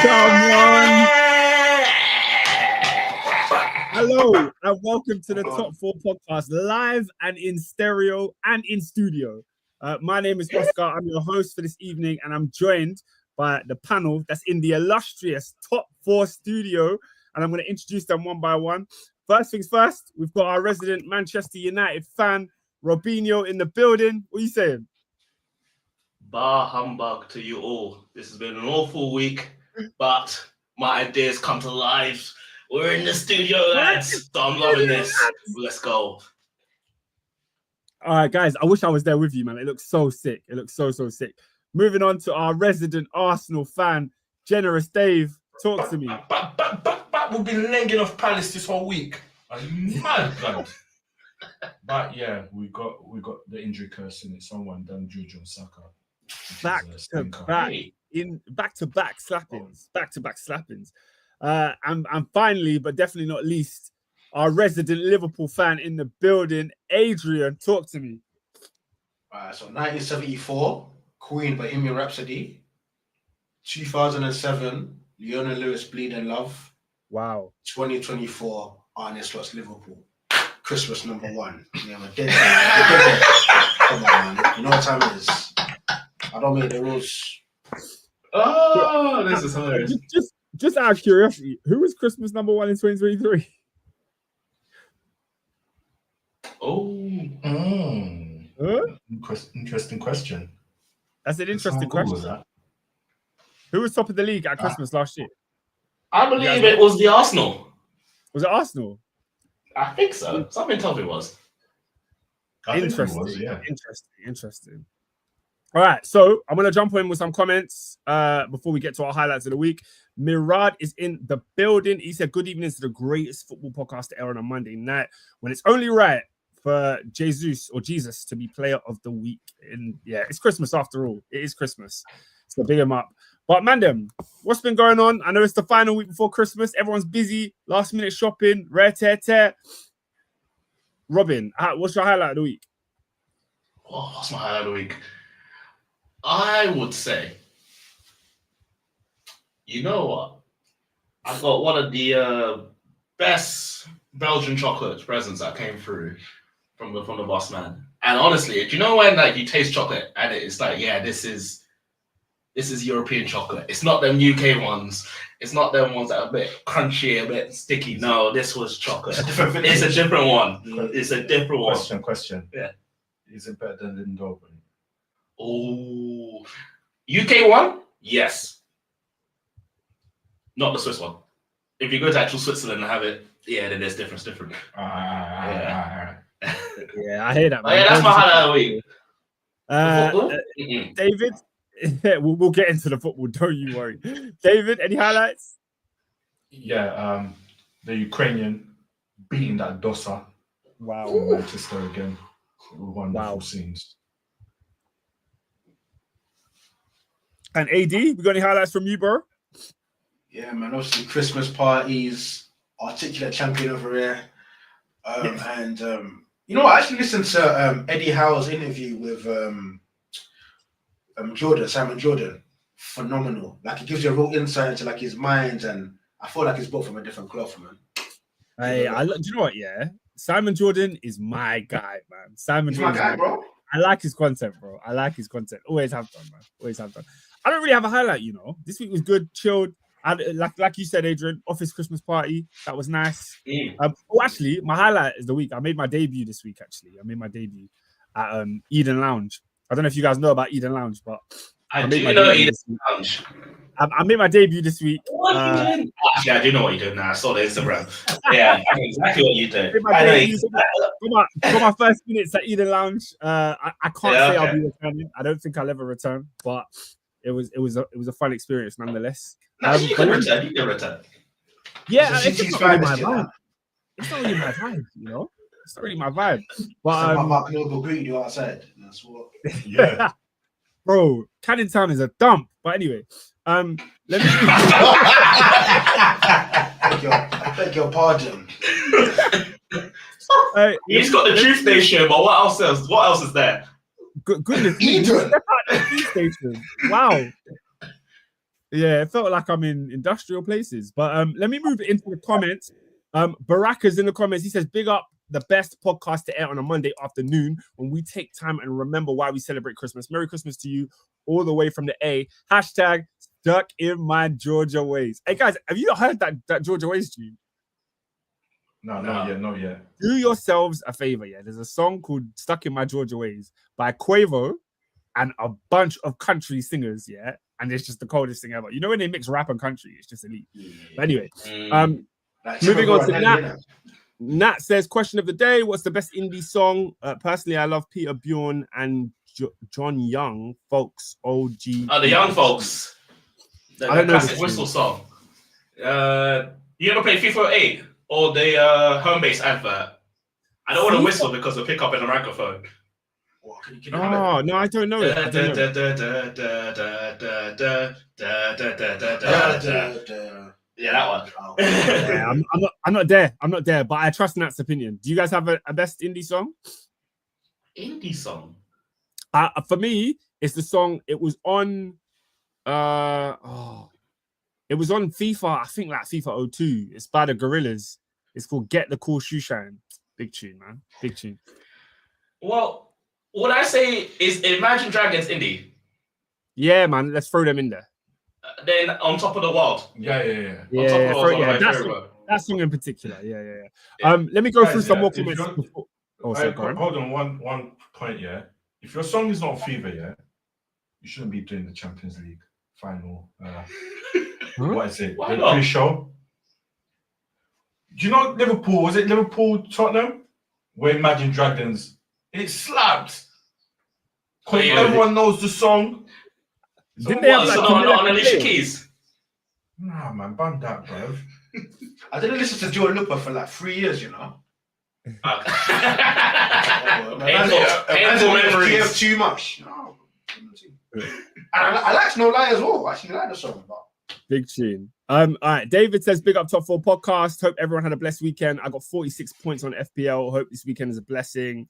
Come on. Hello and welcome to the Top 4 podcast, live and in stereo and in studio. My name is Oscar. I'm your host for this evening, and I'm joined by the panel that's in the illustrious Top 4 studio, and I'm going to introduce them one by one. First things first, we've got our resident Manchester United fan, Robinho, in the building. What are you saying? Bar humbug to you all. This has been an awful week, but my ideas come to life. We're in the studio, lads. So I'm loving this. Let's go. All right, guys. I wish I was there with you, man. It looks so sick. It looks so sick. Moving on to our resident Arsenal fan, Generous Dave. Talk to me. We've been legging off Palace this whole week. Are you mad, blood? But yeah, we got the injury curse in it. Someone done Juju and Saka. Back to back slappings. And finally, but definitely not least, our resident Liverpool fan in the building, Adrian. Talk to me. So 1974, Queen Bohemian Rhapsody. 2007, Lionel Lewis, Bleed and Love. Wow. 2024, Arne Slot's Liverpool. Christmas #1. Yeah, man. Come on, man. You know what time it is. I don't make the rules. Oh, this is hilarious. Just out of curiosity, who was Christmas #1 in 2023? Interesting question. That's an interesting question. Who was top of the league at Christmas last year? I believe it was the Arsenal. Was it Arsenal? I think so. Something told me it was. Interesting. All right, so I'm going to jump in with some comments before we get to our highlights of the week. Mirad is in the building. He said, good evening to the greatest football podcast to air on a Monday night when it's only right for Jesus to be player of the week. And yeah, it's Christmas after all. It is Christmas. So big him up. But Mandem, what's been going on? I know it's the final week before Christmas. Everyone's busy. Last minute shopping. Rare tear. Robin, what's your highlight of the week? Oh, what's my highlight of the week? I would say, you know what? I got one of the best Belgian chocolate presents that came through from the boss man. And honestly, do you know when like you taste chocolate and it's like, yeah, this is European chocolate. It's not them UK ones. It's not them ones that are a bit crunchy, a bit sticky. No, this was chocolate. It's a different one. It's a different one. Question. Yeah. Is it better than Lindor? Oh, UK one? Yes. Not the Swiss one. If you go to actual Switzerland and have it, yeah, then there's difference. Different. Yeah, I hear that, man. Oh, yeah, that's my highlight of the week. David, we'll get into the football, don't you worry. David, any highlights? Yeah, the Ukrainian beating that Dosa. Wow. In Manchester again. Wonderful scenes. And AD, we got any highlights from you, bro? Yeah, man. Obviously, Christmas parties, articulate champion over here. And you know what? I actually listened to Eddie Howe's interview with Simon Jordan. Phenomenal. Like, it gives you a real insight into like his mind, and I feel like it's both from a different cloth, man. Hey, do you know what? Yeah, Simon Jordan is my guy, man. Simon Jordan, my guy, bro. I like his content, bro. Always have done, man. Always have done. I don't really have a highlight, you know. This week was good, chilled. Like you said, Adrian, office Christmas party. That was nice. Actually, my highlight is the week. I made my debut this week, actually. I made my debut at Eden Lounge. I don't know if you guys know about Eden Lounge, but I do know Eden Lounge. I made my debut this week. What are you doing? Actually, I do know what you're doing now. I saw the Instagram. Yeah, I know exactly what you're doing. For my first minutes at Eden Lounge, I can't say I'll be returning. I don't think I'll ever return, but it was a fun experience nonetheless. You can return. Yeah, it's not really my vibe. It's not really my vibe, you know. It's not really my vibe. But Mark will greet you outside. That's what. Yeah. Bro, Canning Town is a dump. But anyway, let me. I beg your pardon. He's got the truth station, but what else is there? Goodness, Eden. Step out the police station. Wow. Yeah, it felt like I'm in industrial places. But let me move into the comments. Baraka's in the comments. He says, "Big up the best podcast to air on a Monday afternoon when we take time and remember why we celebrate Christmas. Merry Christmas to you all the way from the A. Hashtag stuck in my Georgia ways." Hey guys, have you not heard that Georgia ways tune? No, not yet. Do yourselves a favor, yeah. There's a song called "Stuck in My Georgia Ways" by Quavo and a bunch of country singers, yeah. And it's just the coldest thing ever. You know when they mix rap and country, it's just elite. But anyway, moving on to Nat. Nat says, question of the day, what's the best indie song? Personally, I love Peter Bjorn and John Young, Folks, OG. Oh, the Young Folks. The classic whistle song. You ever play FIFA 8 or the home base advert? I don't want to whistle because of pick up in the microphone. Oh, no, I don't know it. Yeah, that one. Yeah, I'm not there. I'm not there, but I trust Nat's opinion. Do you guys have a best indie song? Indie song? For me, it's the song. It was on it was on FIFA, I think like FIFA 02. It's by the Gorillas. It's called Get the Cool Shoe Shine. Big tune, man. Big tune. Well, what I say is Imagine Dragons indie. Yeah, man. Let's throw them in there. Then On Top of the World. Yeah. That song in particular. Yeah. Let me go through some more comments. Hold on, one point, yeah. If your song is not FIFA, yeah, you shouldn't be doing the Champions League final. What is it? Why The not? pre-show. Do you know Liverpool? Was it Liverpool Tottenham? Where Imagine Dragons, it slapped. Everyone knows the song. Didn't they have like on Alicia Keys? Nah, man, ban that, bro. I didn't listen to Joe Lupa for like 3 years, you know. Painful memories. Too much. No. I like No Lie as well. I actually like the song. But... Big tune. All right. David says, big up Top 4 podcast. Hope everyone had a blessed weekend. I got 46 points on FPL. Hope this weekend is a blessing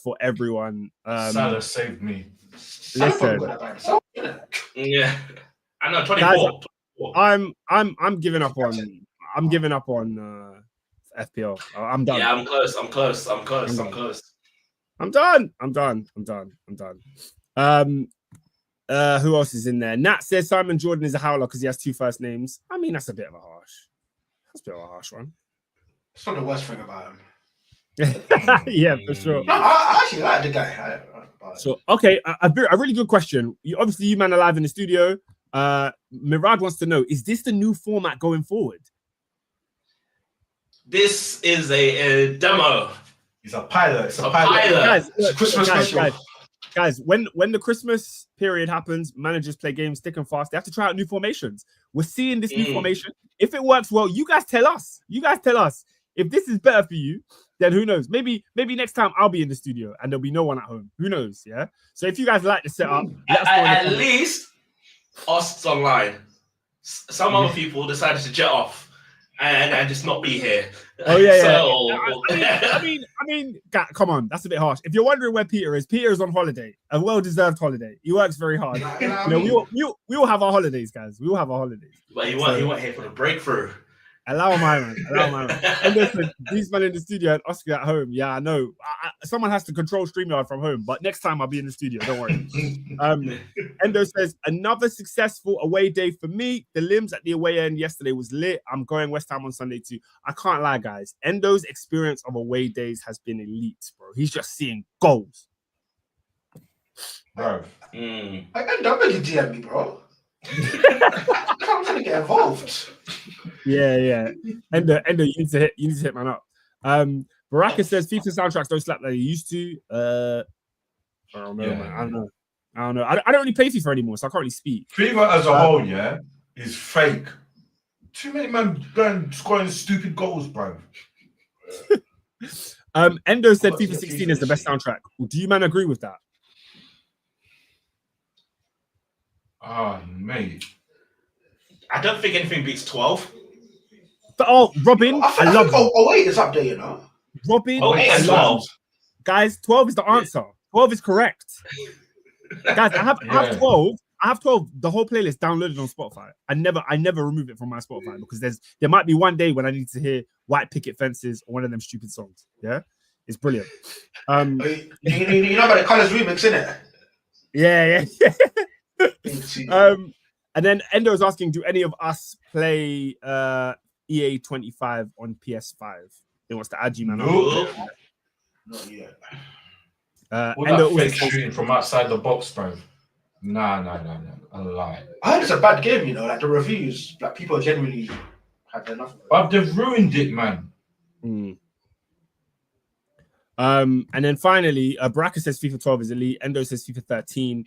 for everyone. Salah saved me. Listen. Yeah. I know, 24. Guys, I'm giving up on FPL. I'm done. Yeah, I'm close. I'm done. Who else is in there? Nat says Simon Jordan is a howler because he has 2 first names. I mean, that's a bit of a harsh one. It's not the worst thing about him. Yeah, for sure. No, I actually like the guy. So, okay, a really good question. Obviously, you man are live in the studio. Mirad wants to know, is this the new format going forward? This is a demo. It's a pilot. It's a pilot. Guys, It's a Christmas special. Guys, when the Christmas period happens, managers play games thick and fast. They have to try out new formations. We're seeing this new formation. If it works well, you guys tell us. If this is better for you, then who knows? Maybe next time I'll be in the studio and there'll be no one at home. Who knows? Yeah. So if you guys like the setup, at least us online. Some other people decided to jet off and just not be here. Oh yeah. So, I mean, come on, that's a bit harsh. If you're wondering where Peter is on holiday, a well-deserved holiday. He works very hard. We all have our holidays, guys. We all have our holidays. But he went here for the breakthrough. Allow my man. And listen, these men in the studio and Oscar at home. Yeah, I know. Someone has to control StreamYard from home, but next time I'll be in the studio. Don't worry. Endo says, another successful away day for me. The limbs at the away end yesterday was lit. I'm going West Ham on Sunday too. I can't lie, guys. Endo's experience of away days has been elite, bro. He's just seeing goals. Bro. I don't really DM me, bro. I'm trying to get involved. Yeah. Endo, you need to hit man up. Baraka says FIFA soundtracks don't slap like they used to. I don't know, man. I don't know. I don't really play FIFA anymore, so I can't really speak. FIFA as a whole, yeah, is fake. Too many men going scoring stupid goals, bro. Endo said FIFA 16 is the best soundtrack. Do you man agree with that? Mate. I don't think anything beats 12. But, Robin, I love you. Oh, wait, it's up there, you know. Robin, 8 and 12. Guys, 12 is the answer. 12 is correct. Guys, I have 12 I have 12, the whole playlist downloaded on Spotify. I never remove it from my Spotify because there might be one day when I need to hear White Picket Fences or one of them stupid songs. Yeah, it's brilliant. You know about the Colours remix, innit? Yeah. Big team. And then Endo is asking, do any of us play EA 25 on PS5? He wants to add you, man. Nope. Not yet. All Endo that fake also says, shooting from outside the box, bro. Nah. A lie. I heard it's a bad game, you know, like the reviews, like people generally had enough of it. But they've ruined it, man. And then finally, Baraka says FIFA 12 is elite. Endo says FIFA 13.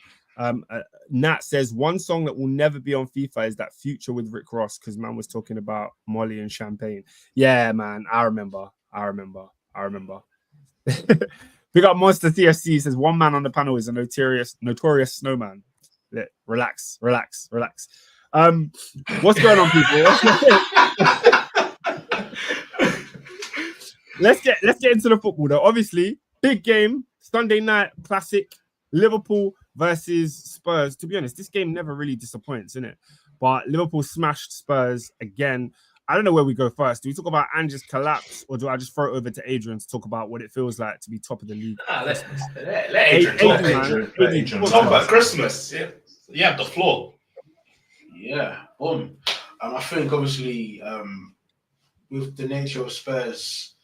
Nat says one song that will never be on FIFA is that Future with Rick Ross, because man was talking about Molly and champagne. Yeah, man, I remember. Big up Monster TFC says one man on the panel is a notorious snowman. Relax. What's going on, people? Let's get into the football though. Obviously, big game, Sunday night classic, Liverpool versus Spurs. To be honest, this game never really disappoints, innit? But Liverpool smashed Spurs again. I don't know where we go first. Do we talk about Ange's collapse, or do I just throw it over to Adrian to talk about what it feels like to be top of the league? Let Adrian talk. Adrian Talk about Christmas. Yeah, you have the floor. Yeah, boom. I think obviously with the nature of Spurs,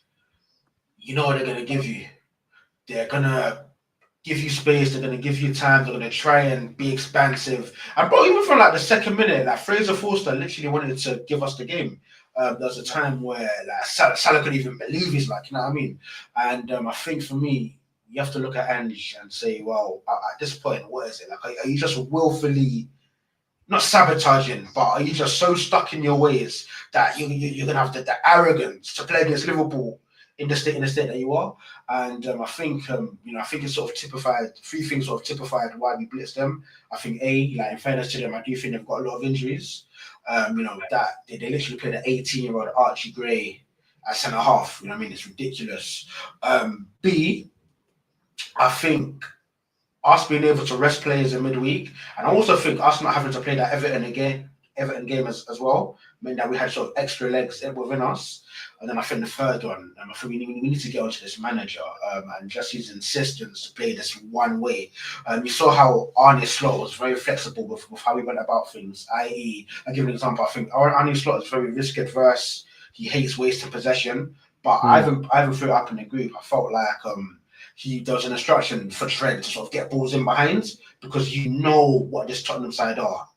you know what they're gonna give you. They're gonna give you space. They're gonna give you time. They're gonna try and be expansive. And bro, even from like the second minute, like Fraser Forster literally wanted to give us the game. There was a time where like Salah couldn't even believe he's like, you know what I mean? And I think for me, you have to look at Ange and say, well, at this point, what is it? Like, are you just willfully not sabotaging, but are you just so stuck in your ways that you're gonna have the arrogance to play against Liverpool in the state that you are? And I think it's sort of typified. Three things sort of typified why we blitzed them. I think like in fairness to them, I do think they've got a lot of injuries. That they literally played an 18-year-old Archie Gray at centre half. You know what I mean? It's ridiculous. B, I think us being able to rest players in midweek, and I also think us not having to play that Everton game as well, meant that we had sort of extra legs within us. And then I think the third one, I think we need to get onto this manager and just his insistence to play this one way. You saw how Arne Slot was very flexible with how he went about things, i.e., I'll give an example. I think Arne Slot is very risk adverse. He hates wasting possession. But I haven't threw it up in the group. I felt like there was an instruction for Trent to sort of get balls in behind, because you know what this Tottenham side are.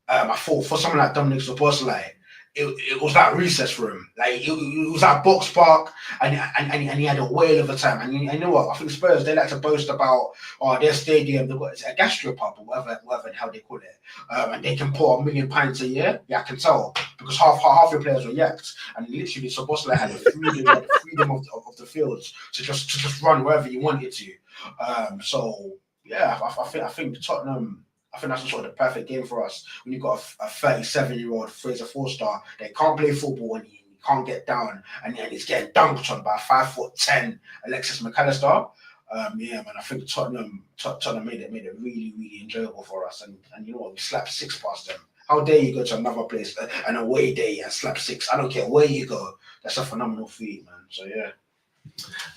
I thought for someone like Dominic Szoboszlai, it was like recess for him. Like it was like box park, and he had a whale of a time. And you know what? I think Spurs, they like to boast about their stadium. They've got a gastropub or whatever the hell they call it, and they can pour 1 million pints a year. Yeah, I can tell, because half your players were yacked, and literally Szoboszlai had the freedom of the fields to just run wherever you wanted to. So yeah, I think Tottenham. I think that's sort of the perfect game for us. When you've got a 37-year-old Fraser Forster, they can't play football and he can't get down, and he's getting dunked on by 5'10" Alexis McAllister. Yeah, man, I think Tottenham made it really, really enjoyable for us. And you know what? We slapped 6 past them. How dare you go to another place, an away day, and slap 6? I don't care where you go. That's a phenomenal feat, man. So yeah.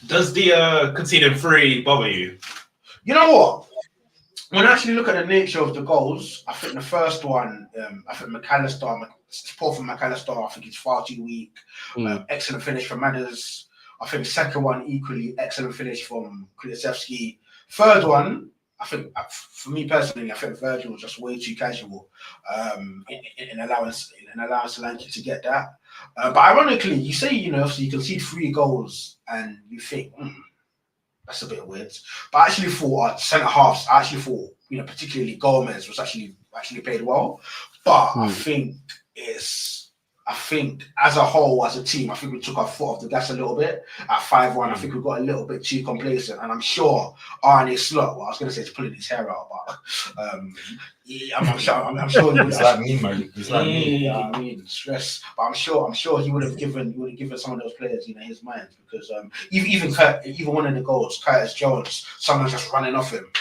Does the conceding 3 bother you? You know what? When I actually look at the nature of the goals, I think the first one, I think McAllister, it's poor from McAllister. I think he's far too weak. Excellent finish from Madders. I think the second one, equally excellent finish from Kulusevski. Third one, I think, for me personally, I think Virgil was just way too casual in allowing Solanke to get that. But ironically, you say, so you can see 3 goals and you think, that's a bit weird. But I actually thought centre halves, particularly Gomez was actually played well. But I think as a whole, as a team, I think we took our foot off the gas a little bit at 5-1. I think we got a little bit too complacent, and I'm sure Arne Slot. Well, I was going to say he's pulling his hair out, but I'm sure he it's like me, man. It's like me. Yeah, I mean, stress. But I'm sure he would have given some of those players, his mind, because even one of the goals, Curtis Jones, someone's just running off him.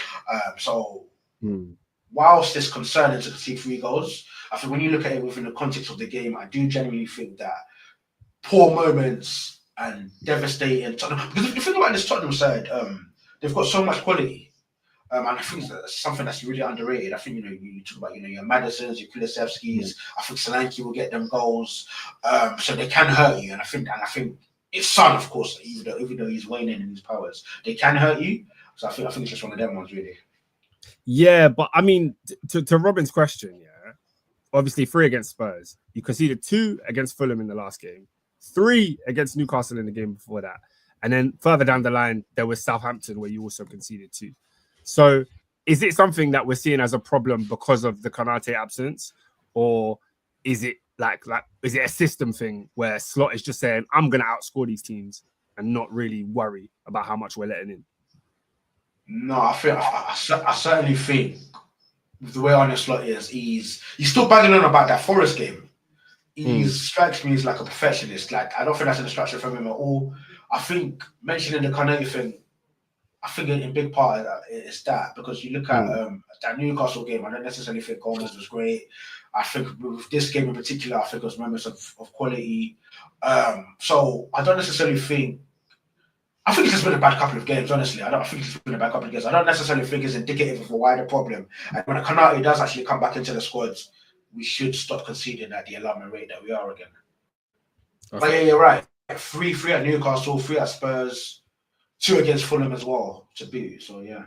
whilst it's concerning to concede 3 goals, I think when you look at it within the context of the game, I do genuinely think that poor moments and devastating Tottenham. Because if you think about this Tottenham side, they've got so much quality. And I think that's something that's really underrated. I think, you talk about, your Madisons, your Kulusevskis. I think Solanke will get them goals. So they can hurt you. And I think it's Son, of course, even though he's waning in his powers, they can hurt you. So I think it's just one of them ones, really. Yeah, but I mean, to Robin's question, obviously 3 against Spurs. You conceded 2 against Fulham in the last game, 3 against Newcastle in the game before that. And then further down the line, there was Southampton where you also conceded 2. So is it something that we're seeing as a problem because of the Konate absence? Or is it is it a system thing where Slot is just saying, I'm going to outscore these teams and not really worry about how much we're letting in? No, I certainly think with the way Arne Slot is, he's still banging on about that Forest game. He strikes me as like a perfectionist. Like, I don't think that's a distraction from him at all. I think mentioning the Konate thing, I think in big part of that is that, because you look at that Newcastle game, I don't necessarily think Gomez was great. I think with this game in particular, I think it was moments of quality. So I don't necessarily think. I think it's just been a bad couple of games, honestly. I think it's been a bad couple of games. I don't necessarily think it's indicative of a wider problem. And when Konate does actually come back into the squads, we should stop conceding at the alarming rate that we are again. Okay. But yeah, you're right. 3 at Newcastle, 3 at Spurs, 2 against Fulham as well to beat. So yeah.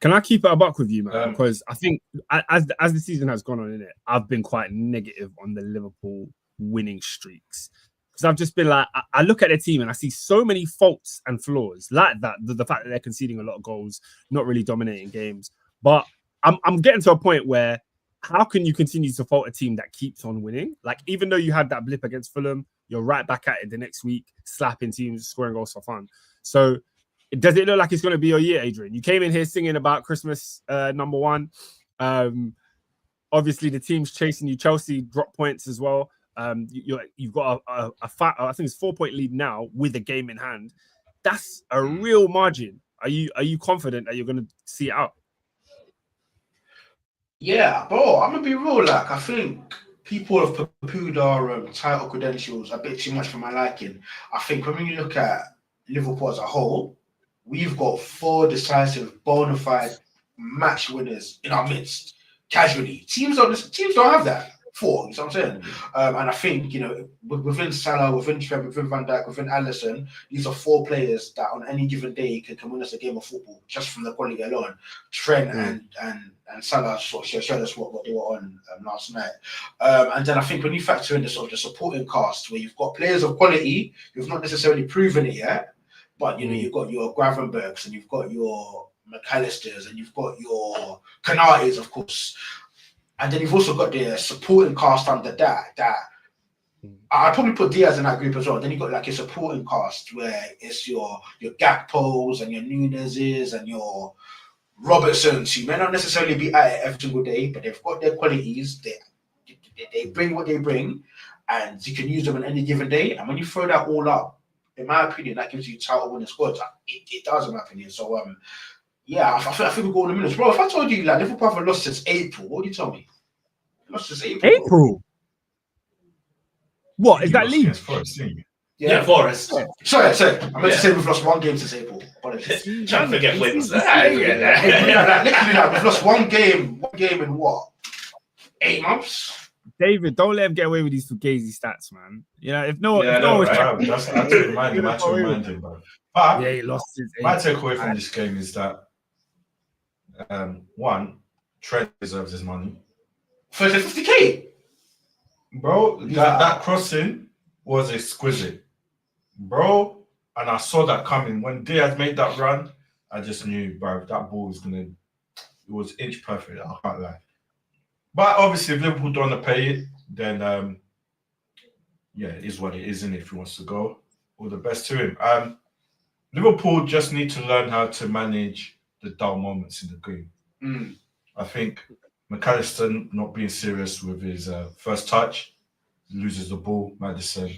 Can I keep it a buck with you, man? Because I think as the season has gone on in it, I've been quite negative on the Liverpool winning streaks. Because I've just been like, I look at the team and I see so many faults and flaws like that. The fact that they're conceding a lot of goals, not really dominating games. But I'm getting to a point where how can you continue to fault a team that keeps on winning? Like, even though you had that blip against Fulham, you're right back at it the next week, slapping teams, scoring goals for fun. So does it look like it's going to be your year, Adrian? You came in here singing about Christmas number 1. Obviously, the team's chasing you. Chelsea drop points as well. You've got a I think it's 4-point lead now with a game in hand. That's a real margin. Are you confident that you're going to see it out? Yeah, bro, I'm gonna be real. Like, I think people have poo-pooed our title credentials a bit too much for my liking. I think when you look at Liverpool as a whole, we've got 4 decisive, bona fide match winners in our midst. Casually, teams don't have that. 4, you know what I'm saying? And I think, within Salah, within Trent, within Van Dijk, within Alisson, these are 4 players that on any given day can win us a game of football just from the quality alone. Trent and Salah sort of showed us what they were on last night. And then I think when you factor in the sort of the supporting cast, where you've got players of quality who've not necessarily proven it yet, but you've got your Gravenbergs and you've got your McAllisters and you've got your Canates, of course. And then you've also got the supporting cast under that I'd probably put Diaz in that group as well. Then you've got like your supporting cast where it's your Gakpos and your Nunez's and your Robertsons, who may not necessarily be at it every single day, but they've got their qualities. They bring what they bring, and you can use them on any given day. And when you throw that all up, in my opinion, that gives you title winning squads. It does, in my opinion. So yeah, I think we'll go in a minute. Bro, if I told you like Liverpool haven't lost since April, what would you tell me? Lost since April. April? What? Is that league? Yeah, Forest. Sorry. I meant to say we've lost 1 game since April. Apologies. Trying to forget wins. Literally, we've lost one game in what? 8 months? David, don't let him get away with these fugazi stats, man. If no one that's to remind him, bro. But he lost his my takeaway from this game is that 1, Trent deserves his money. For the 50k? Bro, that crossing was exquisite. Bro, and I saw that coming. When Diaz made that run, I just knew, bro, that ball was it was inch perfect, I can't lie. But obviously, if Liverpool don't want to pay it, then it is what it is, isn't it? If he wants to go, all the best to him. Liverpool just need to learn how to manage the dull moments in the game. I think McAllister not being serious with his first touch, loses the ball, Maddison.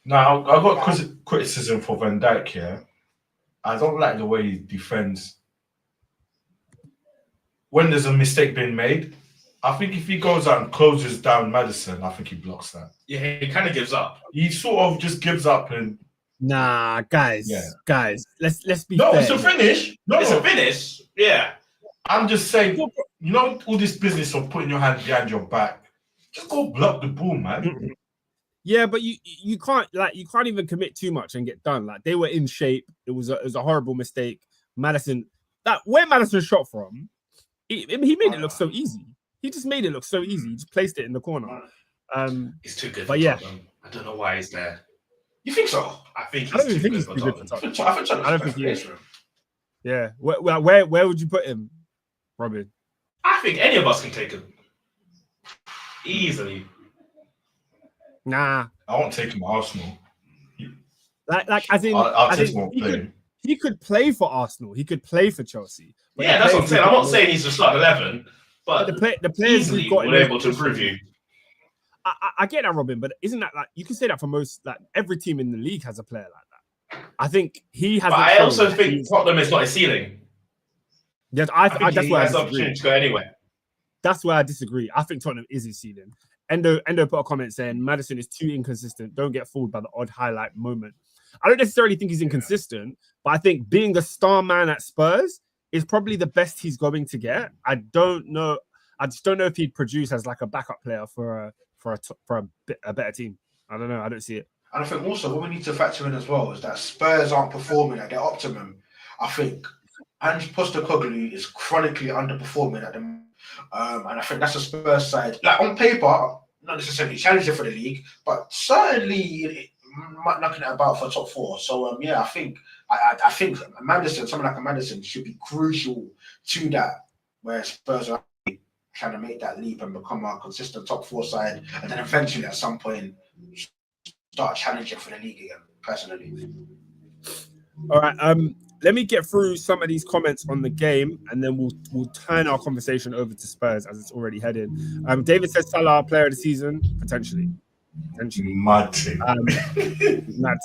Now, I've got criticism for Van Dijk here. I don't like the way he defends. when there's a mistake being made, I think if he goes out and closes down Maddison, I think he blocks that. Yeah, he kind of gives up. He sort of just gives up and. Nah, guys, let's be No, fair. it's a finish. No, It's a finish. Yeah. I'm just saying, you know, all this business of putting your hand behind your back. Just go block the ball, man. Yeah, but you can't even commit too much and get done. Like they were in shape. It was a horrible mistake. Maddison, where Maddison shot from, he made it look so easy. He just made it look so easy. He just placed it in the corner. He's too good. But for yeah, Tottenham. I don't know why he's there. You think so? I think I don't he's even too think good he's for too good Tottenham. for Tottenham. I don't think he is. Yeah, where would you put him, Robin? I think any of us can take him easily. Nah, I won't take him to Arsenal. like as in, I'll as take in, him on play. he could play for Arsenal. He could play for Chelsea. But Yeah, that's what I'm saying. I'm not saying he's a start 11, but the players easily we've got we're able to improve you. I get that, Robin, but isn't that like you can say that for most, like every team in the league has a player like that. I think he has. But I also think Tottenham is not a ceiling. Yes, I think that's he where I has the disagree. opportunity to go anywhere. That's where I disagree. I think Tottenham is his ceiling. Endo put a comment saying Maddison is too inconsistent. Don't get fooled by the odd highlight moment. I don't necessarily think he's inconsistent, but I think being the star man at Spurs is probably the best he's going to get. I don't know. I just don't know if he'd produce as like a backup player for a better team. I don't know. I don't see it. And I think also what we need to factor in as well is that Spurs aren't performing at their optimum. I think Ange Postecoglou is chronically underperforming at the moment. And I think that's a Spurs side. Like on paper, not necessarily challenging for the league, but certainly knocking it about for top four. So yeah, I think Maddison, someone like a Maddison, should be crucial to that, where Spurs are trying to make that leap and become a consistent top four side, and then eventually at some point start challenging for the league again. Personally. All right. Let me get through some of these comments on the game, and then we'll turn our conversation over to Spurs as it's already headed. David says Salah player of the season, potentially. Mad thing. Mad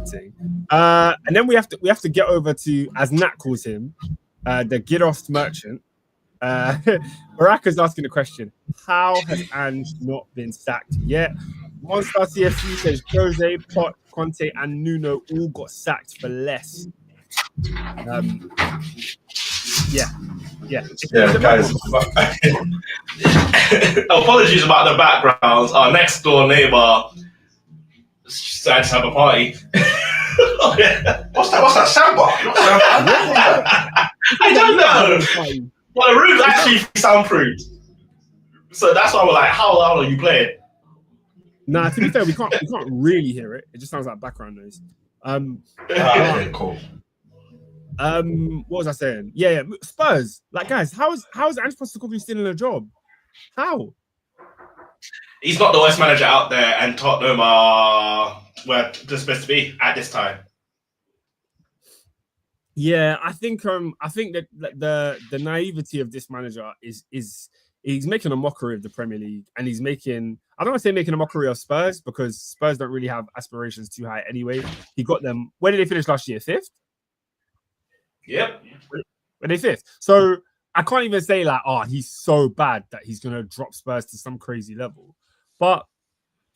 thing. And then we have to get over to, as Nat calls him, the Girost merchant. Baraka's asking the question: how has Ange not been sacked yet? Monster CFC says Jose, Pot, Conte, and Nuno all got sacked for less. Yeah, guys. Apologies about the backgrounds. Our next door neighbor decided to have a party. What's that? Samba? I don't know. But the room's actually soundproofed, so that's why we're like, how loud are you playing? Nah, to be fair, we can't really hear it. It just sounds like background noise. Okay, cool. What was I saying? Yeah, Spurs. Like, guys, how is Ange Postecoglou still in a job? How? He's not the worst manager out there, and Tottenham are where they're supposed to be at this time. Yeah, I think that the naivety of this manager is he's making a mockery of the Premier League, and he's making, I don't want to say making a mockery of Spurs, because Spurs don't really have aspirations too high anyway. He got them, where did they finish last year? 5th? Yep. Were they 5th? So I can't even say like, oh, he's so bad that he's going to drop Spurs to some crazy level. But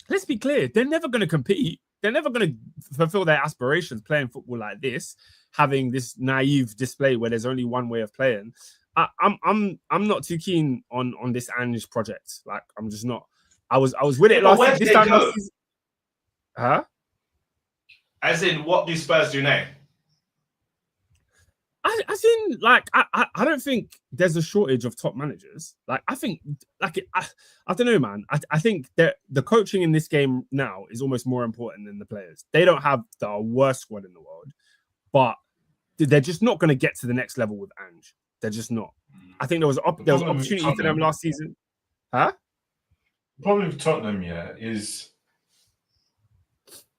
let's be clear, they're never going to compete. They're never going to fulfill their aspirations playing football like this, having this naive display where there's only one way of playing. I'm not too keen on this Ange project. Like, I'm just not. I was with it last season. Huh? As in, what do Spurs do now? I don't think there's a shortage of top managers. Like, I think, I don't know, man. I think that the coaching in this game now is almost more important than the players. They don't have the worst squad in the world, but they're just not going to get to the next level with Ange. They're just not. I think there was opportunity for them last season. Huh? The problem with Tottenham, is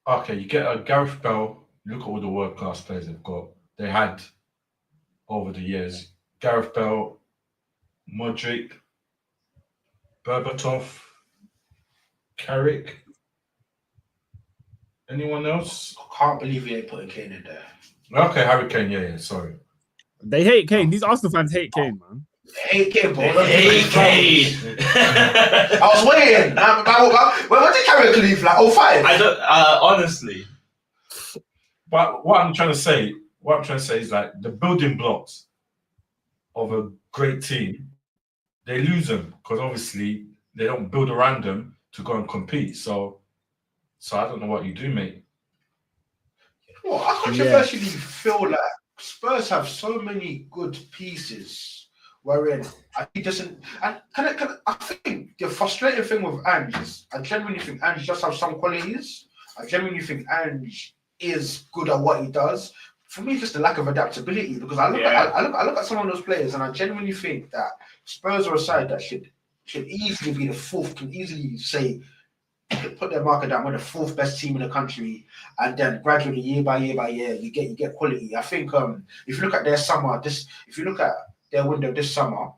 okay. You get a Gareth Bale. Look at all the world-class players they've got. They had over the years Gareth Bale, Modric, Berbatov, Carrick. Anyone else? I can't believe you ain't putting Kane in there. Okay, Harry Kane. Yeah. Sorry. They hate Kane. These Arsenal fans hate Kane, man. AK, bro. AK. I was waiting. When did Carrick leave? Like 05? I don't. Honestly. But what I'm trying to say is like the building blocks of a great team, they lose them because obviously they don't build around them to go and compete. So I don't know what you do, mate. Well, I controversially feel like Spurs have so many good pieces wherein he doesn't. And I think the frustrating thing with Ange is I genuinely think Ange just has some qualities. I genuinely think Ange is good at what he does. For me, it's just a lack of adaptability because I look at some of those players and I genuinely think that Spurs are a side that should easily be the fourth, can easily say put their marker down. We're the fourth best team in the country, and then gradually, year by year, you get quality. I think if you look at their summer, if you look at their window this summer,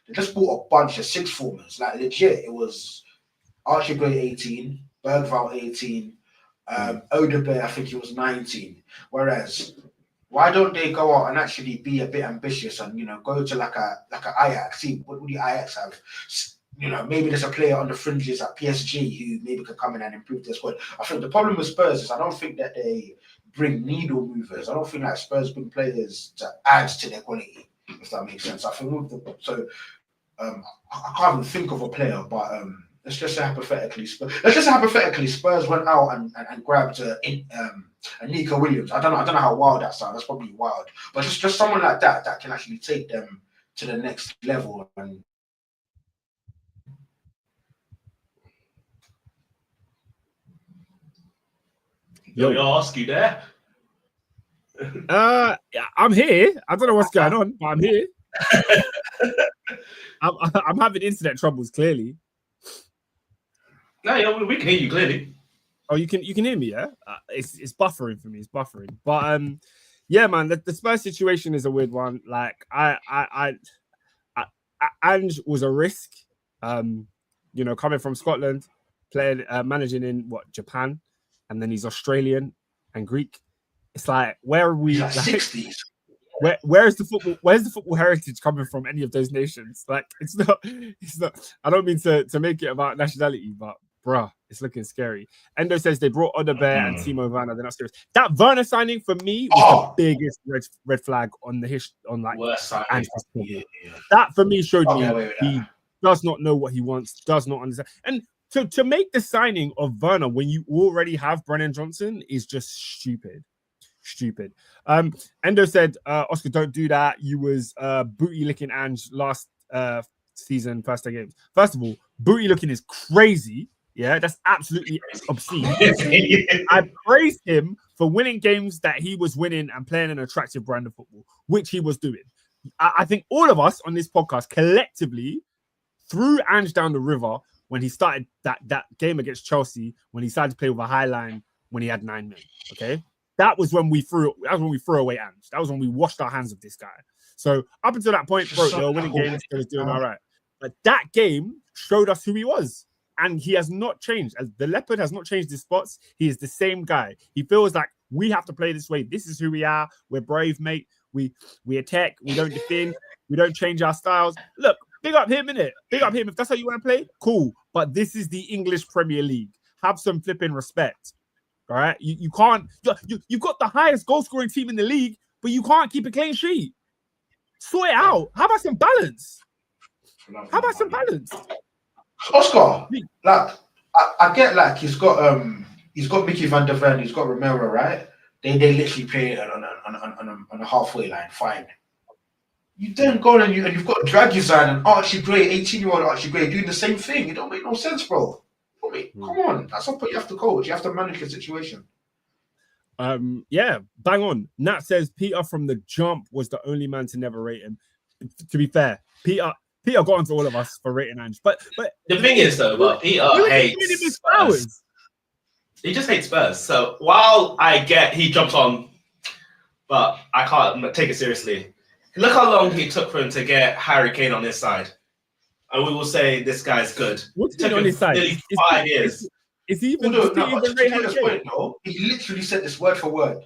they just bought a bunch of sixth formers. Like legit, it was Archie Gray 18, Bergvall 18, Odebear, I think he was 19. Whereas, why don't they go out and actually be a bit ambitious and go to like a Ajax? See what do the Ajax have? Maybe there's a player on the fringes at PSG who maybe could come in and improve their squad. I think the problem with Spurs is I don't think that they bring needle movers. I don't think that Spurs bring players to add to their quality, if that makes sense. I think I can't even think of a player, but let's just say hypothetically, Spurs went out and grabbed Nico Williams. I don't know how wild that sounds. That's probably wild, but just someone like that can actually take them to the next level. And Yo, ask you there. I'm here. I don't know what's going on, but I'm here. I'm having internet troubles. Clearly. No, yeah, we can hear you clearly. Oh, you can hear me, yeah? It's buffering for me. It's buffering, but yeah, man. The Spurs situation is a weird one. Like Ange was a risk. Coming from Scotland, playing managing in Japan. And then he's Australian and Greek. It's like, where are we? Like 60s. Where's the football? Where's the football heritage coming from? Any of those nations? Like, it's not. I don't mean to make it about nationality, but bruh, it's looking scary. Endo says they brought Odebear and Timo Werner. They're not serious. That Werner signing for me was the biggest red flag on the worst signing. Yeah. That for me showed me he does not know what he wants, does not understand, and. So to make the signing of Werner when you already have Brennan Johnson is just stupid. Endo said, Oscar, don't do that. You was booty licking Ange last season, first 10 games. First of all, booty looking is crazy. Yeah, that's absolutely obscene. I praised him for winning games that he was winning and playing an attractive brand of football, which he was doing. I think all of us on this podcast collectively threw Ange down the river when he started that game against Chelsea, when he started to play with a high line, when he had 9 men. Okay, that was when we threw away Ange. That was when we washed our hands of this guy. So up until that point, bro, they were winning games. They was doing all right. But that game showed us who he was, and he has not changed. As the Leopard has not changed his spots. He is the same guy. He feels like we have to play this way. This is who we are. We're brave, mate. We attack. We don't defend. We don't change our styles. Look. Big up him, innit? Big up him. If that's how you want to play, cool. But this is the English Premier League. Have some flipping respect. All right? You can't... You've got the highest goal-scoring team in the league, but you can't keep a clean sheet. Sort it out. How about some balance? Oscar, like, I get like he's got Mickey van der Ven, he's got Romero, right? They literally play on a halfway line, fine. You then go and you've got Draguzan and Archie Gray, 18-year-old Archie Gray, doing the same thing. It don't make no sense, bro. Come on. At some point, you have to coach. You have to manage the situation. Yeah, bang on. Nat says Peter from the jump was the only man to never rate him. To be fair, Peter got onto all of us for rating Ange. But the thing is, though, but Peter hates Spurs. He just hates Spurs. So while I get he jumps on, but I can't take it seriously. Look how long it took for him to get Harry Kane on his side. And we will say this guy's good. What's he on his side? Nearly 5 years. Is he even He literally said this word for word.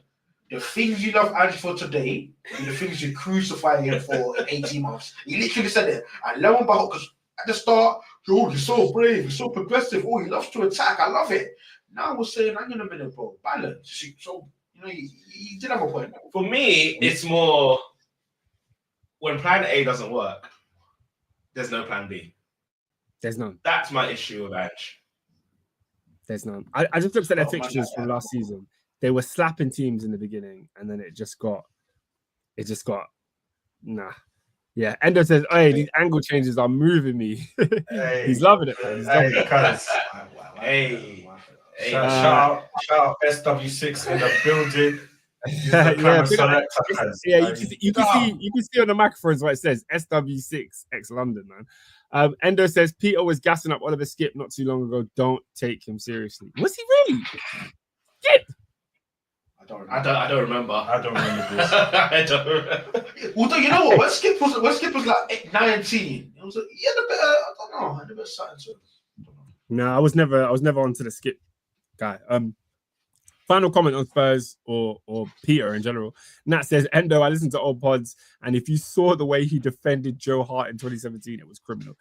the things you love Ange for today will be the things you crucify him for in 18 months. He literally said it. And lo and behold, because at the start, he's so brave, he's so progressive. Oh, he loves to attack. I love it. Now we're saying, hang on a minute, bro. Balance. So, he did have a point. For me, it's more when plan A doesn't work, there's no plan B. There's none. That's my issue with Ange. There's none. I just looked at their fixtures from last season. They were slapping teams in the beginning, and then it just got nah. Yeah, Endo says, "Hey, these angle changes are moving me." Hey, He's loving it, man. He's loving it. Shout out SW6 in the building. You can see on the microphones what it says SW6 X London, man. Endo says Peter was gassing up Oliver Skip not too long ago. Don't take him seriously. Was he really? Skip. I don't remember. I don't remember this. I don't remember. Although you know what, when Skip was like 19, it was he had a bit. I don't know. Had a bit of something to it. No, I was never onto the Skip guy. Final comment on Spurs or Peter in general. Nat says, Endo, I listened to old pods, and if you saw the way he defended Joe Hart in 2017, it was criminal.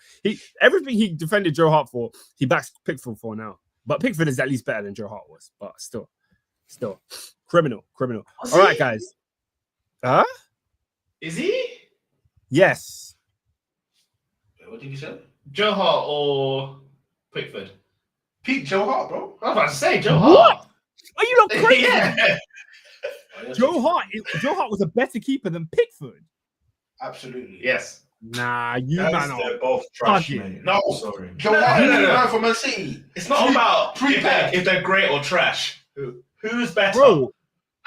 Everything he defended Joe Hart for, he backs Pickford for now. But Pickford is at least better than Joe Hart was. But still. Criminal. Was All he? right, guys. Huh? Is he? Yes. What did you say? Joe Hart or Pickford? Joe Hart, bro. I was about to say Joe What? Hart. Are you not crazy? Yeah. Joe Hart was a better keeper than Pickford. Absolutely. Yes. Nah, you Guys, man they're are both trash, fucking- mate. No. Sorry. Joe Hart, No. from Man City. It's not about Prepare. if they're great or trash. Who's better? bro.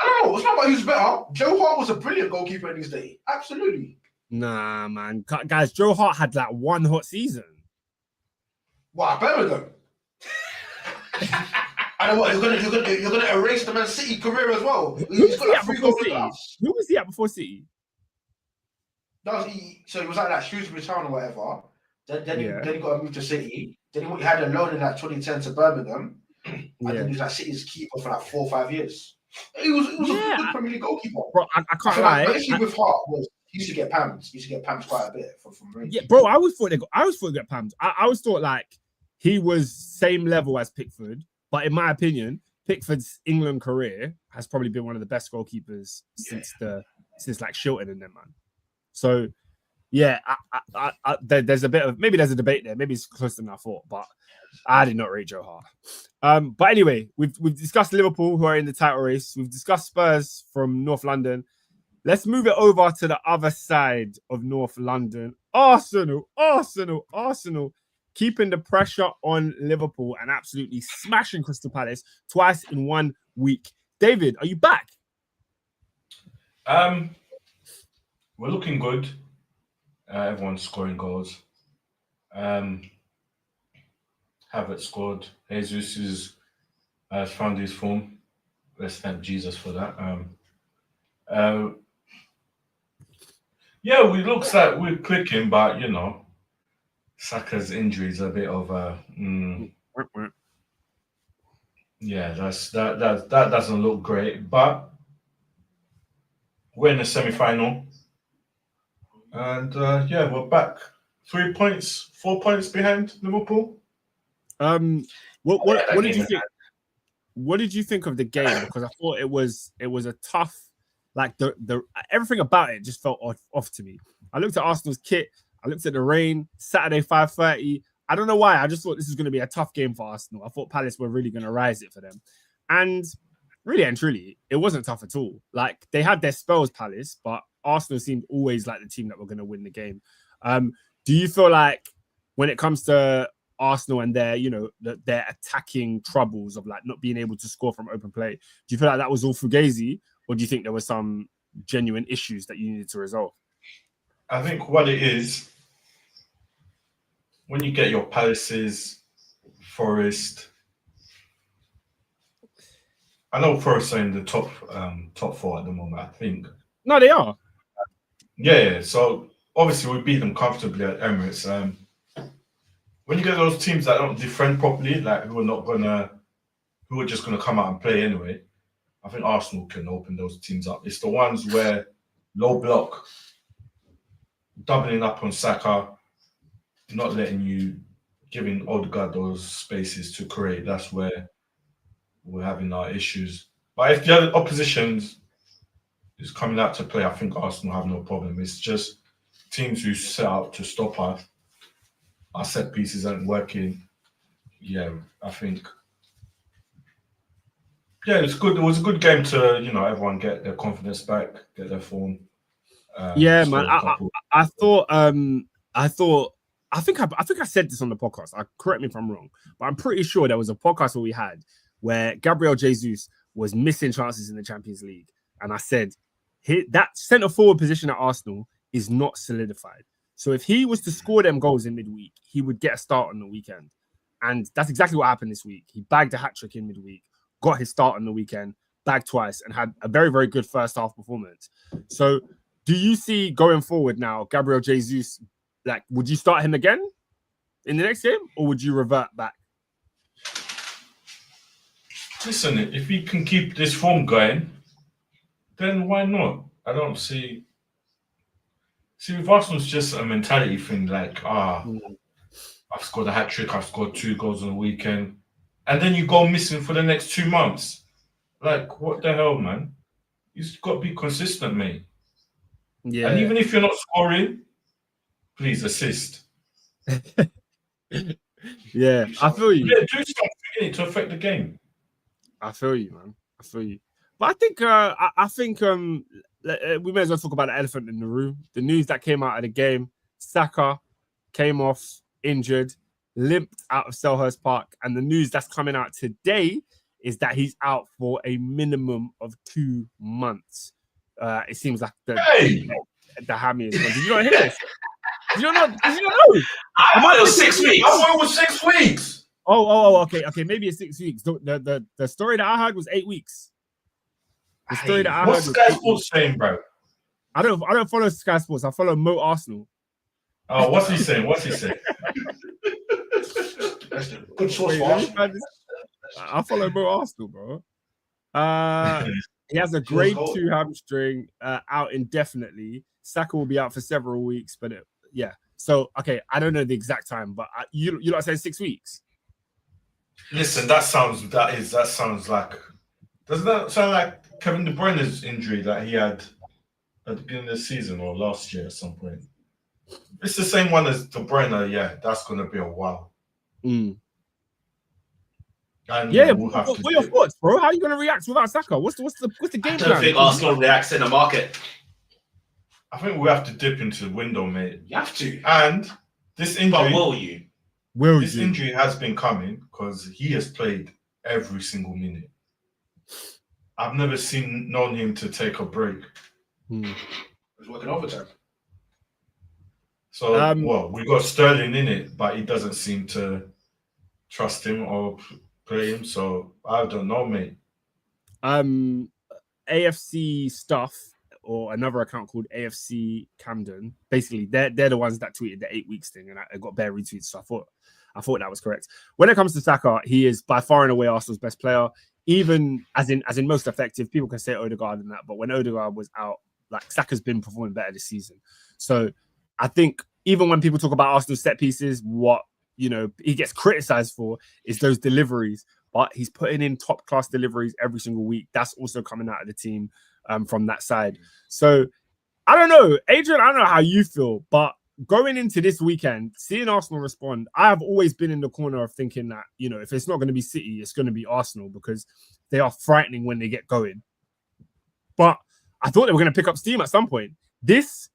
No, it's not about who's better. Joe Hart was a brilliant goalkeeper in his day. Absolutely. Nah, man. Guys, Joe Hart had like one hot season. Wow, Birmingham. I know what you're gonna erase the Man City career as well. He's got like 3 goals in the Who was he at before City? So he was at like Shrewsbury Town or whatever. Then he got moved to City. Then he had a loan in like 2010 to Birmingham. And then he was like City's keeper for like 4 or 5 years. He was a good Premier League goalkeeper. Bro, I can't feel lie. Like, the issue with Hart was he used to get pammed. He used to get pammed quite a bit from Rangers. Yeah, bro, I always thought they got pammed. I always thought like he was same level as Pickford, but in my opinion, Pickford's England career has probably been one of the best goalkeepers since like Shilton and them, man. So yeah, there's a bit of there's a debate there. Maybe it's closer than I thought, but I did not rate Joe Hart. But anyway, we've discussed Liverpool, who are in the title race. We've discussed Spurs from North London. Let's move it over to the other side of North London. Arsenal, keeping the pressure on Liverpool and absolutely smashing Crystal Palace twice in 1 week. David, are you back? We're looking good. Everyone's scoring goals. Havertz scored. Jesus has found his form. Let's thank Jesus for that. Yeah, it looks like we're clicking, but you know, Saka's injury is a bit of a. Yeah, that doesn't look great, but we're in the semi-final, and yeah, we're back. 3 points, 4 points behind Liverpool. What did you think? What did you think of the game? Because I thought it was a tough, like the everything about it just felt off to me. I looked at Arsenal's kit. I looked at the rain. Saturday 5:30. I don't know why. I just thought this was going to be a tough game for Arsenal. I thought Palace were really going to rise it for them, and really and truly, it wasn't tough at all. Like they had their spells, Palace, but Arsenal seemed always like the team that were going to win the game. Do you feel like when it comes to Arsenal and their attacking troubles of like not being able to score from open play, do you feel like that was all Fugazi, or do you think there were some genuine issues that you needed to resolve? I think what it is, when you get your Palaces, Forest, I know Forest are in the top 4 at the moment, I think. No, they are. Yeah. So obviously we beat them comfortably at Emirates. When you get those teams that don't defend properly, like who are just gonna come out and play anyway, I think Arsenal can open those teams up. It's the ones where low block, doubling up on Saka, not letting you, giving Odegaard those spaces to create. That's where we're having our issues. But if the other oppositions is coming out to play, I think Arsenal have no problem. It's just teams who set out to stop us. Our set pieces aren't working. Yeah, I think. Yeah, it's good. It was a good game to, everyone get their confidence back, get their form. Yeah, man. I think I said this on the podcast. Correct me if I'm wrong, but I'm pretty sure there was a podcast where we had where Gabriel Jesus was missing chances in the Champions League, and I said that centre forward position at Arsenal is not solidified. So if he was to score them goals in midweek, he would get a start on the weekend, and that's exactly what happened this week. He bagged a hat trick in midweek, got his start on the weekend, bagged twice, and had a very, very good first half performance. So do you see going forward now, Gabriel Jesus, like, would you start him again in the next game, or would you revert back? Listen, if he can keep this form going, then why not? I don't see. See, with Arsenal's just a mentality thing, like, I've scored a hat trick, I've scored 2 goals on the weekend, and then you go missing for the next 2 months. Like, what the hell, man? You've got to be consistent, mate. Yeah. And even if you're not scoring, please assist. Yeah, I feel you. Yeah, do something to affect the game. I feel you, man. I feel you. But I think we may as well talk about the elephant in the room. The news that came out of the game: Saka came off injured, limped out of Selhurst Park, and the news that's coming out today is that he's out for a minimum of 2 months. It seems like the hammy is gone. Did you not hear this? Did you not know? I thought it was 6 weeks. I thought it was 6 weeks. Oh, okay. Maybe it's 6 weeks. The story that I heard was 8 weeks. The story that I heard. What's Sky Sports saying, bro? I don't follow Sky Sports. I follow Mo Arsenal. Oh, what's he saying? Good source for Arsenal. I follow Mo Arsenal, bro. He has a grade 2 hamstring, out indefinitely. Saka will be out for several weeks, but yeah. So okay, I don't know the exact time, but you like saying 6 weeks. Listen, that sounds like. Doesn't that sound like Kevin De Bruyne's injury that he had at the beginning of the season or last year at some point? It's the same one as De Bruyne. Yeah, that's going to be a while. And what are your thoughts, bro? How are you going to react without Saka? What's the game plan? I don't think Arsenal reacts in the market. I think we have to dip into the window, mate. You have to. And this injury. But will you? This injury has been coming because he has played every single minute. I've never known him to take a break. He's working overtime. So, we got Sterling in it, but he doesn't seem to trust him or play him. So, I don't know, mate. AFC stuff, or another account called AFC Camden. Basically, they're the ones that tweeted the 8 weeks thing, and I got bare retweets. So I thought that was correct. When it comes to Saka, he is by far and away Arsenal's best player. Even as in most effective. People can say Odegaard and that, but when Odegaard was out, like, Saka's been performing better this season. So I think even when people talk about Arsenal set pieces, what he gets criticized for is those deliveries, but he's putting in top class deliveries every single week. That's also coming out of the team from that side. So I don't know, Adrian, I don't know how you feel, but going into this weekend, seeing Arsenal respond, I have always been in the corner of thinking that, if it's not going to be City, it's going to be Arsenal because they are frightening when they get going. But I thought they were going to pick up steam at some point. This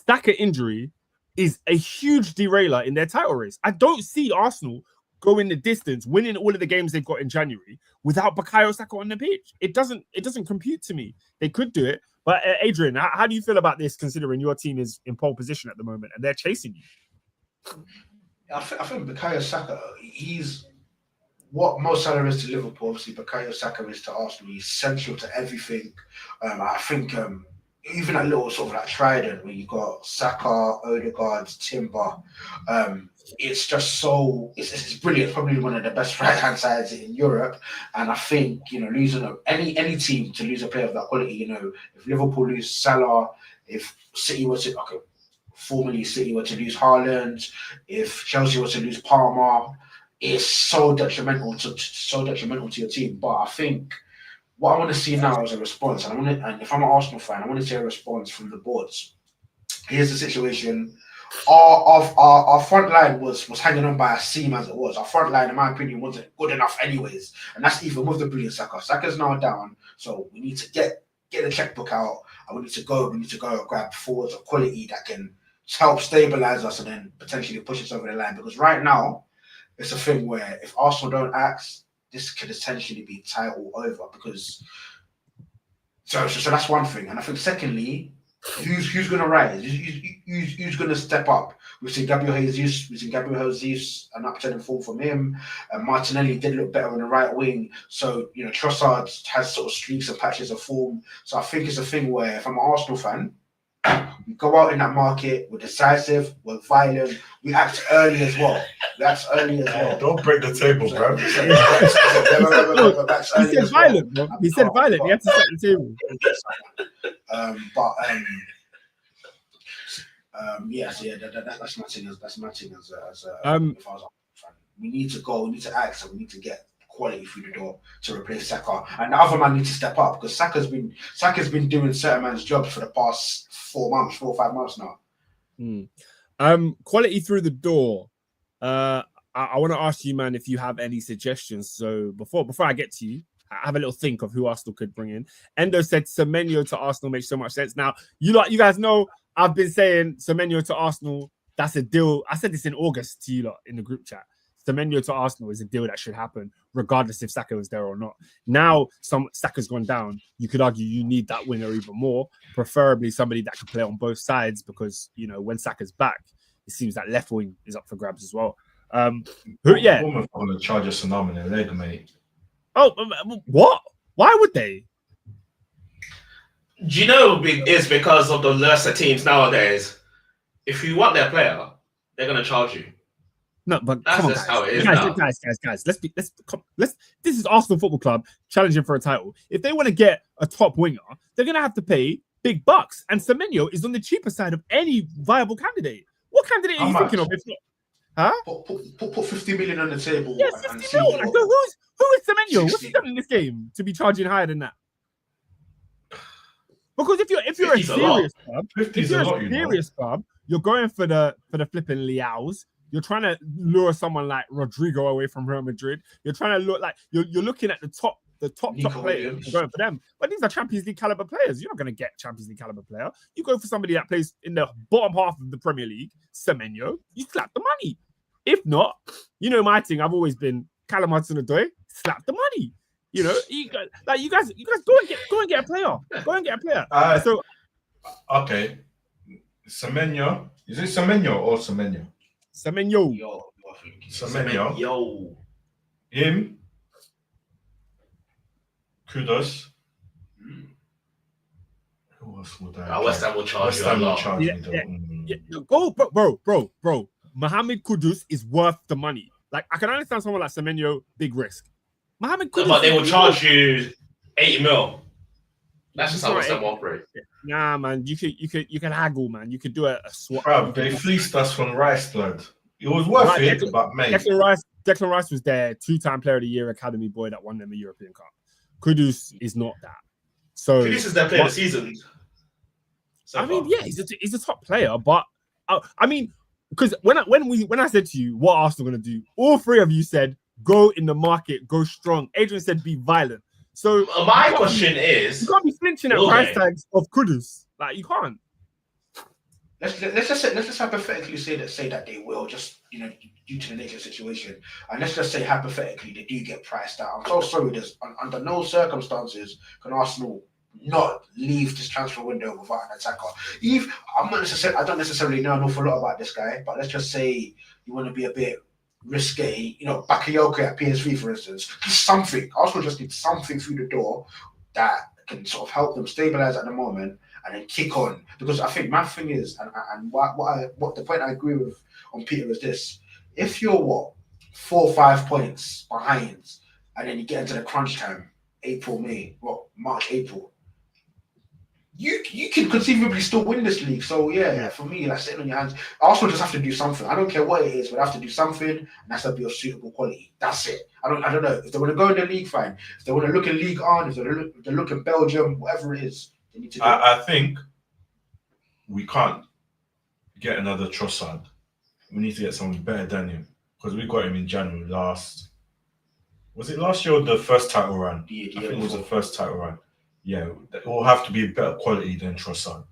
Saka injury is a huge derailer in their title race. I don't see Arsenal going the distance, winning all of the games they've got in January without Bukayo Saka on the pitch. It doesn't compute to me. They could do it. But Adrian, how do you feel about this, considering your team is in pole position at the moment and they're chasing you? I think Bukayo Saka, he's what Mo Salah is to Liverpool. Obviously, Bukayo Saka is to Arsenal. He's central to everything. I think even that little sort of like trident where you got Saka, Odegaard, Timber. it's just so it's brilliant. Probably one of the best right hand sides in Europe, and I think losing any team to lose a player of that quality. If Liverpool lose Salah, if City were to formerly City were to lose Haaland, if Chelsea were to lose Palmer, it's so detrimental to your team. But I think what I want to see now is a response, and if I'm an Arsenal fan, I want to see a response from the boards. Here's the situation. Our front line was hanging on by a seam as it was. Our front line, in my opinion, wasn't good enough anyways. And that's even with the brilliant Saka. Saka's now down. So we need to get the checkbook out and we need to go and grab forwards of quality that can help stabilize us and then potentially push us over the line. Because right now, it's a thing where if Arsenal don't act, this could essentially be title over. Because so that's one thing. And I think secondly, who's going to rise? Who's going to step up? We've seen Gabriel Jesus, an upturn form from him. Martinelli did look better on the right wing. So, Trossard has sort of streaks and patches of form. So I think it's a thing where if I'm an Arsenal fan, we go out in that market, we're decisive, we're violent, we act early as well. Don't break the table, bro. He said violent, bro. He said violent. He had to set the table. That's my thing. That's my thing as if I was a fan. We need to go. We need to act, and we need to get quality through the door to replace Saka. And the other man needs to step up because Saka's been doing certain man's jobs for the past 4 or 5 months now. Quality through the door. I want to ask you, man, if you have any suggestions. So before I get to you, I have a little think of who Arsenal could bring in. Endo said Semenyo to Arsenal makes so much sense. Now, you guys know I've been saying Semenyo to Arsenal, that's a deal. I said this in August to you lot in the group chat. Semenyo to Arsenal is a deal that should happen, regardless if Saka was there or not. Now, Saka's gone down. You could argue you need that winger even more, preferably somebody that can play on both sides because, when Saka's back, it seems that left wing is up for grabs as well. Bournemouth want to charge us an arm in their leg, mate. Oh, what? Why would they? Do you know it's because of the lesser teams nowadays? If you want their player, they're gonna charge you. No, but that's come on, just how it is. Guys. This is Arsenal Football Club challenging for a title. If they want to get a top winger, they're gonna have to pay big bucks. And Semenyo is on the cheaper side of any viable candidate. What candidate are you thinking of? If not, Put 50 million on the table. Yeah, 50 million. Like, who is Semenyo? What's he done in this game to be charging higher than that? Because if you're a serious club, you're going for the flipping Liaos. You're trying to lure someone like Rodrigo away from Real Madrid. You're trying to look like you're looking at the top players and going for them. But these are Champions League caliber players. You're not going to get Champions League caliber player. You go for somebody that plays in the bottom half of the Premier League, Semenyo. You slap the money. If not, my thing. I've always been Callum Hudson-Odoi. Slap the money. You guys go and get a player. Go and get a player. Okay, Semenyo. Is it Semenyo or Semenyo? Semenyo. Him. Kudos. Who else would I? West Ham will charge you a lot. Go, bro. Mohamed Kudus is worth the money. Like, I can understand someone like Semenyo, big risk. Mohamed Kudus, but they will charge you 80 mil. That's just how West Ham operate. Nah, man, you can haggle, man. You could do a swap. Bro, they fleeced us from Rice, blood. It was worth it, but mate. Declan Rice was their 2-time Player of the Year Academy boy that won them a European Cup. Kudus is not that. So Kudus is their player of the season. He's a top player, but because when I said to you what Arsenal going to do, all three of you said go in the market, go strong. Adrian said be violent. So my question is, you can't be flinching at price tags of Kudus. Like, you can't. Let's just hypothetically say that they will, just due to the nature of the situation, and let's just say hypothetically they do get priced out. I'm so sorry. There's under no circumstances can Arsenal not leave this transfer window without an attacker. I don't necessarily know an awful lot about this guy, but let's just say you want to be a bit risque, Bakayoko at PSV, for instance. Something. Arsenal just need something through the door that can sort of help them stabilize at the moment and then kick on. Because I think my thing is, and what the point I agree with on Peter is this: if you're 4 or 5 points behind, and then you get into the crunch time, March, April, you can conceivably still win this league. So yeah, for me, like sitting on your hands, Arsenal just have to do something. I don't care what it is, but they have to do something, and that's to be of suitable quality. That's it. I don't know if they want to go in the league, fine. If they want to look in League On, if they look in Belgium, whatever it is, they need to do. I think we can't get another Trossard. We need to get someone better than him because we got him in January last. Was it last year or the first title run? I think it was the first title run. Yeah, it will have to be better quality than Trossard.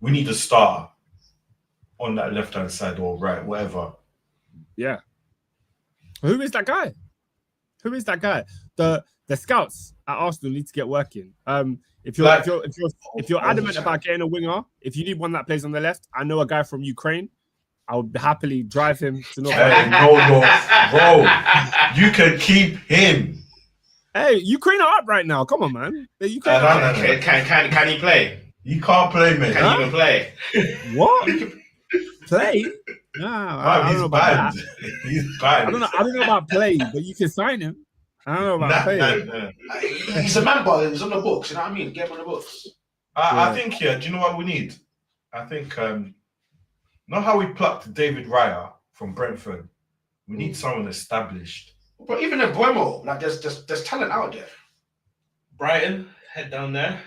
We need a star on that left-hand side or right, whatever. Yeah. Who is that guy? Who is that guy? The scouts at Arsenal need to get working. If you're adamant about getting a winger, if you need one that plays on the left, I know a guy from Ukraine. I would happily drive him to North. Hey, no, bro, you can keep him. Hey, Ukraine are up right now. Come on, man. Ukraine Can he play? He can't play, man. Can he even play? What? Play? Nah, I don't know about that. He's bad. I don't know about play, but you can sign him. I don't know about play. He's a member. He's on the books. You know what I mean? Get him on the books. I think do you know what we need? I think not how we plucked David Raya from Brentford. We need someone established. But even in Bournemouth, like there's talent out there. Brighton, head down there.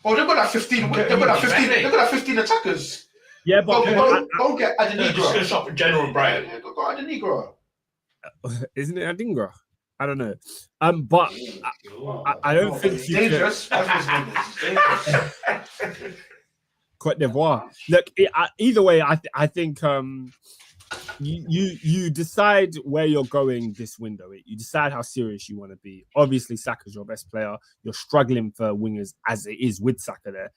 Oh, they've got that 15. They've got that 15 attackers. Yeah, but don't get Adenigro. Just gonna shop for general Brighton. Yeah, go Adenigro. Isn't it Adingra? I don't know. But I don't think you dangerous. Cote d'Ivoire. Look, either way, I think you decide where you're going this window. You decide how serious you want to be. Obviously, Saka's your best player. You're struggling for wingers as it is with Saka there.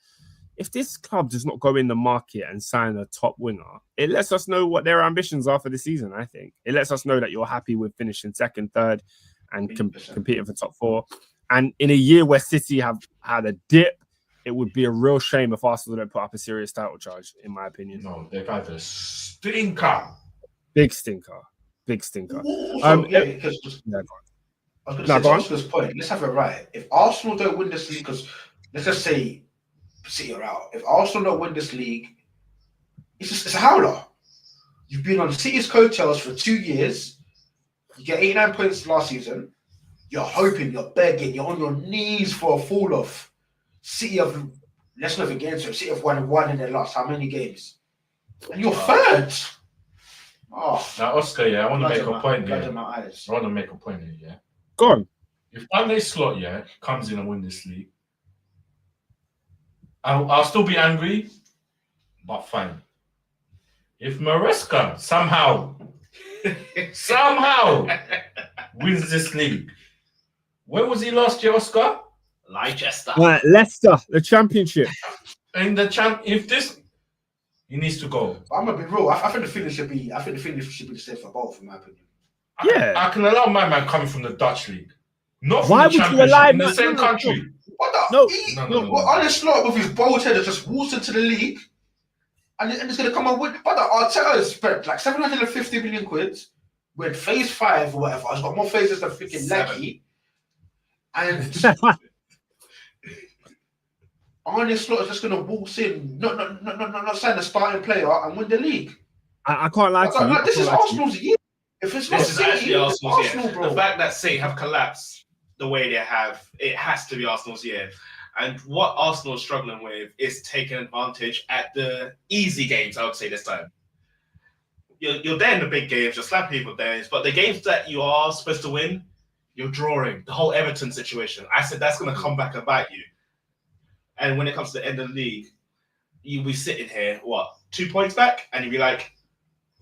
If this club does not go in the market and sign a top winger, it lets us know what their ambitions are for the season, I think. It lets us know that you're happy with finishing second, third, and competing for top 4. And in a year where City have had a dip, it would be a real shame if Arsenal don't put up a serious title charge, in my opinion. No, they've had a stinker. Big stinker. I was going to say, to Arsenal's point, let's have it right. If Arsenal don't win this league, because let's just say City are out. If Arsenal don't win this league, it's a howler. You've been on City's coattails for 2 years. You get 89 points last season. You're hoping, you're begging, you're on your knees for a fall off. City have, let's not forget into it, City have won in their last how many games? And you're third. Oh, now, Oscar, I want to make a point here. Yeah. Go on. If Ange Slot, comes in and win this league, I'll still be angry, but fine. If Maresca somehow wins this league, where was he last year, Oscar? Leicester. Leicester, the championship. In the he needs to go. I'm gonna be real. I think the feeling should be. The same for both, in my opinion. Yeah, I can allow my man coming from the Dutch league, not from Why the would you allow Championship in the same country. What the? No. Arne Slot with his bold head just walks into the league, and it's gonna come and win. But Arteta has spent like 750 million quid. We're in phase 5 or whatever. It's got more phases than freaking Leggy. And Arne Slot is just going to waltz in, not sign a starting player and win the league. I can't lie to you. This is Arsenal's year. If it's not This is City, actually Arsenal's Arsenal, year. bro. The fact that City have collapsed the way they have, it has to be Arsenal's year. And what Arsenal is struggling with is taking advantage at the easy games, I would say this time. You're there in the big games, you're slapping people there, but the games that you are supposed to win, you're drawing. The whole Everton situation. I said that's going to come back and bite you. And when it comes to the end of the league, you'll be sitting here, 2 points back? And you'll be like,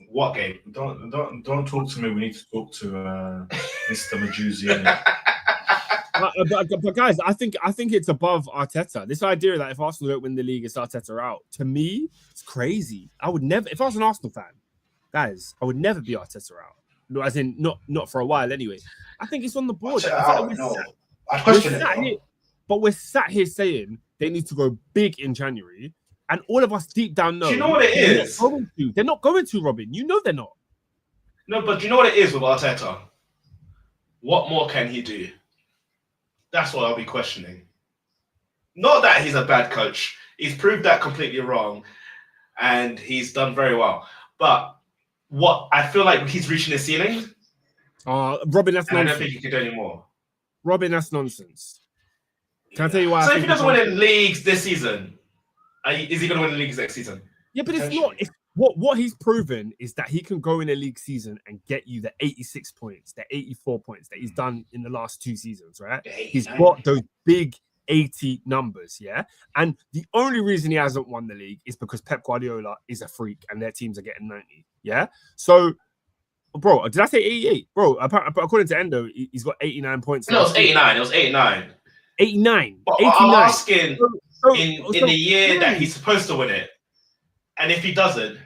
what game? Don't talk to me. We need to talk to Mr. Majuzzi. But guys, I think it's above Arteta. This idea that if Arsenal don't win the league, it's Arteta out. To me, it's crazy. I would never, if I was an Arsenal fan, guys, I would never be Arteta out. No, as in not for a while anyway. I think it's on the board. We're sat here saying they need to go big in January, and all of us deep down know. Do you know what it is? They're not going to, Robin. You know they're not. No, but do you know what it is with Arteta? What more can he do? That's what I'll be questioning. Not that he's a bad coach. He's proved that completely wrong, and he's done very well. But what I feel like he's reaching his ceiling, Robin, that's and I don't nonsense. think he can do any more. Robin, that's nonsense. Can I tell you why? So if he doesn't win in leagues this season, is he going to win the leagues next season? Yeah, but it's not. What he's proven is that he can go in a league season and get you the 86 points, the 84 points that he's done in the last 2 seasons, right? He's got those big 80 numbers, yeah? And the only reason he hasn't won the league is because Pep Guardiola is a freak and their teams are getting 90, yeah? So, bro, did I say 88? Bro, according to Endo, he's got 89 points. No, it was 89. It was 89. 89. But 89. I'm asking in the year that he's supposed to win it, and if he doesn't,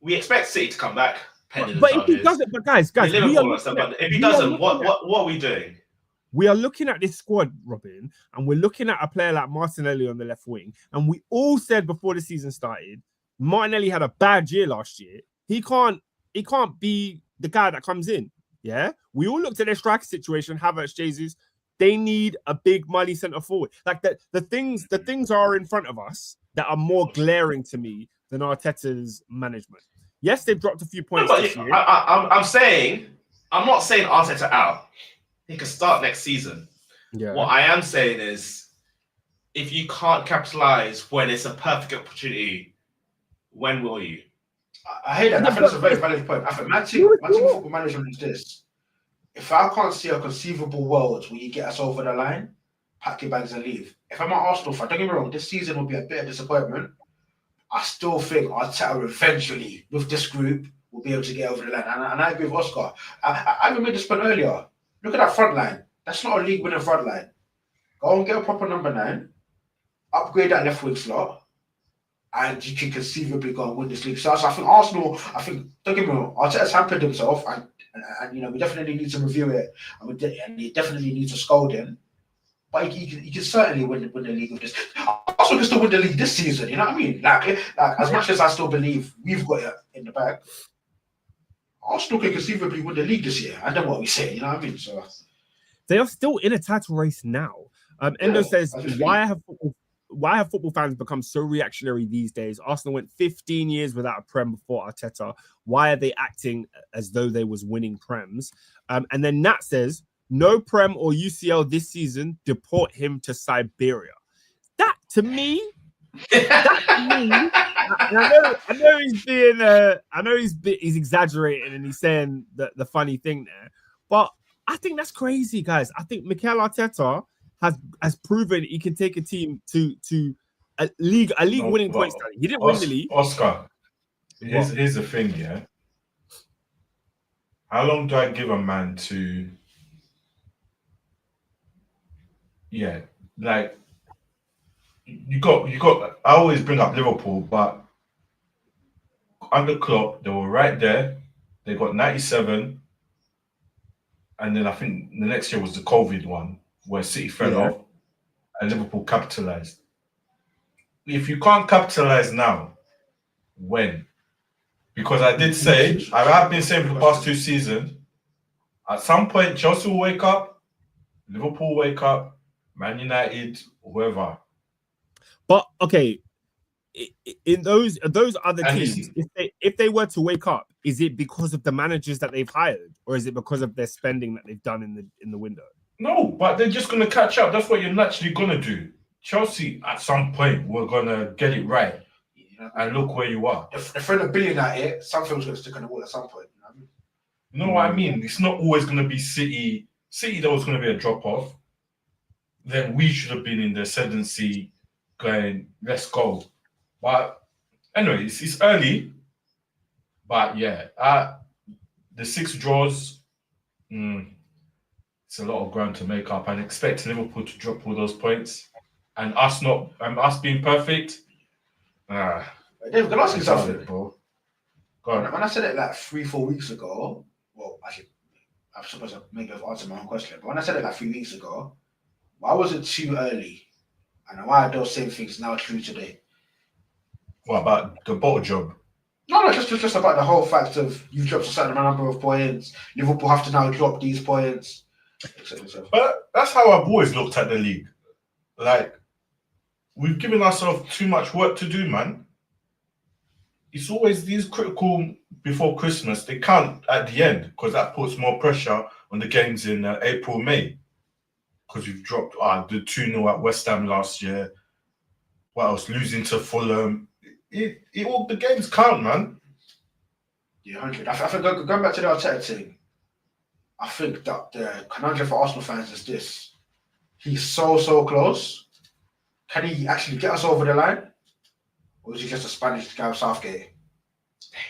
we expect City to come back. But if he doesn't, but guys, if he doesn't, what are we doing? We are looking at this squad, Robin, and we're looking at a player like Martinelli on the left wing. And we all said before the season started, Martinelli had a bad year last year. He can't be the guy that comes in. Yeah, we all looked at their striker situation. Havertz, Jesus, they need a big money centre forward. Like the things are in front of us that are more glaring to me than Arteta's management. Yes, they've dropped a few points this year. I'm not saying Arteta out. He can start next season. Yeah. What I am saying is, if you can't capitalize when it's a perfect opportunity, when will you? I hate that. I think that's a very valid point. I think my team football management is this. If I can't see a conceivable world where you get us over the line, pack your bags and leave. If I'm an Arsenal fan, don't get me wrong, this season will be a bit of disappointment. I still think Arteta eventually, with this group, will be able to get over the line. And I agree with Oscar. I even made this point earlier. Look at that front line. That's not a league-winning front line. Go and get a proper number 9, upgrade that left wing slot, and you can conceivably go and win this league. So I think Arsenal, don't get me wrong, Arteta's hampered himself, and you know, we definitely need to review it, and he definitely needs to scold him. But he can certainly win the league with this. Arsenal can still win the league this season, you know what I mean? Like as much as I still believe we've got it in the bag, Arsenal can conceivably win the league this year. I know what we say, you know what I mean? So they are still in a title race now. Endo says, why have football fans become so reactionary these days? Arsenal went 15 years without a Prem before Arteta. Why are they acting as though they was winning Prems? And then Nat says, no Prem or UCL this season, deport him to Siberia. That to me, I know he's being, he's exaggerating and he's saying the funny thing there, but I think that's crazy, guys. I think Mikel Arteta has proven he can take a team to a league winning points. He didn't win the league. Oscar, here's the thing, yeah. How long do I give a man to? Yeah, like you got. I always bring up Liverpool, but under Klopp, they were right there. They got 97, and then I think the next year was the COVID one where City fell off, and Liverpool capitalized. If you can't capitalize now, when? Because I did say, I've been saying for the past 2 seasons, at some point Chelsea will wake up, Liverpool will wake up, Man United, whoever. But okay, in those other teams, if they were to wake up, is it because of the managers that they've hired, or is it because of their spending that they've done in the window? No, but they're just gonna catch up. That's what you're naturally gonna do. Chelsea, at some point, we're gonna get it right, and look where you are. If they're $1 billion at it, something's gonna stick on the wall at some point. You know what I mean? It's not always gonna be City. City, there was gonna be a drop off. Then we should have been in the ascendancy, going, let's go. But anyway, it's early. But yeah, the 6 draws, it's a lot of ground to make up. And expect Liverpool to drop all those points, and us being perfect. Dave, can I ask you something, bro? Go on. When I said it like 3-4 weeks ago, well, actually, I suppose I maybe I've answered my own question. But when I said it like 3 weeks ago, why was it too early? And why are those same things now true today? What about the bottle job? No, just about the whole fact of you've dropped a certain number of points. Liverpool have to now drop these points. etc. But that's how I've always looked at the league. Like, we've given ourselves too much work to do, man. It's always these critical before Christmas. They count at the end because that puts more pressure on the games in April, May. Because we've dropped the 2-0 at West Ham last year. What else? Losing to Fulham. All the games count, man. Yeah, 100. I think going back to the Arteta thing, I think that the conundrum for Arsenal fans is this: he's so close. Can he actually get us over the line, or is he just a Spanish guy with Southgate?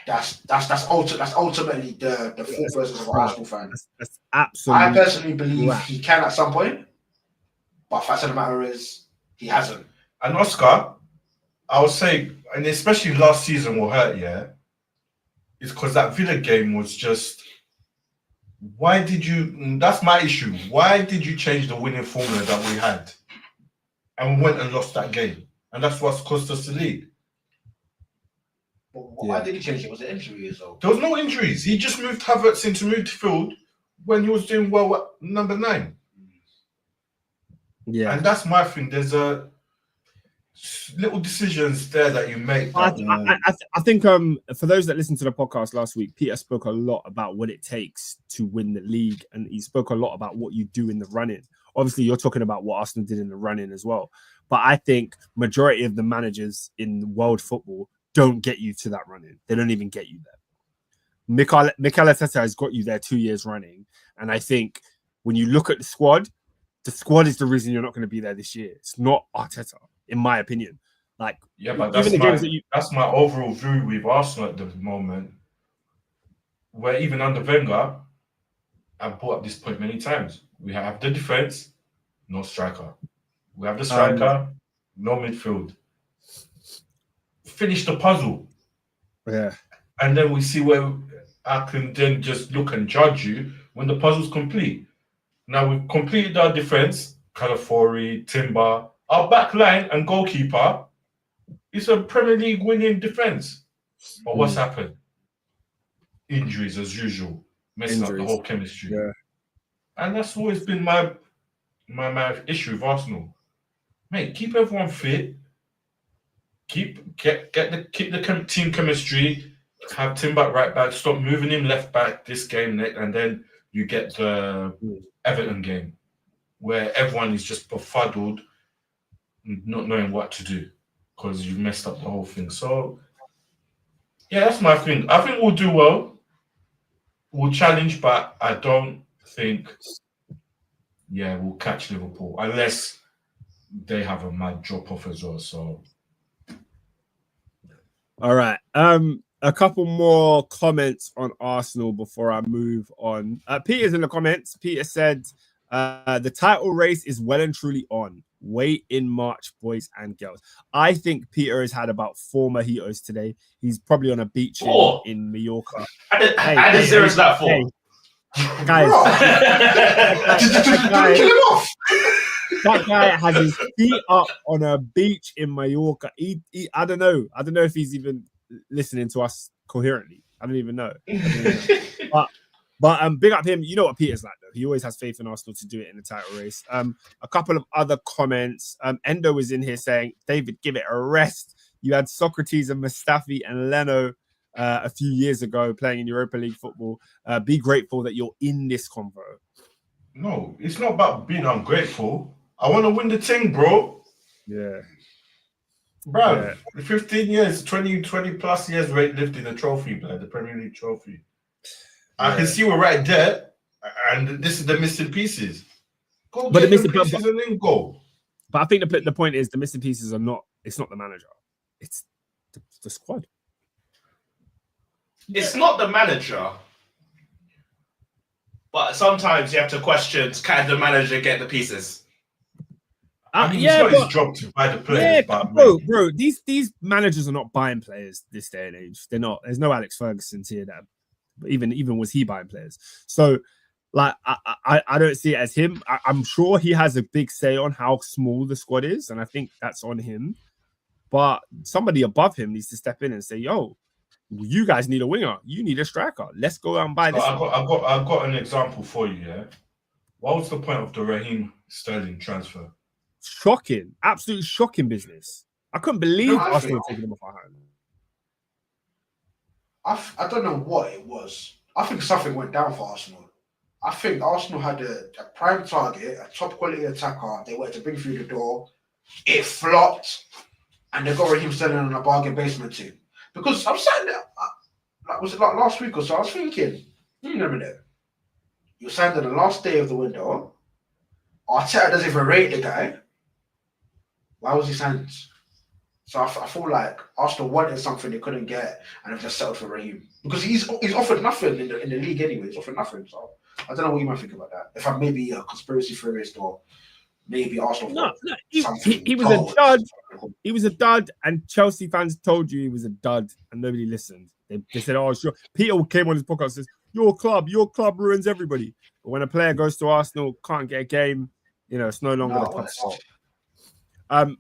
That's ultimately the full process of an Arsenal fan. That's absolutely. I personally believe right. he can at some point, but fact of the matter is he hasn't. And Oscar, I would say, and especially last season will hurt, yeah, is because that Villa game was just. Why did you? That's my issue. Why did you change the winning formula that we had, and we went and lost that game? And that's what's cost us the league. Why did he change it? Was it injuries or? There was no injuries. He just moved Havertz into midfield when he was doing well at number 9. Yeah, and that's my thing. There's a little decisions there that you make. I think for those that listened to the podcast last week, Peter spoke a lot about what it takes to win the league, and he spoke a lot about what you do in the run-in. Obviously, you're talking about what Arsenal did in the run-in as well, but I think majority of the managers in world football don't get you to that run-in. They don't even get you there. Mikel Arteta has got you there 2 years running, and I think when you look at the squad is the reason you're not going to be there this year. It's not Arteta, in my opinion. Like, yeah, but that's my overall view with Arsenal at the moment. Where even under Wenger, I've brought up this point many times. We have the defense, no striker. We have the striker, no midfield. Finish the puzzle. Yeah. And then we see where I can then just look and judge you when the puzzle's complete. Now we've completed our defense, Calafori, Timber, our back line and goalkeeper. It's a Premier League winning defense. But what's happened? Injuries as usual, messing up the whole chemistry. Yeah. And that's always been my issue with Arsenal. Mate, keep everyone fit. Keep the team chemistry. Have Timber right back. Stop moving him left back this game, and then you get the Everton game where everyone is just befuddled, not knowing what to do because you messed up the whole thing. So, yeah, that's my thing. I think we'll do well. We'll challenge, but I don't think, we'll catch Liverpool unless they have a mad drop off as well. So, all right. A couple more comments on Arsenal before I move on. Peter's in the comments. Peter said, the title race is well and truly on. Wait in March, boys and girls. I think Peter has had about 4 mojitos today. He's probably on a beach in Mallorca. I did serious that for. Guys, Kill him off. that guy has his feet up on a beach in Mallorca. I don't know if he's even listening to us coherently. I don't even know. But big up him. You know what Peter's like though. He always has faith in Arsenal to do it in the title race. A couple of other comments. Endo is in here saying, David, give it a rest. You had Socrates and Mustafi and Leno a few years ago playing in Europa League football. Be grateful that you're in this convo. No, it's not about being ungrateful. I want to win the thing, bro. Yeah. Bro, 15 years, 20 plus years lifting the trophy, man, the Premier League trophy. I can see we're right there, and this is the missing pieces. Go get the pieces and then go. But I think the point is the missing pieces are not. It's not the manager. It's the squad. It's not the manager. But sometimes you have to question: can the manager get the pieces? I mean, it's not his job to buy the players. Yeah, bro, these managers are not buying players this day and age. They're not. There's no Alex Ferguson here that. But even was he buying players? So, like, I don't see it as him. I'm sure he has a big say on how small the squad is, and I think that's on him. But somebody above him needs to step in and say, "Yo, you guys need a winger. You need a striker. Let's go out and buy So this. I've got an example for you. Yeah, what was the point of the Raheem Sterling transfer? Shocking, absolutely shocking business. I couldn't believe No, I Arsenal think- were taking him off our hand. I don't know what it was. I think something went down for Arsenal. I think Arsenal had a prime target, a top quality attacker. They wanted to bring through the door. It flopped, and they got Raheem Sterling on a bargain basement team. Because I'm sitting there, was it like last week or so? I was thinking, remember that you signed on the last day of the window. Arteta doesn't even rate the guy. Why was he signed? So I feel like Arsenal wanted something they couldn't get, and have just settled for Raheem because he's offered nothing in the league anyway. He's offered nothing. So I don't know what you might think about that. If I'm maybe a conspiracy theorist or maybe Arsenal. No, he was a dud. He was a dud, and Chelsea fans told you he was a dud, and nobody listened. They said, "Oh, sure." Peter came on his podcast and says, your club ruins everybody." But when a player goes to Arsenal, can't get a game, it's no longer the club's fault.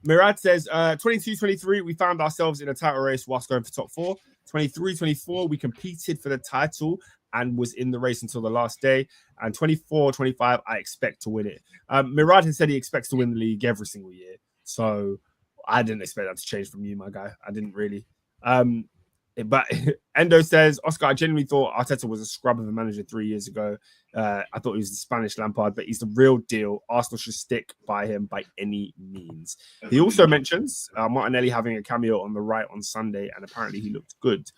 Murad says, 22-23, we found ourselves in a title race whilst going for top 4. 23-24, we competed for the title and was in the race until the last day. And 24-25, I expect to win it. Murad has said he expects to win the league every single year. So I didn't expect that to change from you, my guy. I didn't really. But Endo says, Oscar, I genuinely thought Arteta was a scrub of a manager 3 years ago. I thought he was the Spanish Lampard, but he's the real deal. Arsenal should stick by him by any means. He also mentions Martinelli having a cameo on the right on Sunday, and apparently he looked good.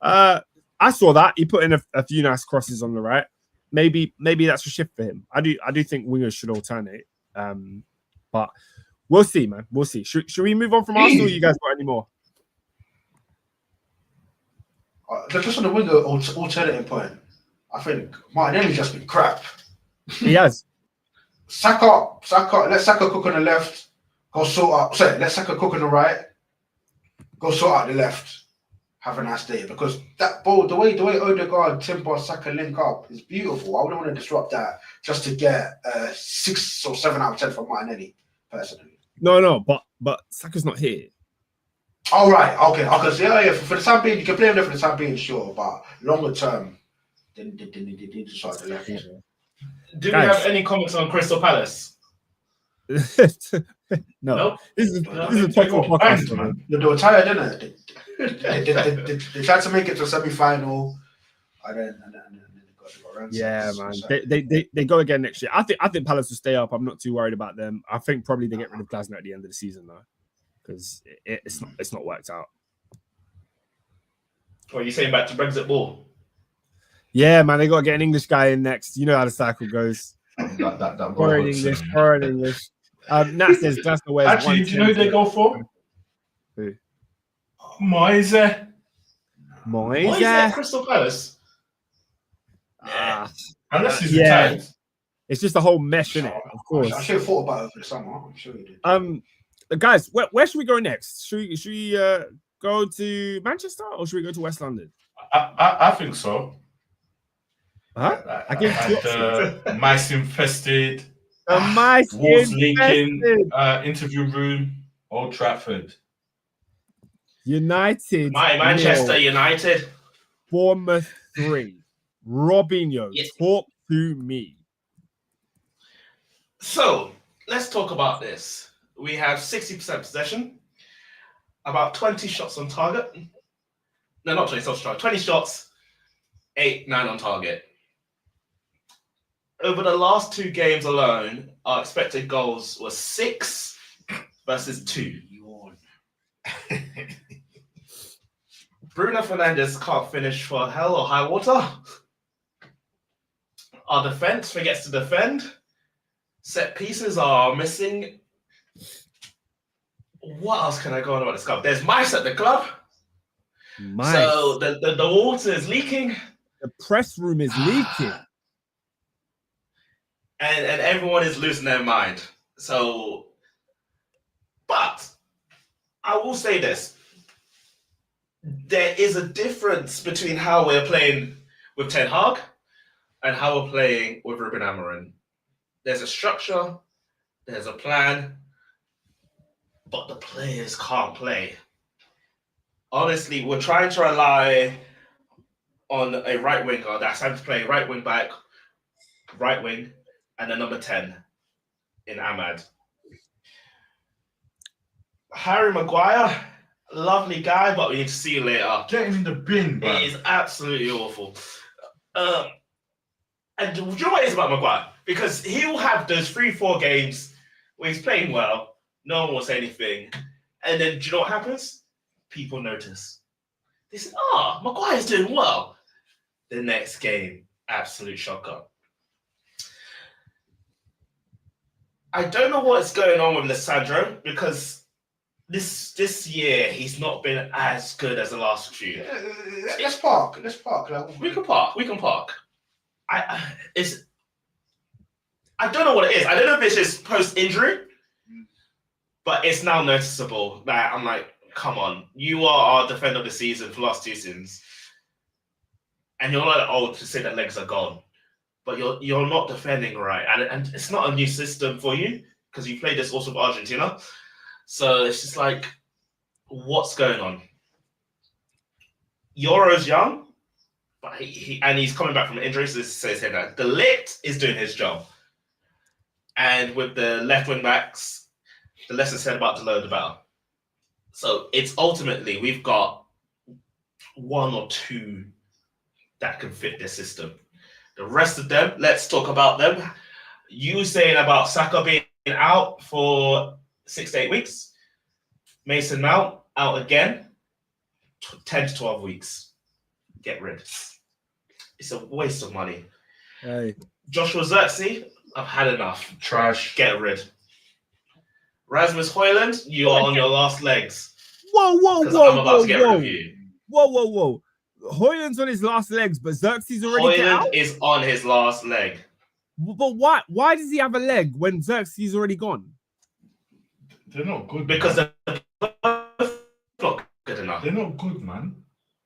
I saw that. He put in a few nice crosses on the right. Maybe that's a shift for him. I do think wingers should alternate. But we'll see, man. We'll see. Should we move on from Arsenal? You guys got any more? Just on the winger alternative point, I think Martinelli's just been crap. He has. Saka, let Saka cook on the left, go sort out. Sorry, let Saka cook on the right, go sort out the left. Have a nice day. Because that ball, the way Odegaard, Timber, Saka link up is beautiful. I wouldn't want to disrupt that just to get 6 or 7 out of 10 from Martinelli, personally. No, but Saka's not here. All right, okay. So yeah, for the time being, you can play him there for the time being, sure, but longer term, then they need to start the left. Do we have any comments on Crystal Palace? No. Nope. This is a technical podcast, man. They were tired, didn't they? They tried to make it to a semi-final, and then they got yeah, man. They go again next year. I think Palace will stay up. I'm not too worried about them. I think probably they get rid of Glasner at the end of the season though, because it's not worked out. What are you saying back to Brexit ball? Yeah, man. They got to get an English guy in next. You know how the cycle goes. That Foreign English. Nat says Glasner wears. Actually, do you know who they go for? Who? Moise. Moise at Crystal Palace? Unless he's retired. It's just a whole mesh, isn't it? Of course. I should have thought about it for the summer. I'm sure you did. Guys, where should we go next? Should we go to Manchester or should we go to West London? I think so. Huh? I give mice infested, the mice walls leaking, interview room, Old Trafford. United. Manchester United. Bournemouth 3. Robinho, talk to me. So let's talk about this. We have 60% possession, about 20 shots on target. No, not 20 shots on target. 20 shots, 8, 9 on target. Over the last 2 games alone, our expected goals were 6 versus 2. Bruno Fernandes can't finish for hell or high water. Our defense forgets to defend. Set pieces are missing. What else can I go on about this club? There's mice at the club. Mice. So the water is leaking. The press room is leaking. And everyone is losing their mind. So, but I will say this. There is a difference between how we're playing with Ten Hag and how we're playing with Ruben Amorim. There's a structure, there's a plan, but the players can't play. Honestly, we're trying to rely on a right winger that's having to play right wing back, right wing, and a number 10 in Ahmad. Harry Maguire, lovely guy, but we need to see you later. Get him in the bin, man. It is absolutely awful. And do you know what it is about Maguire? Because he'll have those 3-4 games where he's playing well, no one will say anything, and then do you know what happens? People notice. They say, Maguire's doing well. The next game, absolute shocker. I don't know what's going on with Lissandro because this year he's not been as good as the last few. Let's park. We can park. I don't know what it is. I don't know if it's just post-injury, but it's now noticeable that I'm like, come on, you are our defender of the season for the last 2 seasons, and you're not old to say that legs are gone, but you're not defending right, and it's not a new system for you because you played this also for Argentina, so it's just like, what's going on? Euro's young, but he's coming back from injury, so this says here that De Ligt is doing his job, and with the left wing backs, the less is said about Delo, the better. So it's ultimately, we've got 1 or 2 that can fit this system. The rest of them, let's talk about them. You saying about Saka being out for 6 to 8 weeks. Mason Mount out again, 10 to 12 weeks. Get rid. It's a waste of money. Hey. Joshua Xerxes, I've had enough. Trash. Get rid. Rasmus Højlund, you are on your last legs. Whoa. I'm about to get rid of you. Whoa. Højlund's on his last legs, but Xerxes already get out? Højlund is on his last leg. But why? Why does he have a leg when Xerxes is already gone? They're not good. Because man. they're not good enough. They're not good, man.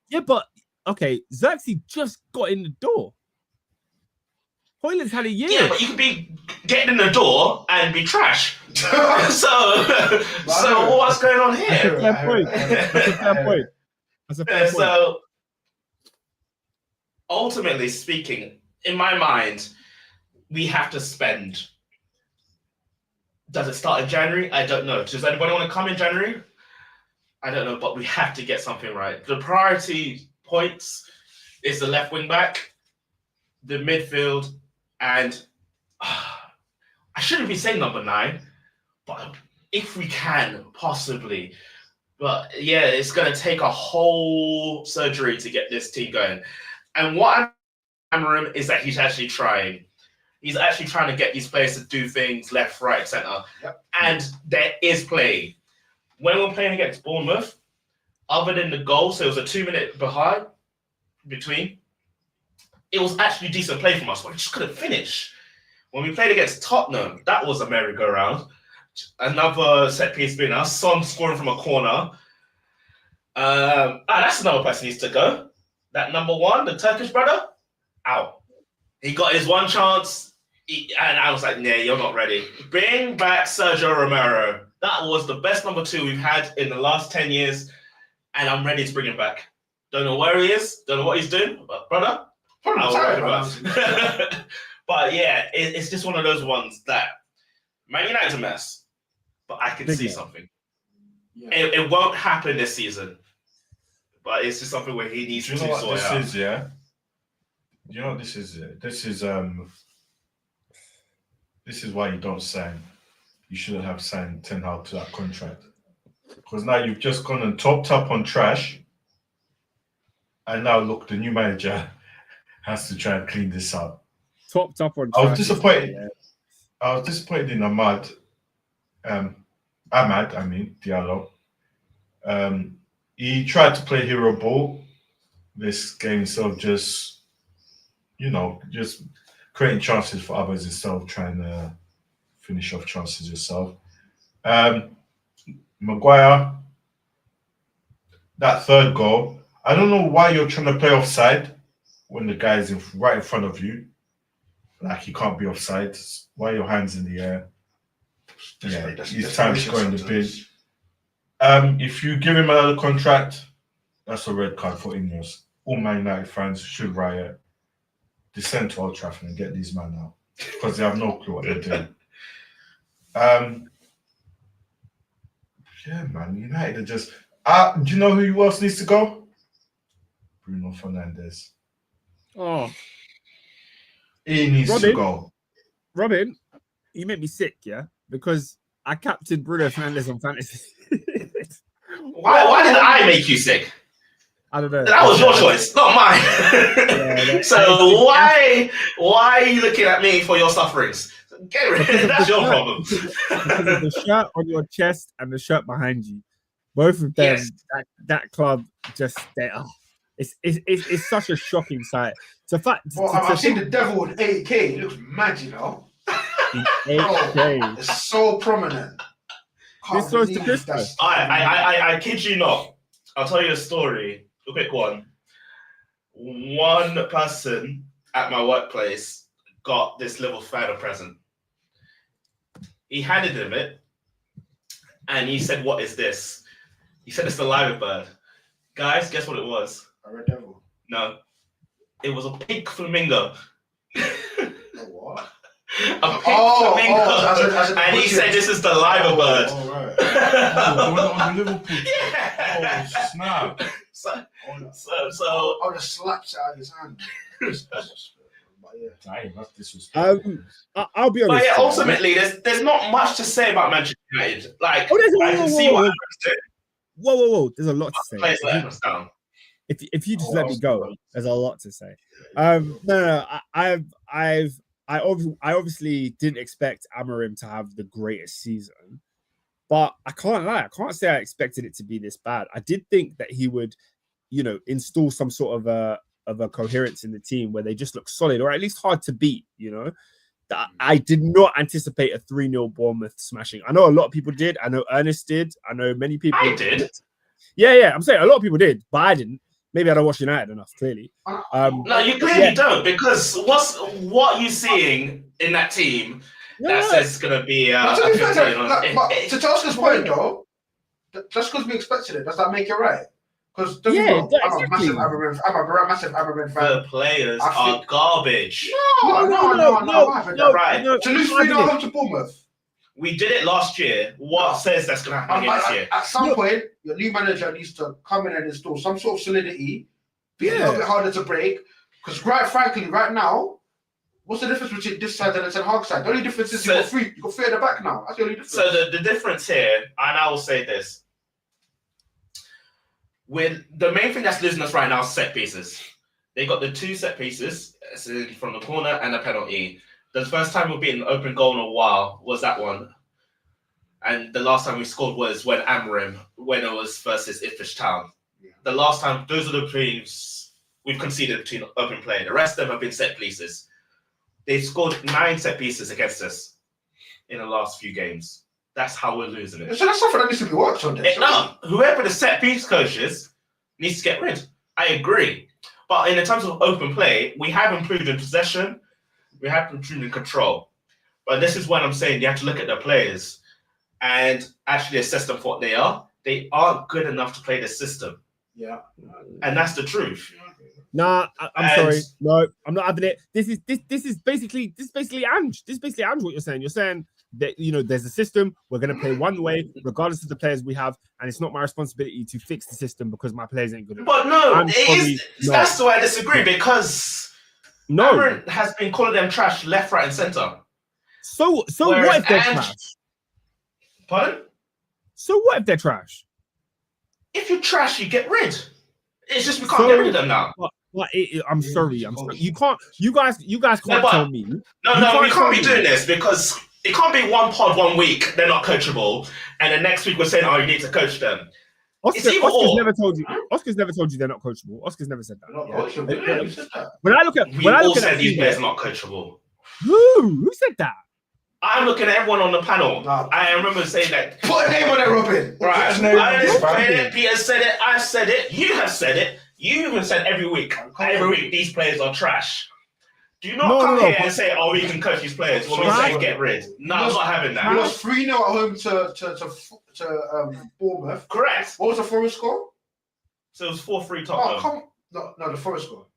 Yeah, but okay, Xerxes just got in the door. Højlund's had a year. Yeah, but you could be getting in the door and be trash. so what's going on here? That's a fair point. So ultimately speaking, in my mind, we have to spend. Does it start in January? I don't know. Does anybody want to come in January? I don't know, but we have to get something right. The priority points is the left wing back, the midfield, and I shouldn't be saying number 9, but if we can, possibly. But yeah, it's going to take a whole surgery to get this team going. And what I'm Amorim is that he's actually trying. He's actually trying to get these players to do things left, right, centre. Yep. And there is play. When we're playing against Bournemouth, other than the goal, so it was a 2-minute behind between, it was actually decent play from us, but we just couldn't finish. When we played against Tottenham, that was a merry-go-round. Another set-piece winner, Son scoring from a corner. That's another person needs to go. That number 1, the Turkish brother, out. He got his one chance, and I was like, nah, you're not ready. Bring back Sergio Romero. That was the best number 2 we've had in the last 10 years, and I'm ready to bring him back. Don't know where he is, don't know what he's doing, but brother, but yeah, it's just one of those ones that Man United's a mess, but I can see something. Yeah. It won't happen this season, but it's just something where he needs to sort out. You know what this is? This is why you don't sign. You shouldn't have signed Ten Hag to that contract, because now you've just gone and topped up on trash, and now look, the new manager has to try and clean this up. Topped up on trash. I was disappointed. I was disappointed in Ahmad. Diallo. He tried to play hero ball this game, so just creating chances for others instead of trying to finish off chances yourself. Maguire, that third goal, I don't know why you're trying to play offside when the guy is right in front of you. Like, he can't be offside. Why your hands in the air? It's time to go in the bin. If you give him another contract, that's a red card for Ineos. all Man United fans should riot, descend to Old Trafford and get these men out because they have no clue what they're doing. Yeah, man, United are just. Do you know who else needs to go? Bruno Fernandes. Oh, He needs to go. Robin, you make me sick, yeah, because I captained Bruno Fernandes on fantasy. Why did I make you sick? I don't know. That was your choice, not mine. So why are you looking at me for your sufferings? Get rid. That's your problem. Because of the shirt on your chest and the shirt behind you, both of them. Yes. That club just it's such a shocking sight. It's a fact. Well, I've seen the devil with 8K. He looks mad, you know. 8K. It's so prominent. This close to Christmas. I kid you not. I'll tell you a story. A quick one. One person at my workplace got this little fan a present. He handed him it, and he said, "What is this?" He said, "It's the live bird." Guys, guess what it was? A red devil. No, it was a pink flamingo. What? A pink flamingo. As a and he said, "This is the live bird." Right. On the Liverpool. Yeah. Oh, snap. So I'll just slap it out of his hand. But yeah. Damn, that's disrespectful. I'll be honest. But yeah, ultimately, there's not much to say about Manchester United. Like, I can see what happens to it. Whoa! There's a lot to say. Players let us down. If you just let me go, there's a lot to say. No. I obviously didn't expect Amorim to have the greatest season, but I can't lie. I can't say I expected it to be this bad. I did think that he would, install some sort of a coherence in the team where they just look solid or at least hard to beat. I did not anticipate a 3-0 Bournemouth smashing. I know a lot of people did. I know Ernest did. I know many people. I did. Yeah. I'm saying a lot of people did, but I didn't. Maybe I don't watch United enough, clearly. No, you clearly don't, because what you seeing in that team that says it's going to be to Tosca's point, though, just because we expected it, does that make it right? Because I'm a massive Amorim fan. The players are garbage. No. Right. To lose 3-0 home to Bournemouth. We did it last year. What says that's going to happen again this year? At some point, your new manager needs to come in and install some sort of solidity, be a little bit harder to break. Because quite frankly, right now, what's the difference between this side and the Ten Hag side? The only difference is you got three at the back now. That's the only difference. So the difference here, and I will say this, with the main thing that's losing us right now is set pieces. They got the 2 set pieces from the corner and a penalty. The first time we've beaten an open goal in a while was that one. And the last time we scored was when Amorim, when it was versus Ipswich Town. Yeah. The last time, those are the teams we've conceded between open play. The rest of them have been set pieces. They've scored 9 set pieces against us in the last few games. That's how we're losing it. So that's something that needs to be worked on. No, whoever the set piece coach is needs to get rid. I agree. But in terms of open play, we have improved in possession. We have improved in control. But this is when I'm saying you have to look at the players and actually assess them for what they are. They aren't good enough to play the system. Yeah. And that's the truth. Nah, I'm sorry. No, I'm not having it. This is basically Ange. This is basically Ange what you're saying. You're saying that there's a system, we're gonna play one way, regardless of the players we have, and it's not my responsibility to fix the system because my players ain't good enough. But no, that's why I disagree, because Aaron has been calling them trash left, right, and centre. So what if they're trash? Pardon? So what if they're trash? If you're trash, you get rid. It's just we can't get rid of them now. I'm sorry. You can't. You guys can't tell me. No, we can't be doing this, because it can't be one pod 1 week they're not coachable, and the next week we're saying, "Oh, you need to coach them." Oscar's never told you. Oscar's never told you they're not coachable. Oscar's never said that. When I look at these players are not coachable. Who said that? I'm looking at everyone on the panel. No. I remember saying that. Put a name on it, Robin. Right. Peter said it. I said it. You have said it. You even said every week these players are trash. Do not come here and say, "Oh, we can coach these players." When we say get rid. No, I'm not having that. We lost 3-0 at home to Bournemouth. Correct. What was the Forest score? So it was 4-3 Tottenham. No, the Forest score.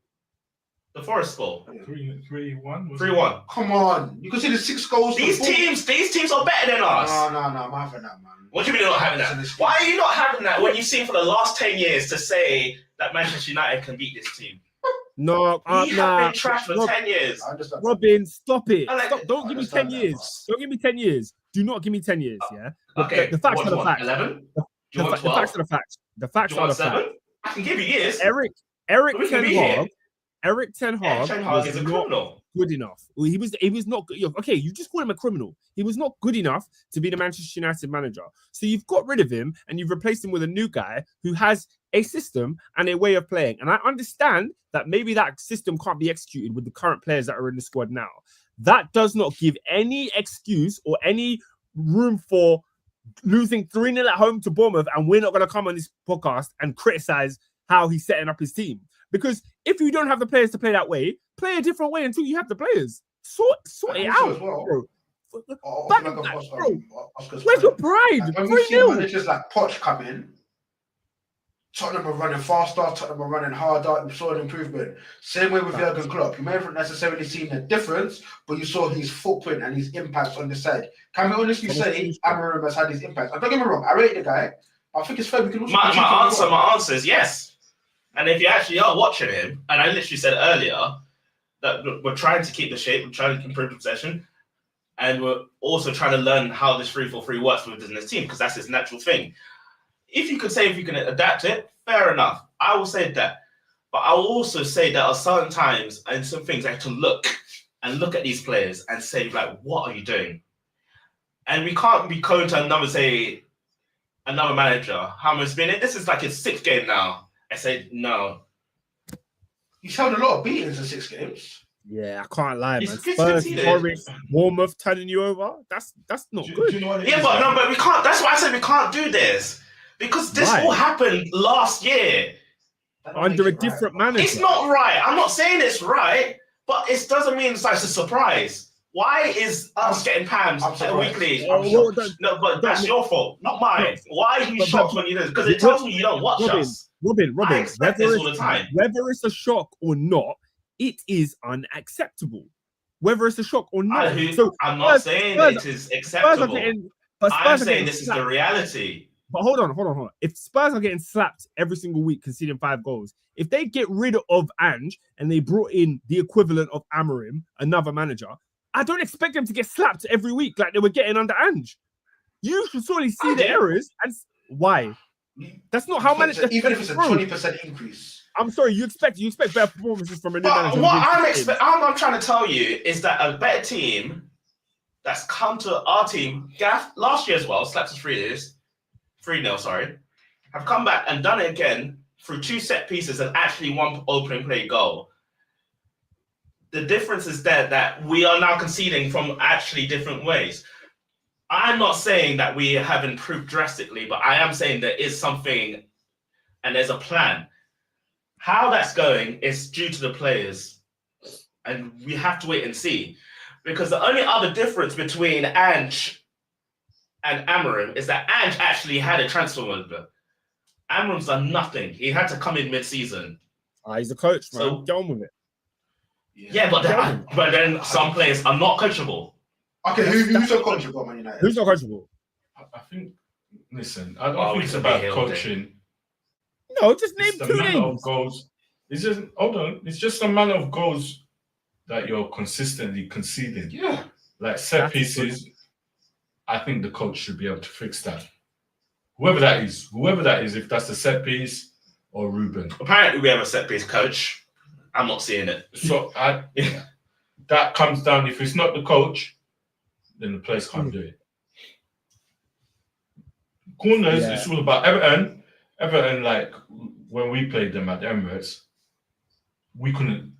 The Forest score. 3-1. 3-1. Come on, you consider 6 goals. These teams are better than us. No, I'm having that, man. What do you mean you're not having that? Why are you not having that when you've seen for the last 10 years to say that Manchester United can beat this team? No, We have been trash for 10 years. Robin, stop it. I like Stop. it. Don't give me 10 years. Don't give me 10 years. Do not give me 10 years, yeah? Okay, The facts what are do the you want, facts. 11? The facts are the facts. The facts Do you are want the facts. 7? I can give you years. Eric We can Ten be Hag. here. Eric Ten Hag Ten Hag was is a not criminal. good enough. He was not good. Okay, you just call him a criminal. He was not good enough to be the Manchester United manager. So you've got rid of him and you've replaced him with a new guy who has a system and a way of playing. And I understand that maybe that system can't be executed with the current players that are in the squad now. That does not give any excuse or any room for losing 3-0 at home to Bournemouth, and we're not going to come on this podcast and criticize how he's setting up his team. Because if you don't have the players to play that way, play a different way until you have the players. Sort it out, well, bro. bro. Where's your pride? When we see managers like Poch come in, Tottenham are running faster, Tottenham are running harder, you saw an improvement. Same way with Jurgen Klopp. You may have necessarily seen a difference, but you saw his footprint and his impacts on the side. Can we honestly say Amorim has had his impact? Don't get me wrong, I rate the guy, but I think it's fair. We can also my answer is yes. And if you actually are watching him, and I literally said earlier that we're trying to keep the shape, we're trying to improve the possession, and we're also trying to learn how this 3-4-3 works within this team, because that's his natural thing. If you can adapt it, fair enough. I will say that. But I will also say that at certain times and some things I have to look at these players and say, like, what are you doing? And we can't be going to another manager. How much been it? This is like his 6th game now. I say no. He's held a lot of beatings in 6 games. Yeah, I can't lie, man. He's Spurs, Forest, Bournemouth turning you over. That's not good. Do you know what but we can't. That's why I said we can't do this, because this all happened last year under a different manager. It's not right. I'm not saying it's right, but it doesn't mean it's like a surprise. Why is us getting pams weekly? No, but that's your fault, not mine. Why are you shocked when you do? Because it tells me you don't watch us. Robin, I expect this all the time. Whether it's a shock or not, it is unacceptable. Whether it's a shock or not. I'm not saying it is acceptable. I'm saying this is the reality. But hold on. If Spurs are getting slapped every single week, conceding 5 goals, if they get rid of Ange and they brought in the equivalent of Amorim, another manager, I don't expect them to get slapped every week like they were getting under Ange. You should surely see the errors and why. That's not how managers. Even if it's a 20% increase. I'm sorry, you expect better performances from a new manager. What I'm trying to tell you is that a better team that's come to our team, Gaff, last year as well, slapped us 3-0, sorry, have come back and done it again through 2 set pieces and actually 1 opening play goal. The difference is that we are now conceding from actually different ways. I'm not saying that we have improved drastically, but I am saying there is something and there's a plan. How that's going is due to the players, and we have to wait and see. Because the only other difference between Ange and Amorim is that Ange actually had a transfer window. Amorim's done nothing. He had to come in mid-season. He's a coach, man. So, get on with it. Yeah, but then some players are not coachable. Okay, who's not coachable, Man United? Who's not coachable? I think. Listen, I don't think it's about coaching. No, just name 2 names. Of goals. It's just It's just a manner of goals that you're consistently conceding. Yeah, like set pieces. I think the coach should be able to fix that. Whoever that is, if that's a set piece or Ruben. Apparently, we have a set piece coach. I'm not seeing it. So that comes down. If it's not the coach, then the players can't do it. Corners, it's all about Everton. Everton, like when we played them at the Emirates, we couldn't.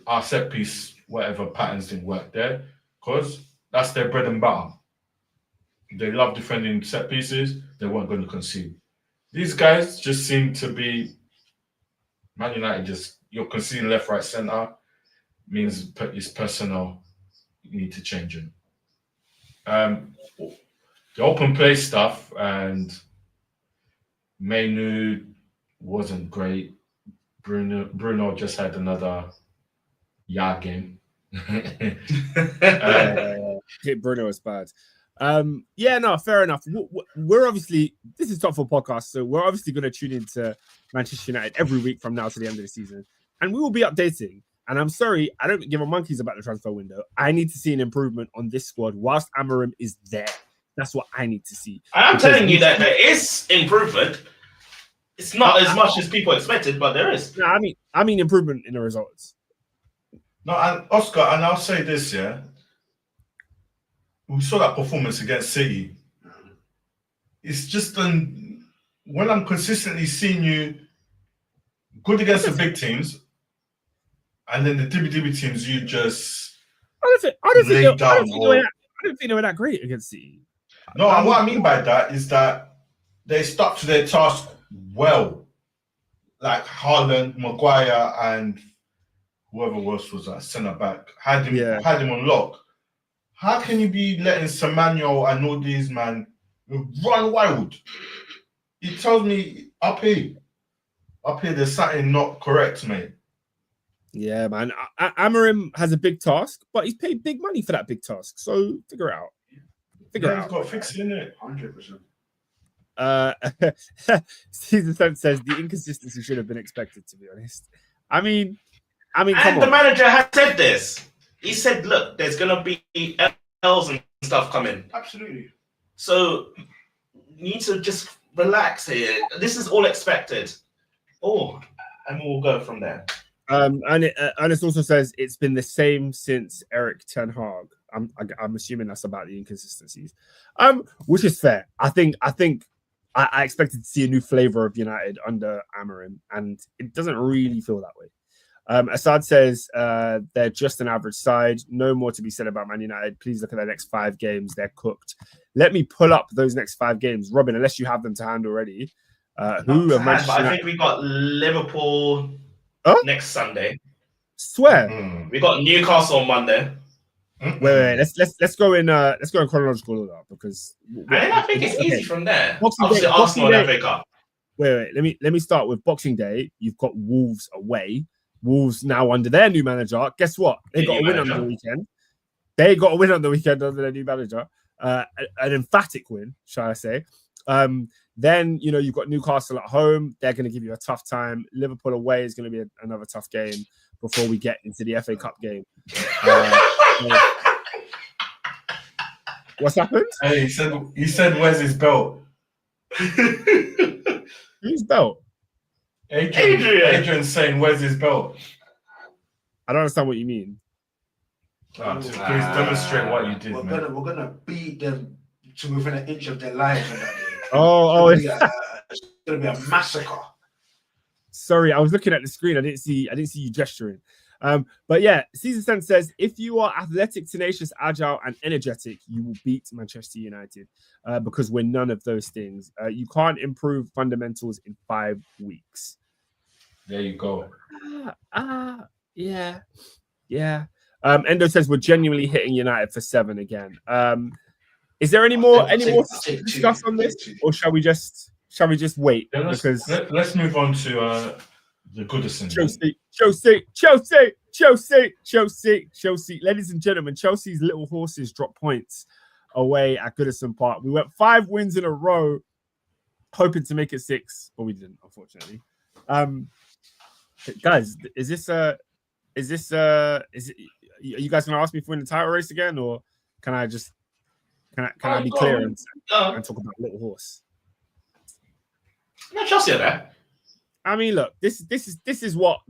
Our set piece, whatever patterns didn't work there, because that's their bread and butter. They love defending set pieces. They weren't going to concede. These guys just seem to be Man United. You're conceding left, right, centre. Means it's personnel. You need to change it. The open play stuff and Mainu wasn't great. Bruno just had another game. Hit Bruno is bad. Yeah, no, fair enough. We're obviously, this is Top 4 Podcast, so we're obviously going to tune into Manchester United every week from now to the end of the season, and we will be updating. And I'm sorry, I don't give a monkeys about the transfer window. I need to see an improvement on this squad whilst Amorim is there. That's what I need to see. I'm telling you that there is improvement. It's not as much as people expected, but there is. No, I mean improvement in the results. No, and Oscar, and I'll say this, yeah. We saw that performance against City. It's just when I'm consistently seeing you good against the big teams, and then the dibby teams, you just I don't think they were that great against City. No, and what I mean by that is that they stuck to their task well. Like Haaland, Maguire, and whoever else was at centre back had him on lock. How can you be letting Semenyo and all these man run wild? It tells me up here, there's something not correct, mate. Yeah, man. Amorim has a big task, but he's paid big money for that big task. So figure it out. He's got fixed in it. 100%. Season 7 says the inconsistency should have been expected, to be honest. I mean, come and on. the manager has said this. He said, look, there's going to be L's and stuff coming. Absolutely. So you need to just relax here. This is all expected. Oh, and we'll go from there. And it also says it's been the same since Eric Ten Hag. I'm assuming that's about the inconsistencies, which is fair. I think I expected to see a new flavor of United under Amorim, and it doesn't really feel that way. Assad says they're just an average side. No more to be said about Man United. Please look at their next 5 games. They're cooked. Let me pull up those next 5 games, Robin. Unless you have them to hand already. I think we got Liverpool next Sunday. Swear. We got Newcastle on Monday. Wait. Let's go in chronological order because I think it's easy from there. Obviously, Arsenal and FA Cup. Wait. Let me start with Boxing Day. You've got Wolves away. Wolves now under their new manager. Guess what? They got a win on the weekend. They got a win on the weekend under their new manager. An emphatic win, shall I say? Then you've got Newcastle at home. They're going to give you a tough time. Liverpool away is going to be another tough game before we get into the FA Cup game. What's happened? Hey, he said, "Where's his belt?" Whose belt? Adrian's saying, "Where's his belt?" I don't understand what you mean. Please demonstrate what you did, man. We're gonna beat them to within an inch of their lives on that day. It's gonna be a massacre. Sorry, I was looking at the screen. I didn't see you gesturing. But yeah, Season 10 says if you are athletic, tenacious, agile, and energetic, you will beat Manchester United because we're none of those things. You can't improve fundamentals in 5 weeks. There you go. Yeah. Endo says we're genuinely hitting United for 7 again. Is there any more to discuss on this, or shall we just wait? Yeah, let's move on to the Goodison. Chelsea. Ladies and gentlemen, Chelsea's little horses drop points away at Goodison Park. We went 5 wins in a row, hoping to make it 6, but we didn't, unfortunately. Guys, are you guys gonna ask me for in the title race again, or can I be clear and talk about little horse? No, Chelsea are there. I mean, look, this is what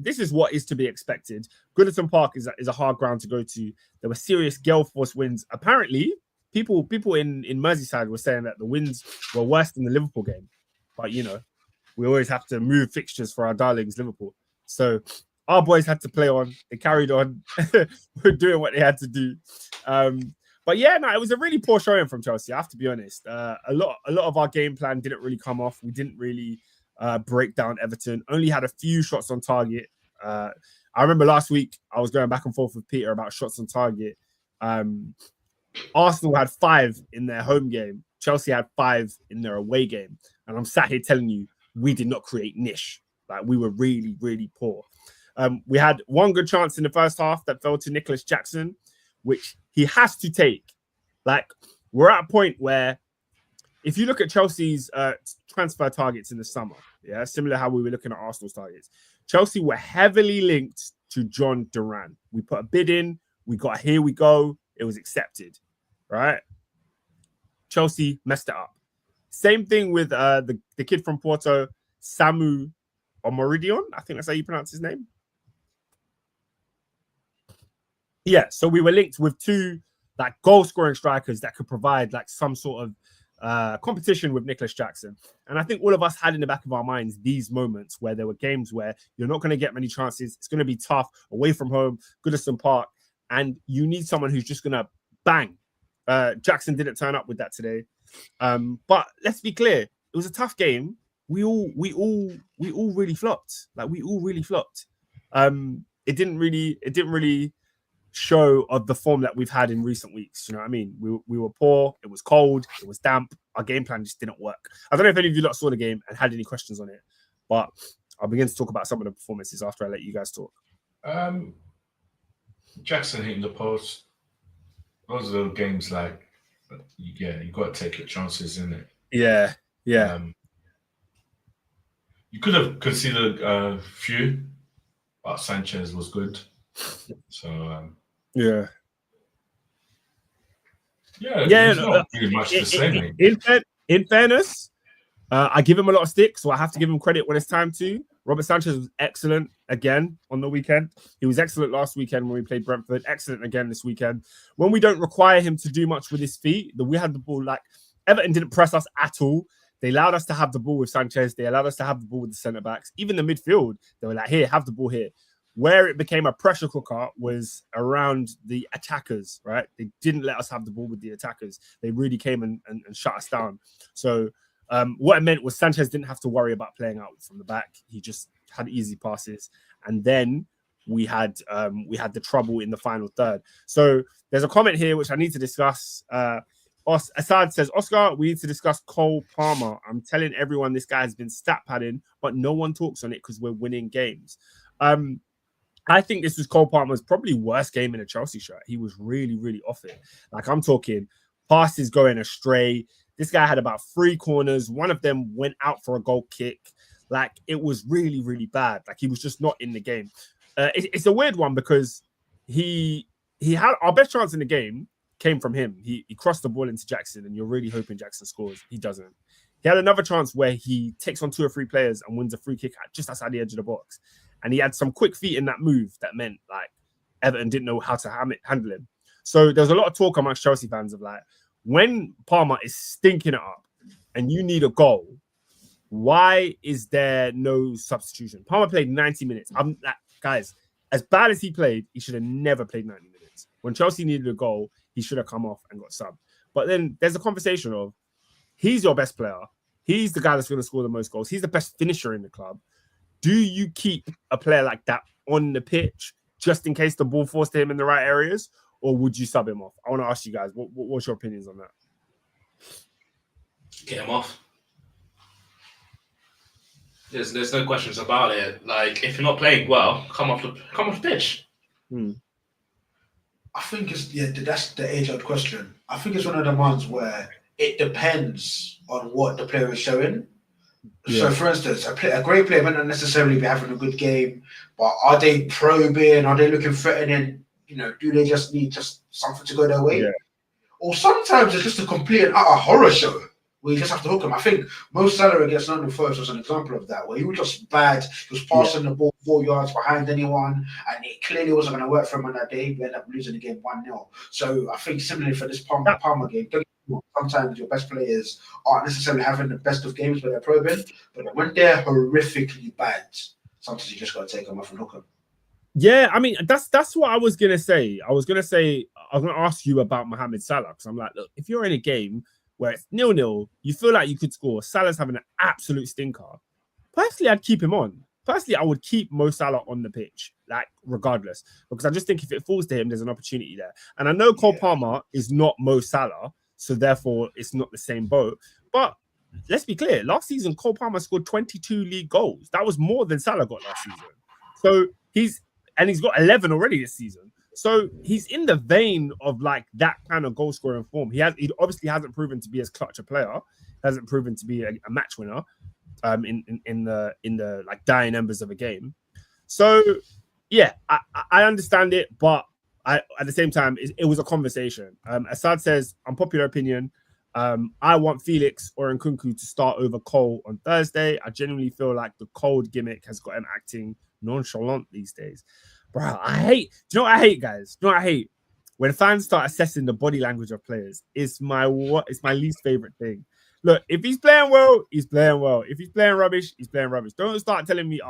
is to be expected. Goodison Park is a hard ground to go to. There were serious gale force winds. Apparently, people in Merseyside were saying that the winds were worse than the Liverpool game. But we always have to move fixtures for our darlings, Liverpool. So our boys had to play on. They carried on, were doing what they had to do. But yeah, no, it was a really poor showing from Chelsea. I have to be honest. A lot of our game plan didn't really come off. We didn't really break down Everton. Only had a few shots on target. I remember last week I was going back and forth with Peter about shots on target. Arsenal had 5 in their home game. Chelsea had 5 in their away game. And I'm sat here telling you, we did not create niche. Like we were really, really poor. We had one good chance in the first half that fell to Nicholas Jackson, which he has to take. Like we're at a point where if you look at Chelsea's transfer targets in the summer, yeah, similar how we were looking at Arsenal's targets, Chelsea were heavily linked to John Duran. We put a bid in, we got here we go, it was accepted, right? Chelsea messed it up. Same thing with the kid from Porto, Samu Omoridion. I think that's how you pronounce his name. Yeah, so we were linked with two like goal-scoring strikers that could provide like some sort of competition with Nicholas Jackson. And I think all of us had in the back of our minds these moments where there were games where you're not going to get many chances. It's going to be tough away from home, Goodison Park, and you need someone who's just going to bang. Jackson didn't turn up with that today. But let's be clear, it was a tough game. We all really flopped. Like we all really flopped. It didn't really show of the form that we've had in recent weeks. You know what I mean? We were poor. It was cold. It was damp. Our game plan just didn't work. I don't know if any of you lot saw the game and had any questions on it, but I'll begin to talk about some of the performances after I let you guys talk. Jackson hitting the post. Those are the games like, yeah, you got to take your chances, in it. Yeah. You could have considered a few, but Sanchez was good. So Yeah, it's not pretty much the same. In fairness, I give him a lot of stick, so I have to give him credit when it's time to. Robert Sanchez was excellent again on the weekend. He was excellent last weekend when we played Brentford. Excellent again this weekend. When we don't require him to do much with his feet, we had the ball. Like Everton didn't press us at all. They allowed us to have the ball with Sanchez. They allowed us to have the ball with the centre backs. Even the midfield, they were like, "Here, have the ball here." Where it became a pressure cooker was around the attackers, right? They didn't let us have the ball with the attackers. They really came and shut us down. So what it meant was Sanchez didn't have to worry about playing out from the back. He just had easy passes. And then we had the trouble in the final third. So there's a comment here which I need to discuss. Assad says, Oscar, we need to discuss Cole Palmer. I'm telling everyone this guy has been stat padding, but no one talks on it because we're winning games. I think this was Cole Palmer's probably worst game in a Chelsea shirt. He was really, really off it. Like I'm talking passes going astray. This guy had about 3 corners. One of them went out for a goal kick. Like it was really, really bad. Like he was just not in the game. It's a weird one because he had our best chance in the game came from him. He crossed the ball into Jackson and you're really hoping Jackson scores. He doesn't. He had another chance where he takes on 2 or 3 players and wins a free kick just outside the edge of the box. And he had some quick feet in that move that meant like Everton didn't know how to handle him. So there's a lot of talk amongst Chelsea fans of like, when Palmer is stinking it up and you need a goal, why is there no substitution? Palmer played 90 minutes. I'm like, guys, as bad as he played, he should have never played 90 minutes. When Chelsea needed a goal, he should have come off and got subbed. But then there's a conversation of, he's your best player. He's the guy that's going to score the most goals. He's the best finisher in the club. Do you keep a player like that on the pitch just in case the ball falls to him in the right areas? Or would you sub him off? I want to ask you guys, what's your opinions on that? Get him off. There's no questions about it. Like, if you're not playing well, come off the pitch. I think that's the age-old question. I think it's one of the ones where it depends on what the player is showing. Yeah. So, for instance, a great player might not necessarily be having a good game, but are they probing? Are they looking threatening? You know, do they just need something to go their way? Yeah. Or sometimes it's just a complete and utter horror show where you just have to hook him. I think Mo Salah against London Forest was an example of that, where he was just bad. He was passing the ball 4 yards behind anyone, and it clearly wasn't going to work for him on that day. We ended up losing the game 1-0. So I think similarly for this Palmer game, sometimes your best players aren't necessarily having the best of games where they're probing, but when they're horrifically bad, sometimes you just got to take them off and hook them. Yeah, I mean, that's what I was going to say. I was going to ask you about Mohamed Salah, because I'm like, look, if you're in a game where it's 0-0, you feel like you could score, Salah's having an absolute stinker. Personally, I'd keep him on. Personally, I would keep Mo Salah on the pitch, like, regardless, because I just think if it falls to him, there's an opportunity there. And I know Cole Palmer is not Mo Salah, so therefore it's not the same boat. But let's be clear. Last season, Cole Palmer scored 22 league goals. That was more than Salah got last season. So he's got 11 already this season. So he's in the vein of like that kind of goal scoring form. He obviously hasn't proven to be as clutch a player, hasn't proven to be a match winner in the like dying embers of a game. So yeah, I understand it, but at the same time, it was a conversation. Assad says, unpopular opinion, I want Felix or Nkunku to start over Cole on Thursday. I genuinely feel like the cold gimmick has got him acting nonchalant these days. Bro, do you know what I hate, guys? Do you know what I hate? When fans start assessing the body language of players, it's my least favorite thing. Look, if he's playing well, he's playing well. If he's playing rubbish, he's playing rubbish. Don't start telling me,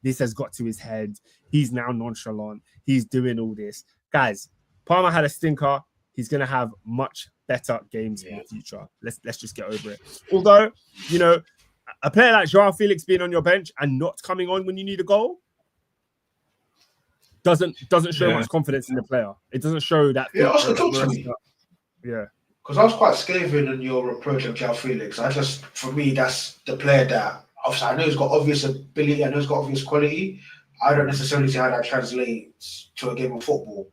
this has got to his head. He's now nonchalant. He's doing all this. Guys, Palmer had a stinker. He's going to have much better games in the future. Let's just get over it. Although, you know, a player like Joao Felix being on your bench and not coming on when you need a goal doesn't show much confidence in the player. It doesn't show that. Yeah, Oscar, talk to me. Yeah. Because I was quite scathing in your approach of Joao Felix. For me, that's the player that, obviously, I know he's got obvious ability, I know he's got obvious quality. I don't necessarily see how that translates to a game of football.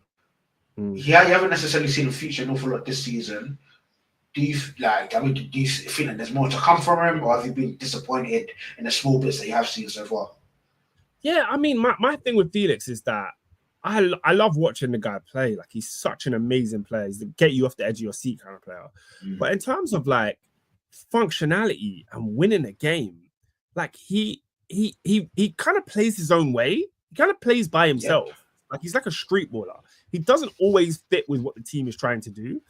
You haven't necessarily seen him feature an awful lot this season. Do you feel like there's more to come from him, or have you been disappointed in the small bits that you have seen so far? Yeah, I mean, my thing with Felix is that I love watching the guy play. Like, he's such an amazing player. He's the get you off the edge of your seat kind of player. But in terms of like functionality and winning a game, like he kind of plays his own way. He kind of plays by himself. Yeah. Like, he's like a street baller. He doesn't always fit with what the team is trying to do.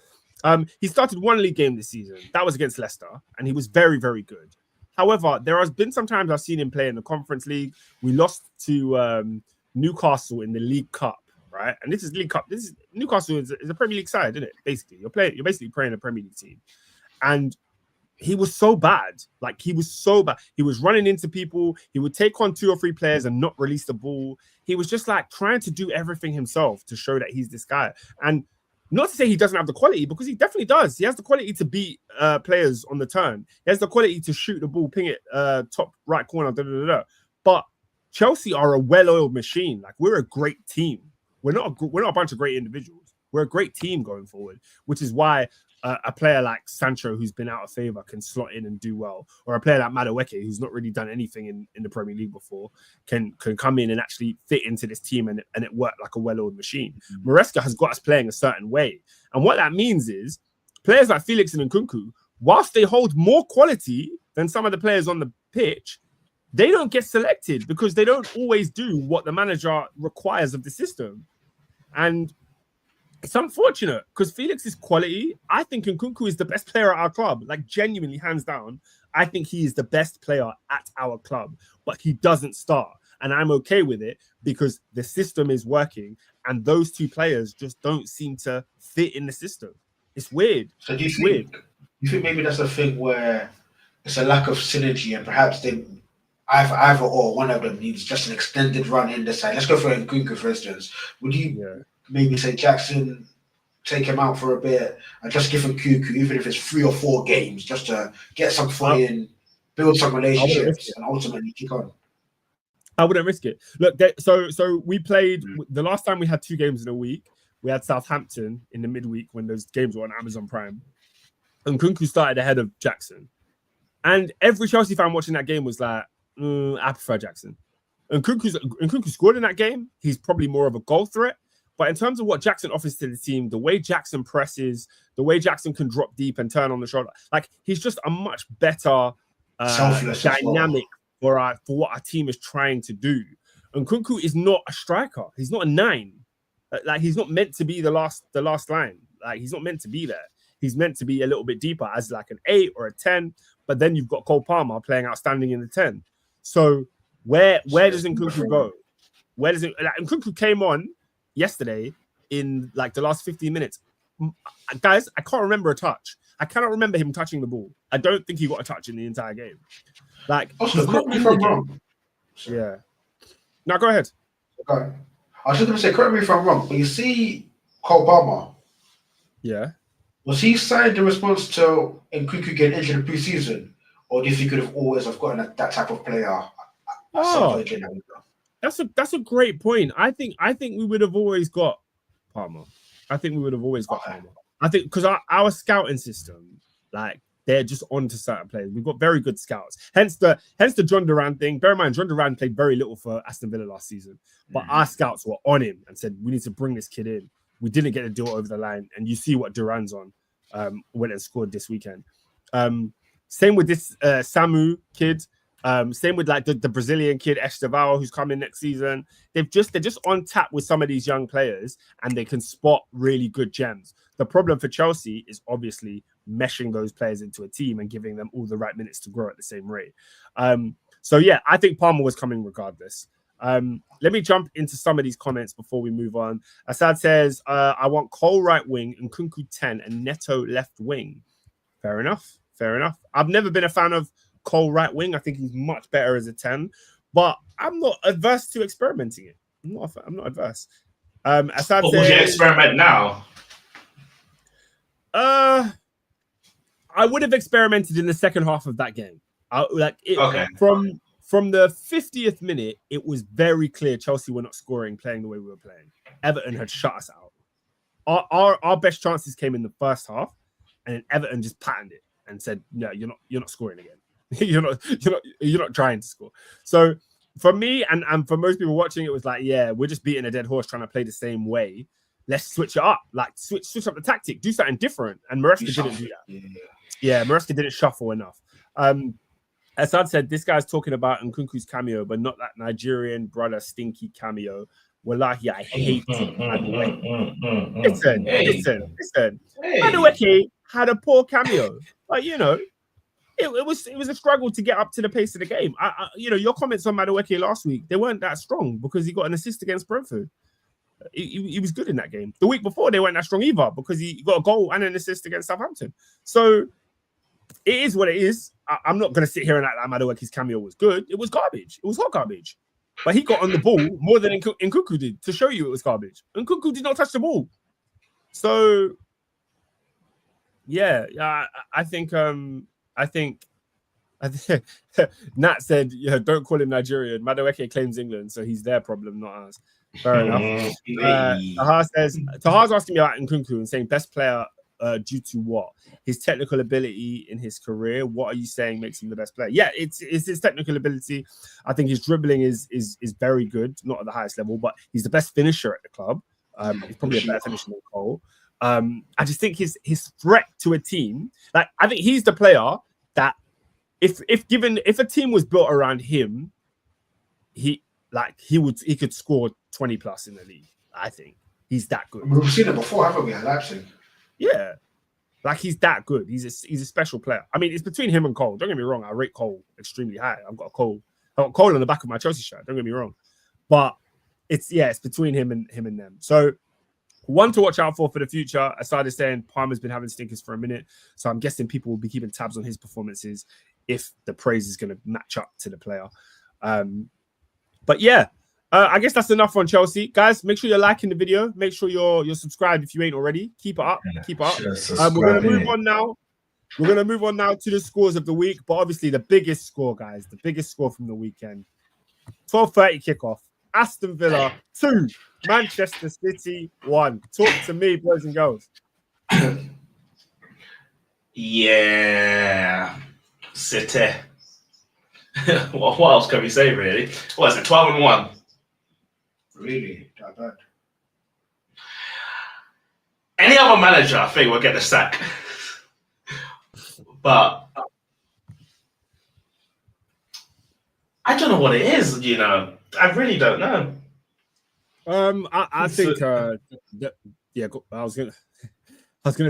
He started one league game this season. That was against Leicester, and he was very, very good. However, there has been some times I've seen him play in the Conference League. We lost to Newcastle in the League Cup, right? And this is League Cup. Newcastle is a Premier League side, isn't it? Basically, you're basically playing a Premier League team, and he was so bad. Like, he was so bad. He was running into people. He would take on 2 or 3 players and not release the ball. He was just like trying to do everything himself to show that he's this guy. And not to say he doesn't have the quality, because he definitely does. He has the quality to beat players on the turn. He has the quality to shoot the ball, ping it top right corner. But Chelsea are a well-oiled machine. Like, we're a great team. We're not a bunch of great individuals. We're a great team going forward, which is why a player like Sancho, who's been out of favor, can slot in and do well, or a player like Madueke, who's not really done anything in the Premier League before, can come in and actually fit into this team and it work like a well-oiled machine. Maresca has got us playing a certain way, and what that means is players like Felix and Nkunku, whilst they hold more quality than some of the players on the pitch, they don't get selected because they don't always do what the manager requires of the system. And it's unfortunate because Felix's quality, I think Nkunku is the best player at our club. Like, genuinely, hands down, I think he is the best player at our club, but he doesn't start. And I'm okay with it because the system is working and those 2 players just don't seem to fit in the system. It's weird. So do you think maybe that's a thing where it's a lack of synergy and perhaps they either or one of them needs just an extended run in the side? Let's go for Nkunku, for instance. Would you maybe say Jackson, take him out for a bit and just give him Nkunku, even if it's 3 or 4 games, just to get some fun in, build some relationships, and ultimately kick on? I wouldn't risk it. Look, so we played the last time we had 2 games in a week. We had Southampton in the midweek when those games were on Amazon Prime, and Nkunku started ahead of Jackson. And every Chelsea fan watching that game was like, I prefer Jackson. Nkunku scored in that game. He's probably more of a goal threat. But in terms of what Jackson offers to the team, the way Jackson presses, the way Jackson can drop deep and turn on the shoulder, like, he's just a much better dynamic for what our team is trying to do. Nkunku is not a striker. He's not a 9. Like, he's not meant to be the last line. Like, he's not meant to be there. He's meant to be a little bit deeper as like an 8 or a 10. But then you've got Cole Palmer playing outstanding in the 10. So where does Nkunku go? Where does it? Like, Nkunku came on yesterday in like the last 15 minutes. Guys, I can't remember a touch. I cannot remember him touching the ball. I don't think he got a touch in the entire game. Like, also, correct me if I'm wrong. Yeah. Now go ahead. Okay. I was just going to say, correct me if I'm wrong, but you see Cole Palmer. Yeah. Was he signed in response to Nkunku getting injured in pre-season? or do you think you could have always have gotten that type of player at some point during that window? That's a great point. I think we would have always got Palmer. I think we would have always got Palmer. I think because our scouting system, like, they're just on to certain players. We've got very good scouts. Hence the John Duran thing. Bear in mind, John Duran played very little for Aston Villa last season, but our scouts were on him and said, we need to bring this kid in. We didn't get the deal over the line, and you see what Duran's on. Went and scored this weekend. Same with this Samu kid. Same with like the Brazilian kid Esteval, who's coming next season. They're just on tap with some of these young players, and they can spot really good gems. The problem for Chelsea is obviously meshing those players into a team and giving them all the right minutes to grow at the same rate. So yeah, I think Palmer was coming regardless. Let me jump into some of these comments before we move on. Assad says, I want Cole right wing and Nkunku 10 and Neto left wing. Fair enough. I've never been a fan of Cole right wing. I think he's much better as a 10, but I'm not adverse to experimenting it. I'm not adverse. Assad says, would you experiment now? I would have experimented in the second half of that game. From the 50th minute, it was very clear Chelsea were not scoring, playing the way we were playing. Everton had shut us out. Our best chances came in the first half, and then Everton just patterned it and said, "No, you're not scoring again. you're not trying to score." So for me and for most people watching, it was like, yeah, we're just beating a dead horse trying to play the same way. Let's switch it up, like switch up the tactic, do something different. And Maresca didn't do that. Yeah, Maresca didn't shuffle enough. Assad said, this guy's talking about Nkunku's cameo, but not that Nigerian brother stinky cameo. Wallahi, I hate Madueke. Listen. Madueke had a poor cameo. Like, it was a struggle to get up to the pace of the game. Your comments on Madueke last week, they weren't that strong because he got an assist against Brentford. He was good in that game. The week before, they weren't that strong either because he got a goal and an assist against Southampton. So it is what it is. I'm not going to sit here and act like Madueke's cameo was good. It was garbage. It was hot garbage. But he got on the ball more than Nkunku did to show you it was garbage. Nkunku did not touch the ball. So, yeah, I think Nat said, don't call him Nigerian. Madueke claims England, so he's their problem, not ours. Fair enough. Tahar's asking me about Nkunku and saying best player due to what? His technical ability in his career. What are you saying makes him the best player? Yeah, it's his technical ability. I think his dribbling is very good, not at the highest level, but he's the best finisher at the club. He's probably a better finisher than Cole. I just think his threat to a team, like I think he's the player that if a team was built around him, he could score 20 plus in the league. I think he's that good. We've seen it before, haven't we, at Leipzig? Yeah, like he's that good. He's a special player. I mean, it's between him and Cole. Don't get me wrong. I rate Cole extremely high. I've got Cole on the back of my Chelsea shirt. Don't get me wrong, but it's between him and them. So one to watch out for the future. Aside is saying Palmer's been having stinkers for a minute, so I'm guessing people will be keeping tabs on his performances if the praise is going to match up to the player. But yeah. I guess that's enough on Chelsea. Guys, make sure you're liking the video. Make sure you're subscribed if you ain't already. Keep it up. We're going to move on now. We're going to move on now to the scores of the week. But obviously the biggest score, guys, the biggest score from the weekend. 12:30 kickoff. Aston Villa 2. Manchester City 1. Talk to me, boys and girls. Yeah. City. What else can we say, really? What is it, 12-1? Really? That bad? Any other manager, I think, will get the sack. But I don't know what it is, I really don't know. I think yeah, I was gonna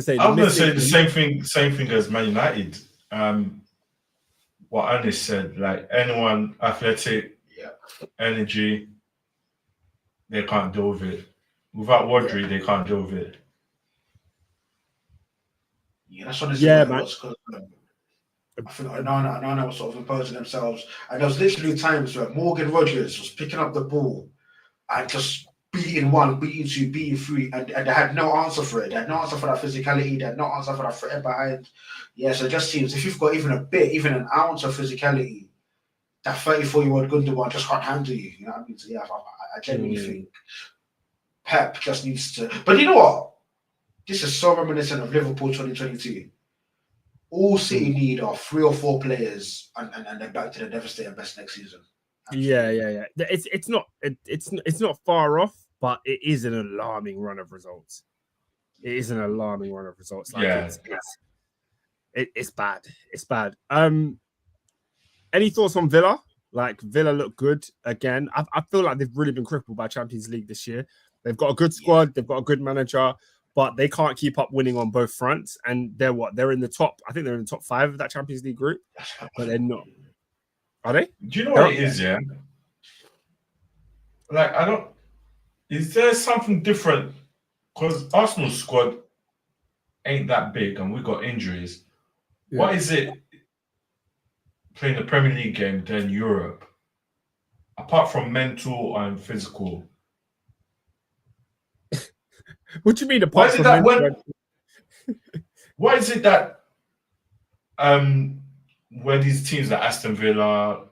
say the same thing as Man United. What Ernest said, like anyone athletic, energy, they can't deal with it. Without Wadri, they can't deal with it. Yeah, that's what man. I think Onana was sort of imposing themselves. And there was literally times where Morgan Rogers was picking up the ball and just beating one, beating two, beating three, and they had no answer for it. They had no answer for that physicality. They had no answer for that threat behind. Yeah, so it just seems if you've got even a bit, even an ounce of physicality, that 34-year-old Gundogan just can't handle you. You know what I mean? So yeah, I genuinely think Pep just needs to. But you know what? This is so reminiscent of Liverpool 2022. All City need are 3 or 4 players, and they're back to the devastating best next season. Absolutely. Yeah. It's not far off, but it is an alarming run of results. It is an alarming run of results. Like it's bad. It's bad. Any thoughts on Villa? Like Villa look good again. I feel like they've really been crippled by Champions League this year. They've got a good squad. They've got a good manager, but they can't keep up winning on both fronts. And they're in the top. I think they're in the top 5 of that Champions League group, but they're not. Are they? Do you know what it is? Yeah. Like is there something different? Because Arsenal's squad ain't that big, and we got injuries. Yeah. What is it playing the Premier League game than Europe? Apart from mental and physical. What do you mean apart from mental? Why is it that where these teams like Aston Villa,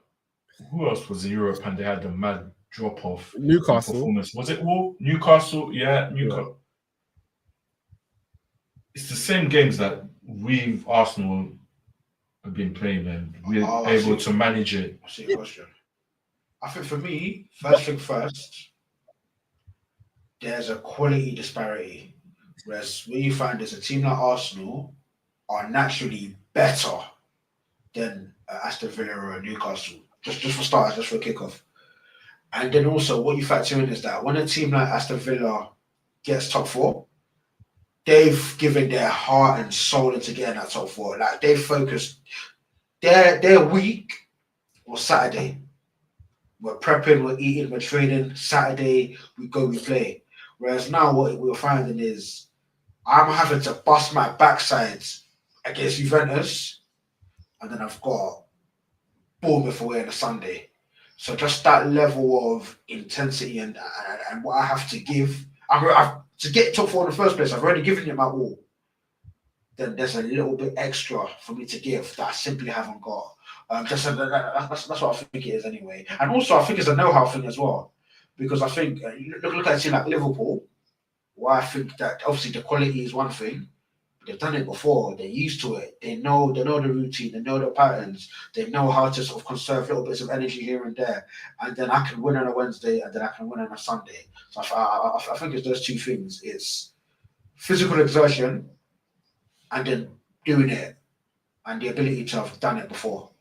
who else was in Europe and they had a mad drop off? Newcastle. Performance. Was it all Newcastle? Yeah, Newcastle. Yeah. It's the same games that Arsenal have been playing, and we're able to manage it. I see your question. I think for me, first thing first, there's a quality disparity. Whereas where you find there's a team like Arsenal are naturally better than Aston Villa or Newcastle. Just for starters, just for kickoff. And then also what you factor in is that when a team like Aston Villa gets top 4, they've given their heart and soul into getting that top 4. Like they focused their week was Saturday. We're prepping, we're eating, we're training. Saturday, we go, we play. Whereas now what we're finding is I'm having to bust my backside against Juventus, and then I've got Bournemouth away on a Sunday. So just that level of intensity and what I have to give, to get top 4 in the first place, I've already given it my all. Then there's a little bit extra for me to give that I simply haven't got. That's what I think it is anyway. And also I think it's a know-how thing as well. Because I think, look at a team like Liverpool, where I think that obviously the quality is one thing. They've done it before. They're used to it. They know the routine. They know the patterns. They know how to sort of conserve little bits of energy here and there. And then I can win on a Wednesday, and then I can win on a Sunday. So I think it's those 2 things. It's physical exertion, and then doing it, and the ability to have done it before.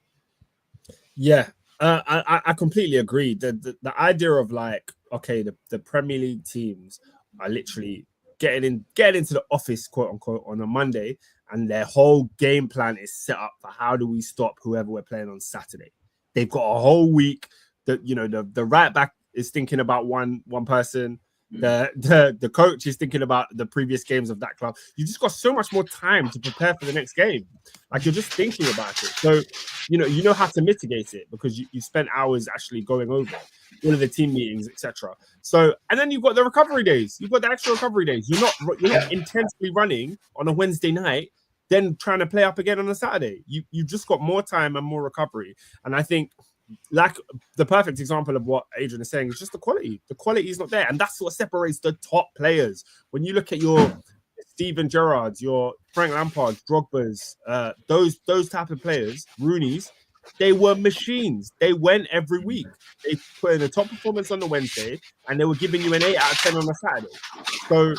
Yeah, I completely agree. The idea of like, okay, the Premier League teams are literally getting into the office, quote unquote, on a Monday, and their whole game plan is set up for how do we stop whoever we're playing on Saturday. They've got a whole week that, you know, the right back is thinking about one person. The coach is thinking about the previous games of that club. You just got so much more time to prepare for the next game. Like you're just thinking about it. So, you know how to mitigate it because you spent hours actually going over all of the team meetings, etc. So, and then you've got the recovery days. You've got the extra recovery days. You're not intensely running on a Wednesday night, then trying to play up again on a Saturday. You just got more time and more recovery. And I think, like the perfect example of what Adrian is saying is just the quality. The quality is not there, and that's what separates the top players. When you look at your Steven Gerrards, your Frank Lampards, Drogba's, those type of players, Rooney's, they were machines. They went every week. They put in a top performance on the Wednesday, and they were giving you an 8 out of 10 on a Saturday. So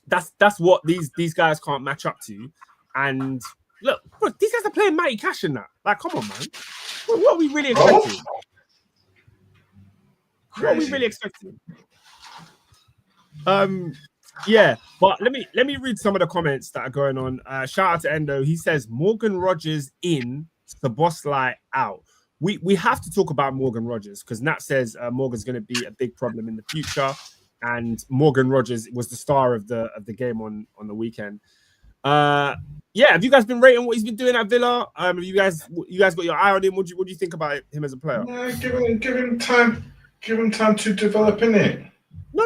that's what these guys can't match up to. And look, these guys are playing Matty Cash in that. Like, come on, man. What are we really expecting? What are we really expecting? Yeah, but let me read some of the comments that are going on. Shout out to Endo. He says Morgan Rogers in, Szoboszlai out. We have to talk about Morgan Rogers because Nat says Morgan's going to be a big problem in the future, and Morgan Rogers was the star of the game on the weekend. Yeah, have you guys been rating what he's been doing at Villa? Have you guys got your eye on him? What do you think about him as a player? Yeah, give him time to develop in it.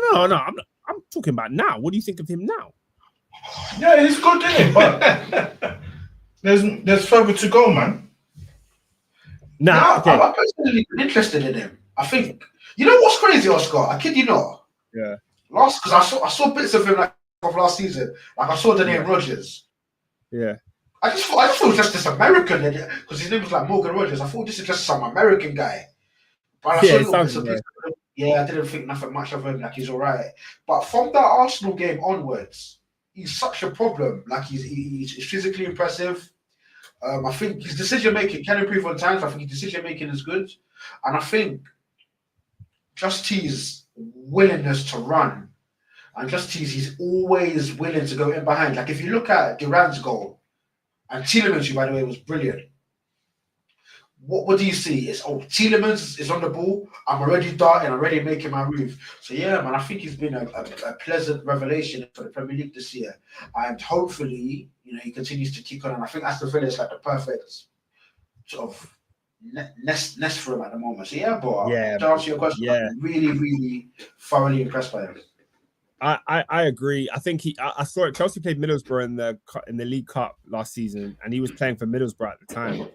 No. I'm talking about now. What do you think of him now? Yeah, he's good, isn't he? But there's further to go, man. Nah, okay. I'm personally interested in him. I think you know what's crazy, Oscar. I kid you not. Yeah. Because I saw bits of him like of last season. Like I saw the name Rogers. Yeah. I just thought it was just this American because his name was like Morgan Rogers. I thought this is just some American guy. But I saw little bits of pieces of him. Yeah, I didn't think nothing much of him. Like he's all right. But from that Arsenal game onwards, he's such a problem. Like he's physically impressive. I think his decision making can improve on times. I think his decision making is good, and I think just his willingness to run and just he's always willing to go in behind. Like if you look at Duran's goal and Tielemans, who by the way was brilliant. What do you see? It's Tielemans is on the ball. I'm already darting. I'm already making my move. So yeah, man, I think he's been a pleasant revelation for the Premier League this year, and hopefully, he continues to kick on. And I think Aston Villa is like the perfect sort of nest for him at the moment. So yeah, but to answer your question, I'm really, really thoroughly impressed by him. I agree. I think I saw it. Chelsea played Middlesbrough in the League Cup last season, and he was playing for Middlesbrough at the time.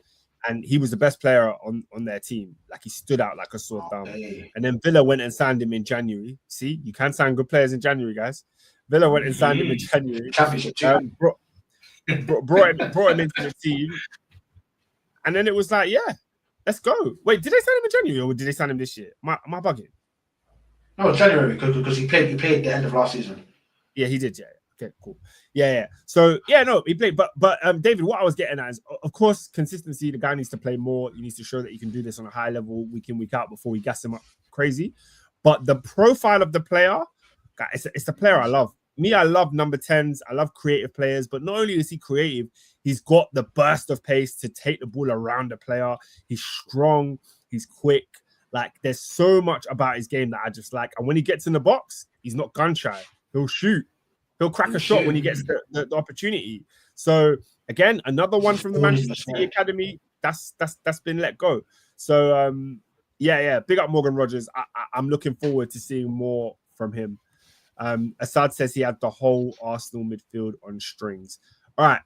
And he was the best player on their team. Like he stood out like a sore thumb. And then Villa went and signed him in January. See, you can sign good players in January, guys. Villa went and signed him in January. Brought him into the team. And then it was like, yeah, let's go. Wait, did they sign him in January or did they sign him this year? Am I bugging? No, January because he played the end of last season. Yeah, he did. Yeah. Okay, cool. Yeah. So no, he played. But David, what I was getting at is, of course, consistency. The guy needs to play more. He needs to show that he can do this on a high level, week in, week out, before we gas him up crazy. But the profile of the player, it's the player I love. Me, I love number 10s. I love creative players. But not only is he creative, he's got the burst of pace to take the ball around the player. He's strong. He's quick. Like there's so much about his game that I just like. And when he gets in the box, he's not gun shy. He'll shoot. He'll crack a shot when he gets the opportunity. So again, another one from the Manchester City Academy that's been let go. So big up Morgan Rogers. I'm looking forward to seeing more from him. Assad says he had the whole Arsenal midfield on strings. All right,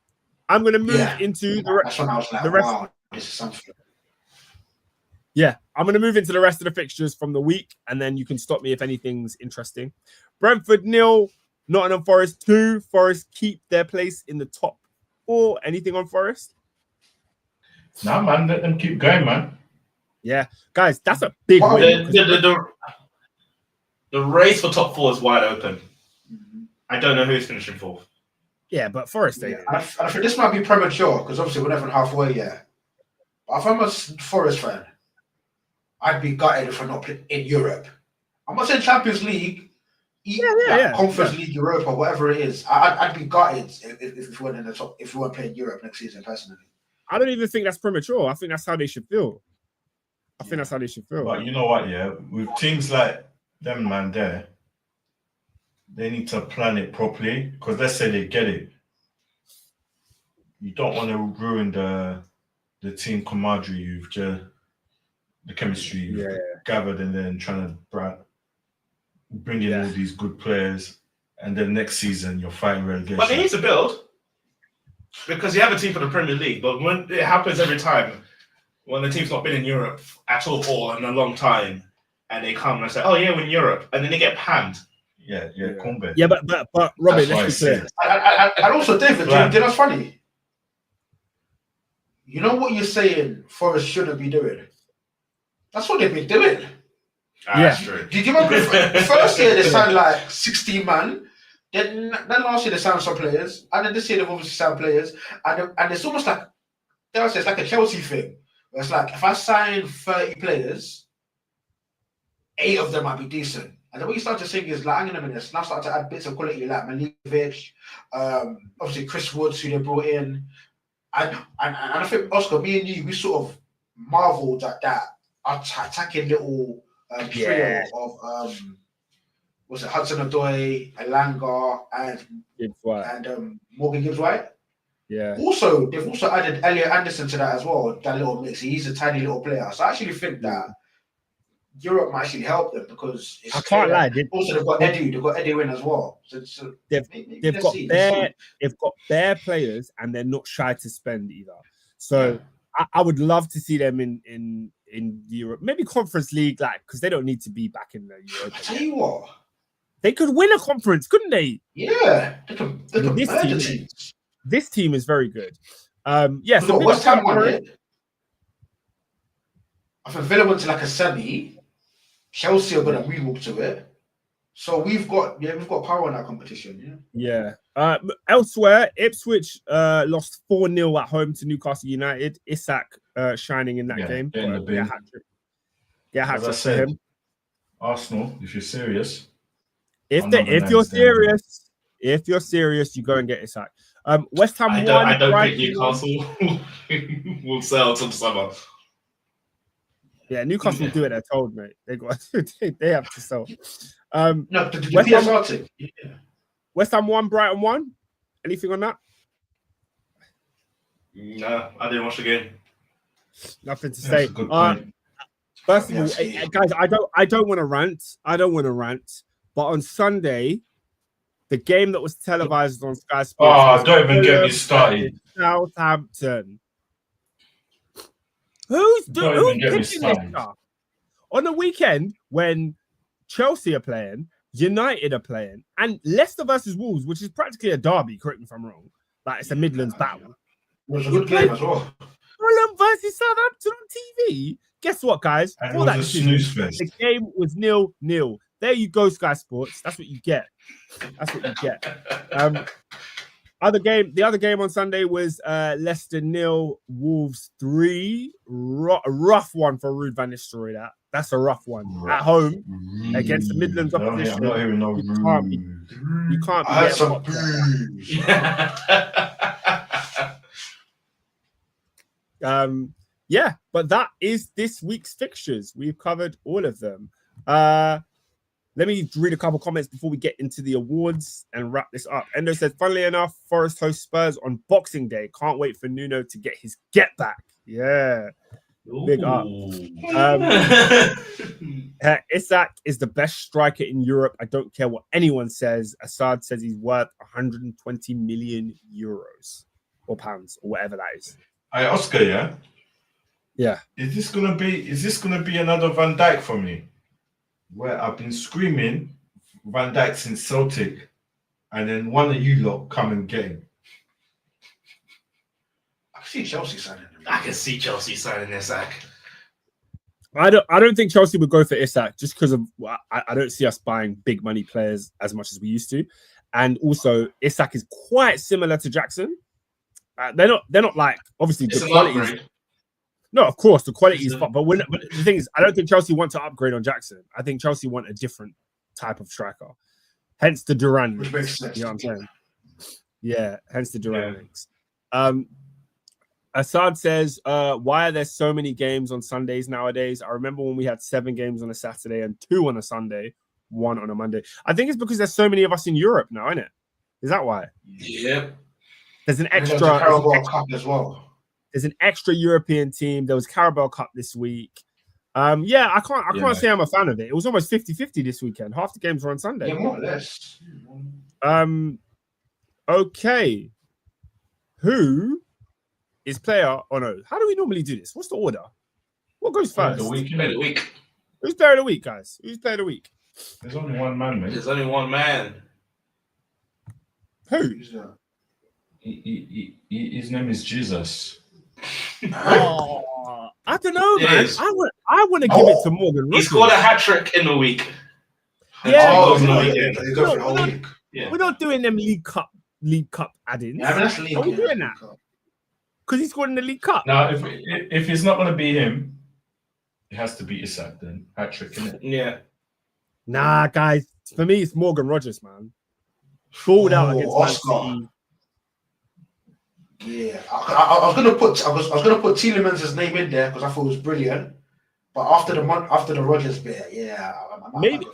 I'm going to move into the rest. Wow, this is something. Yeah, I'm going to move into the rest of the fixtures from the week, and then you can stop me if anything's interesting. Brentford 0. Nottingham Forest 2. Forest keep their place in the top 4. Anything on Forest? Nah, man. Let them keep going, man. Yeah. Guys, that's a big win. The race for top 4 is wide open. I don't know who's finishing 4th. Yeah, but Forest. Yeah. I think this might be premature because obviously we're not even halfway yet. But if I'm a Forest fan, I'd be gutted if I'm not in Europe. I'm not saying Champions League. Conference League, Europa, whatever it is, I'd be gutted if we weren't in the top. If we weren't playing Europe next season, personally. I don't even think that's premature. I think that's how they should feel. But you know what? Yeah, with teams like them, man, they need to plan it properly. Because let's say they get it, you don't want to ruin the team camaraderie you've the chemistry you've gathered, and then trying to bring in all these good players, and then next season you're fighting relegation. But they need to build because you have a team for the Premier League. But when it happens every time, when the team's not been in Europe at all or in a long time, and they come and say, "Oh yeah, we're in Europe," and then they get panned. Yeah. But Robin, let's be clear. And also, David, do you know what's funny? You know what you're saying? Forest shouldn't be doing. That's what they've been doing. That's true. Did you remember the first year they signed like 16 man? Then last year they signed some players, and then this year they've obviously signed players, and it's almost like it's like a Chelsea thing. Where it's like if I sign 30 players, 8 of them might be decent, and then what you start to think is like, hang on a minute, now start to add bits of quality like Milivojevic, obviously Chris Woods who they brought in, and I think Oscar, me and you, we sort of marveled at that attacking little. Trio of was it Hudson-Odoi, Elanga, and Morgan Gibbs-White. Yeah. Also, they've also added Elliot Anderson to that as well. That little mix. He's a tiny little player. So I actually think that Europe might actually help them because it's I can't lie. also they've got Eddie in as well. So They've got bare players, and they're not shy to spend either. So I would love to see them in Europe, maybe Conference League, like, because they don't need to be back in the Europa. I tell you what, they could win a conference, couldn't they? Yeah, they can murder teams. This team is very good. So West Ham won it. I think Villa went to like a semi. Chelsea are going to move up to it. So we've got power in that competition. Yeah. Elsewhere, Ipswich lost 4-0 at home to Newcastle United. Isak shining in that game. Get a hat trick for him. Arsenal, if you're serious. If you're serious, you go and get Isak. West Ham won. I don't think Newcastle will sell till the summer. Yeah, Newcastle will do it. They're told, mate. They have to sell. West Ham 1, Brighton 1. Anything on that? No, I didn't watch the game. Nothing to say. First of all, guys, I don't want to rant. But on Sunday, the game that was televised on Sky Sports. Don't even get me started. Southampton. Who's picking this stuff? On the weekend when Chelsea are playing, United are playing, and Leicester versus Wolves, which is practically a derby, correct me if I'm wrong. Like, it's a Midlands battle. It was a good game as well. Fulham versus Southampton on TV. Guess what, guys? For that decision, the game was 0-0. There you go, Sky Sports. That's what you get. The other game on Sunday was Leicester 0, Wolves 3. Rough one for Ruud van Nistelrooy. That's a rough one. At home against the Midlands opposition. I'm not hearing no you can't be. I had some booze. But that is this week's fixtures. We've covered all of them. Let me read a couple comments before we get into the awards and wrap this up. Endo said, funnily enough, Forest host Spurs on Boxing Day. Can't wait for Nuno to get his get back. Yeah. Big up. Isak is the best striker in Europe. I don't care what anyone says. Assad says he's worth 120 million euros or pounds or whatever that is. Hey, Oscar, yeah? Yeah. Is this gonna be another Van Dijk for me? Where I've been screaming Van Dijk since Celtic, and then one of you lot come and get him. I can see Chelsea signing Isak. I don't think Chelsea would go for Isak just because of I don't see us buying big money players as much as we used to, and also Isak is quite similar to Jackson. They're not like obviously the quality. No, of course the quality is, but the thing is, I don't think Chelsea want to upgrade on Jackson. I think Chelsea want a different type of striker. Hence the Duran links. You know what I'm saying? Yeah, hence the Duran links. Assad says, why are there so many games on Sundays nowadays? I remember when we had 7 games on a Saturday and 2 on a Sunday, 1 on a Monday. I think it's because there's so many of us in Europe now, isn't it? Is that why? Yep. There's an extra Carabao Cup as well. There's an extra European team. There was Carabao Cup this week. I can't say I'm a fan of it. It was almost 50-50 this weekend. Half the games were on Sunday. Yeah, more or less. Okay. Who is player? Oh no. How do we normally do this? What's the order? What goes first? The week. Who's player of the week, guys? Who's player of the week? There's only one man, mate. There's only one man. Who? His name is Jesus. Oh, I don't know, man. I want to give it to Morgan. He scored a hat-trick in the week. Yeah. Yeah. We're not doing them League Cup add-ins. Yeah, that's league. Are we doing that? Because he scored in the League Cup. Now, if it's not going to be him, it has to be Isak then. Hat-trick, innit? Yeah. Nah, guys. For me, it's Morgan Rogers, man. Balled out against Oscar. Man City. Yeah, I was gonna put Tielemans' name in there because I thought it was brilliant. But after the Rodgers bit,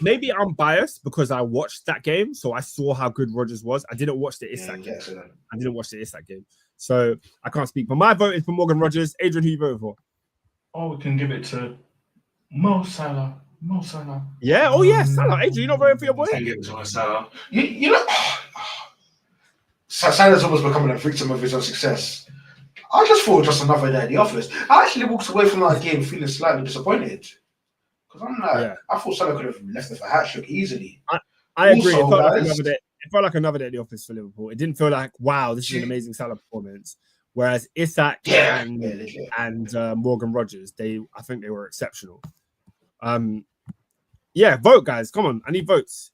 maybe I'm biased because I watched that game, so I saw how good Rodgers was. I didn't watch the Isak game, so I can't speak. But my vote is for Morgan Rogers. Adrian, who you voted for? Oh, we can give it to Mo Salah. Mo Salah. Yeah. Oh yeah, Salah. Adrian, you not voting for your boy? Can't give it to Salah. You know, Salah's almost becoming a victim of his own success. I just thought just another day at the office. I actually walked away from that game feeling slightly disappointed. Because I'm like, Yeah. I thought Salah could have left it for a hat trick easily. I agree. Also, It felt like guys- another day. It felt like another day at the office for Liverpool. It didn't feel like, wow, this is an amazing Salah performance. Whereas Isak and Morgan Rogers, I think they were exceptional. Yeah, vote, guys. Come on, I need votes.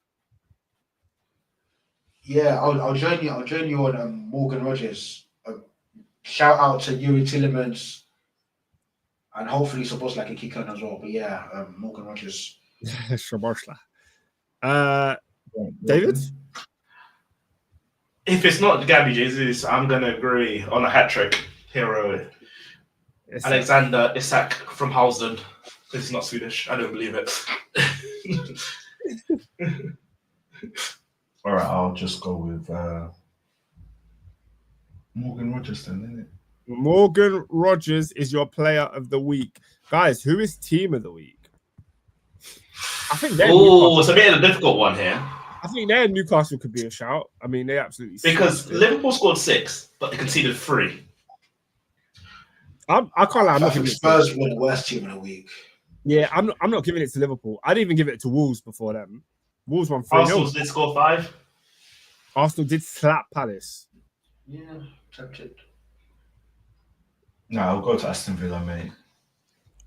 Yeah, I'll join you. I'll join you on Morgan Rogers. Shout out to Yuri Tillemans, and hopefully supposed like a kick on as well. But yeah, Morgan Rogers. Shabarsla. David? If it's not Gabby Jesus, I'm gonna agree on a hat trick hero. Alexander Isak from Halsden. It's not Swedish. I don't believe it. All right, I'll just go with Morgan Rogers then, isn't it? Morgan Rogers is your player of the week. Guys, who is team of the week? I think Oh, it's a bit of a difficult one here. I think Newcastle could be a shout. I mean, they absolutely Because Liverpool scored 6, but they conceded 3. I can't lie. I'm I not think giving it. Spurs were the worst team of the week. Yeah, I'm not giving it to Liverpool. I didn't even give it to Wolves before them. Wolves won 3-0. Arsenal did score 5. Arsenal did slap Palace. Yeah, tempted. No, I'll go to Aston Villa, mate.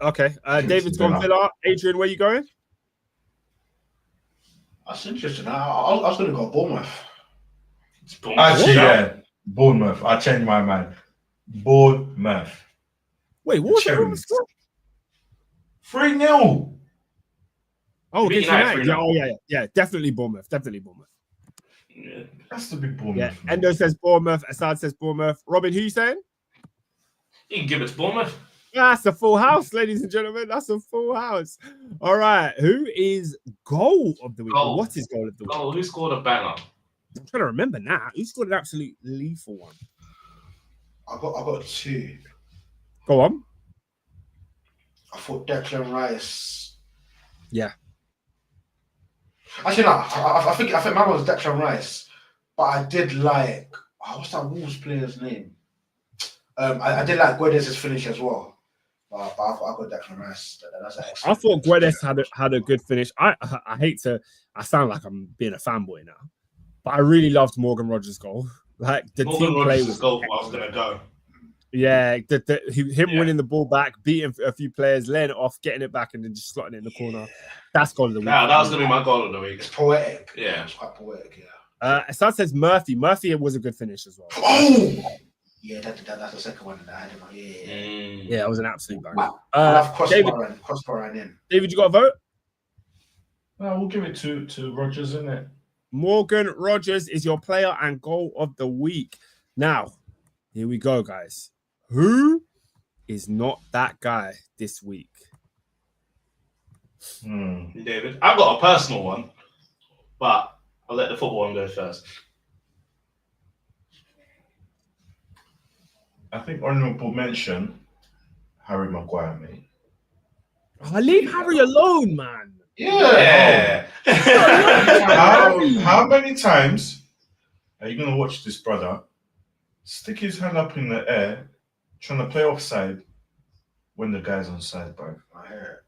Okay, David's gone Villa. Adrian, where you going? That's interesting. I was going to go Bournemouth. Actually, yeah, Bournemouth. I changed my mind. Bournemouth. Wait, what was the Cherries. score? 3-0. Oh, Beat against United United. 3-0. Yeah, definitely Bournemouth. Definitely Bournemouth. Yeah. That's the big Bournemouth. Yeah, man. Endo says Bournemouth. Assad says Bournemouth. Robin, who you saying? You can give it to Bournemouth. That's a full house, ladies and gentlemen. That's a full house. All right, who is goal of the week? Goal. What is goal of the week? Oh, who scored a banger? I'm trying to remember now. Who scored an absolute lethal one? I got 2. Go on. I thought Declan Rice. Yeah. Actually, no. I think my one was Declan Rice, but I did like what's that Wolves player's name? I did like Guedes' finish as well, but I got Declan Rice. That's I excellent. thought Guedes had a good finish. I hate to. I sound like I'm being a fanboy now, but I really loved Morgan Rogers' goal. Like the Morgan team play Rogers' was goal. I was gonna go. Yeah, winning the ball back, beating a few players, laying it off, getting it back, and then just slotting it in the corner. That's goal of the week. Nah, that was gonna be my goal of the week. It's poetic. Yeah. It's quite poetic. Yeah. Assad says Murphy. Murphy was a good finish as well. Oh. Yeah, that's the second one that I had in my Yeah, it was an absolute banger. Wow. I love David, crossbar and in. David, you got a vote? No, we'll give it to Rogers, isn't it? Morgan Rogers is your player and goal of the week. Now, here we go, guys. Who is not that guy this week? David, I've got a personal one, but I'll let the football one go first. I think honourable mention, Harry Maguire, mate. I leave Harry alone, man. Yeah. How many times are you going to watch this brother stick his hand up in the air, trying to play offside when the guy's onside, bro? I hear it.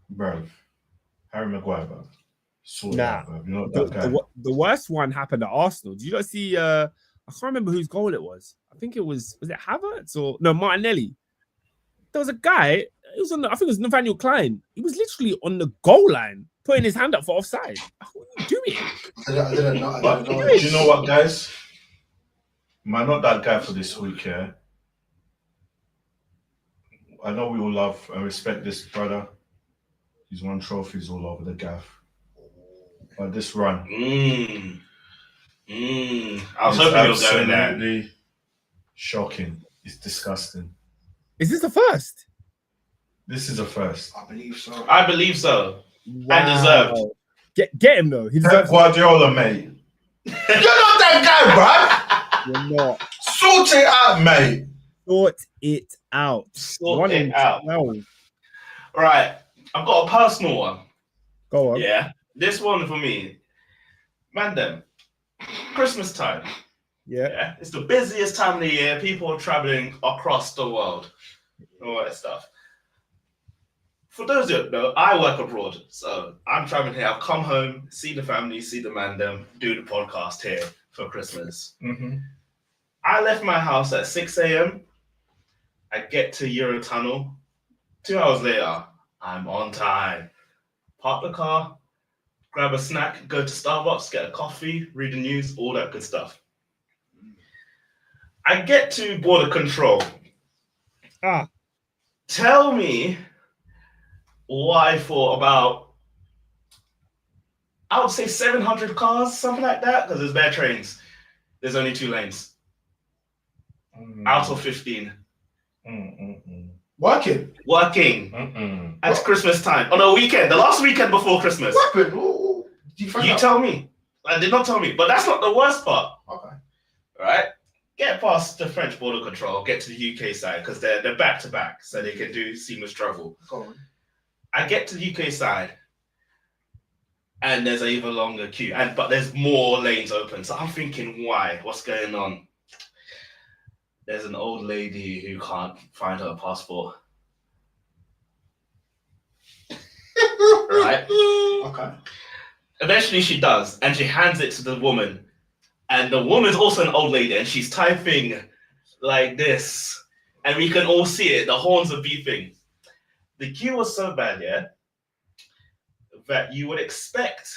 Bro, Harry Maguire, bro. Sort Nah. out, bro. You're not that guy. The worst one happened at Arsenal. Did you not see? I can't remember whose goal it was. I think it was it Havertz or no Martinelli? There was a guy. It was on. I think it was Nathaniel Klein. He was literally on the goal line, putting his hand up for offside. What are you doing? I didn't know. But do you know what, guys? Am I not that guy for this week, yeah? I know we all love and respect this brother. He's won trophies all over the gaff. But this run, I was is hoping you were going there. absolutely shocking. It's disgusting. Is this the first? This is a first. I believe so. I believe so. And deserved. Get him though. He Pep deserves. Guardiola, mate. You're not that guy, bro. You're not. Sort it out, mate. Sort it out. Sort One it in out. 12. Right. I've got a personal one. Go on. Yeah, this one for me, man. Them Christmas time. Yeah, it's the busiest time of the year. People are traveling across the world, all that stuff. For those who don't know, I work abroad, so I'm traveling here. I've come home, see the family, see the man, them, do the podcast here for Christmas. Mm-hmm. I left my house at 6 a.m. I get to Eurotunnel. 2 hours later, I'm on time. Park the car, grab a snack, go to Starbucks, get a coffee, read the news, all that good stuff. I get to border control. Tell me why for about, I would say 700 cars, something like that, because there's bare trains. There's only 2 lanes. Out of 15. Working. At Christmas time. On a weekend, the last weekend before Christmas. What happened? Ooh. Did you You tell me. I did not tell me, but that's not the worst part. Okay. Right? Get past the French border control, get to the UK side, because they're back to back, so they can do seamless travel. Go on. I get to the UK side, and there's an even longer queue, but there's more lanes open. So I'm thinking, why? What's going on? There's an old lady who can't find her passport. Right? Okay. Eventually she does, and she hands it to the woman. And the woman's also an old lady, and she's typing like this. And we can all see it. The horns are beeping. The queue was so bad, yeah, that you would expect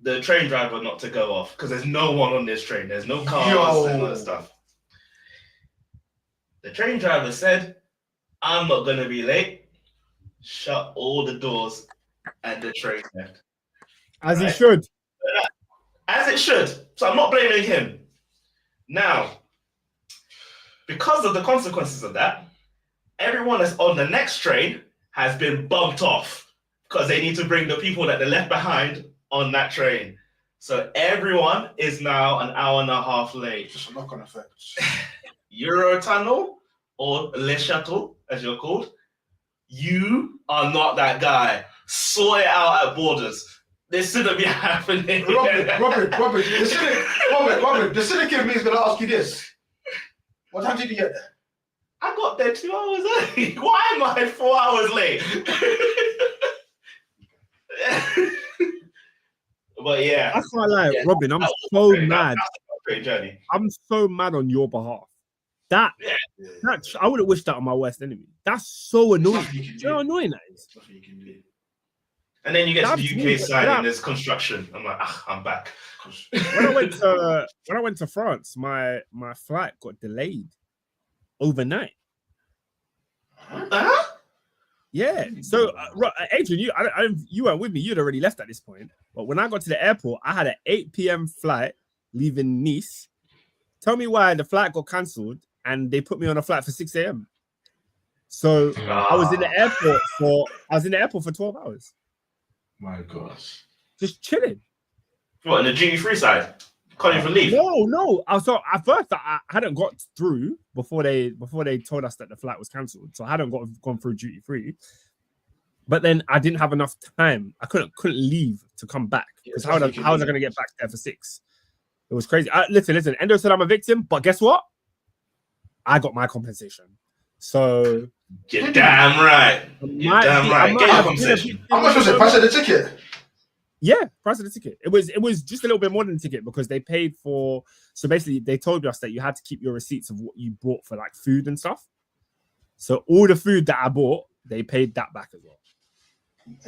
the train driver not to go off because there's no one on this train. There's no cars and all that stuff. The train driver said, I'm not going to be late. Shut all the doors, and the train left. As he should. As it should. So I'm not blaming him. Now, because of the consequences of that, everyone that's on the next train has been bumped off because they need to bring the people that they left behind on that train. So everyone is now an hour and a half late. Just a knock-on effect. Eurotunnel, or Le Shuttle, as you're called, you are not that guy. Sort it out at borders. This shouldn't be happening. Robert, the cynic in me is going to ask you this. What time did you get there? I got there 2 hours early. Why am I 4 hours late? But yeah. I can't lie, Robin, I'm so mad. That's a great journey. I'm so mad on your behalf. That I would have wished that on my worst enemy. That's so annoying. You know how annoying that is? And then you get to the UK side and there's construction. I'm like, I'm back. When I went to France, my flight got delayed overnight. Huh? Yeah. So, Adrian, you weren't with me. You'd already left at this point. But when I got to the airport, I had an 8 p.m. flight leaving Nice. Tell me why the flight got cancelled and they put me on a flight for 6 a.m. So I was in the airport for 12 hours. My gosh. Just chilling. What, in the duty-free side? Can't even leave? No. So at first I hadn't got through before they told us that the flight was cancelled. So I hadn't gone through duty-free. But then I didn't have enough time. I couldn't leave to come back. Because how was I going to get back there for 6? It was crazy. Listen. Endo said I'm a victim, but guess what? I got my compensation. So you're damn right. You're damn right. Get your compensation. How much was it? Price of the ticket? Yeah, price of the ticket. It was just a little bit more than the ticket because they paid for. So basically, they told us that you had to keep your receipts of what you bought for like food and stuff. So all the food that I bought, they paid that back as well.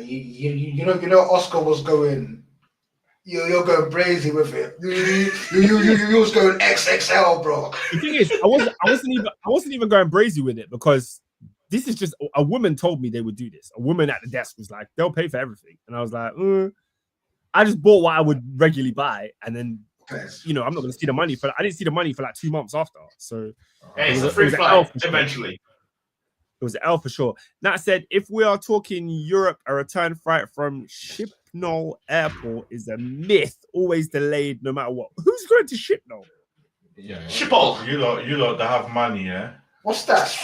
You know, Oscar was going. You're going crazy with it. You was going XXL, bro. The thing is, I wasn't even going brazy with it because this is just a woman told me they would do this. A woman at the desk was like, they'll pay for everything, and I was like, I just bought what I would regularly buy, and then I'm not going to see the money for. I didn't see the money for like 2 months after. So it's a free flight eventually. It was an L for sure. That said, if we are talking Europe, a return flight from Shipnol Airport is a myth, always delayed no matter what. Who's going to Shipnol? Yeah. Schiphol. You lot that have money, yeah? What's that?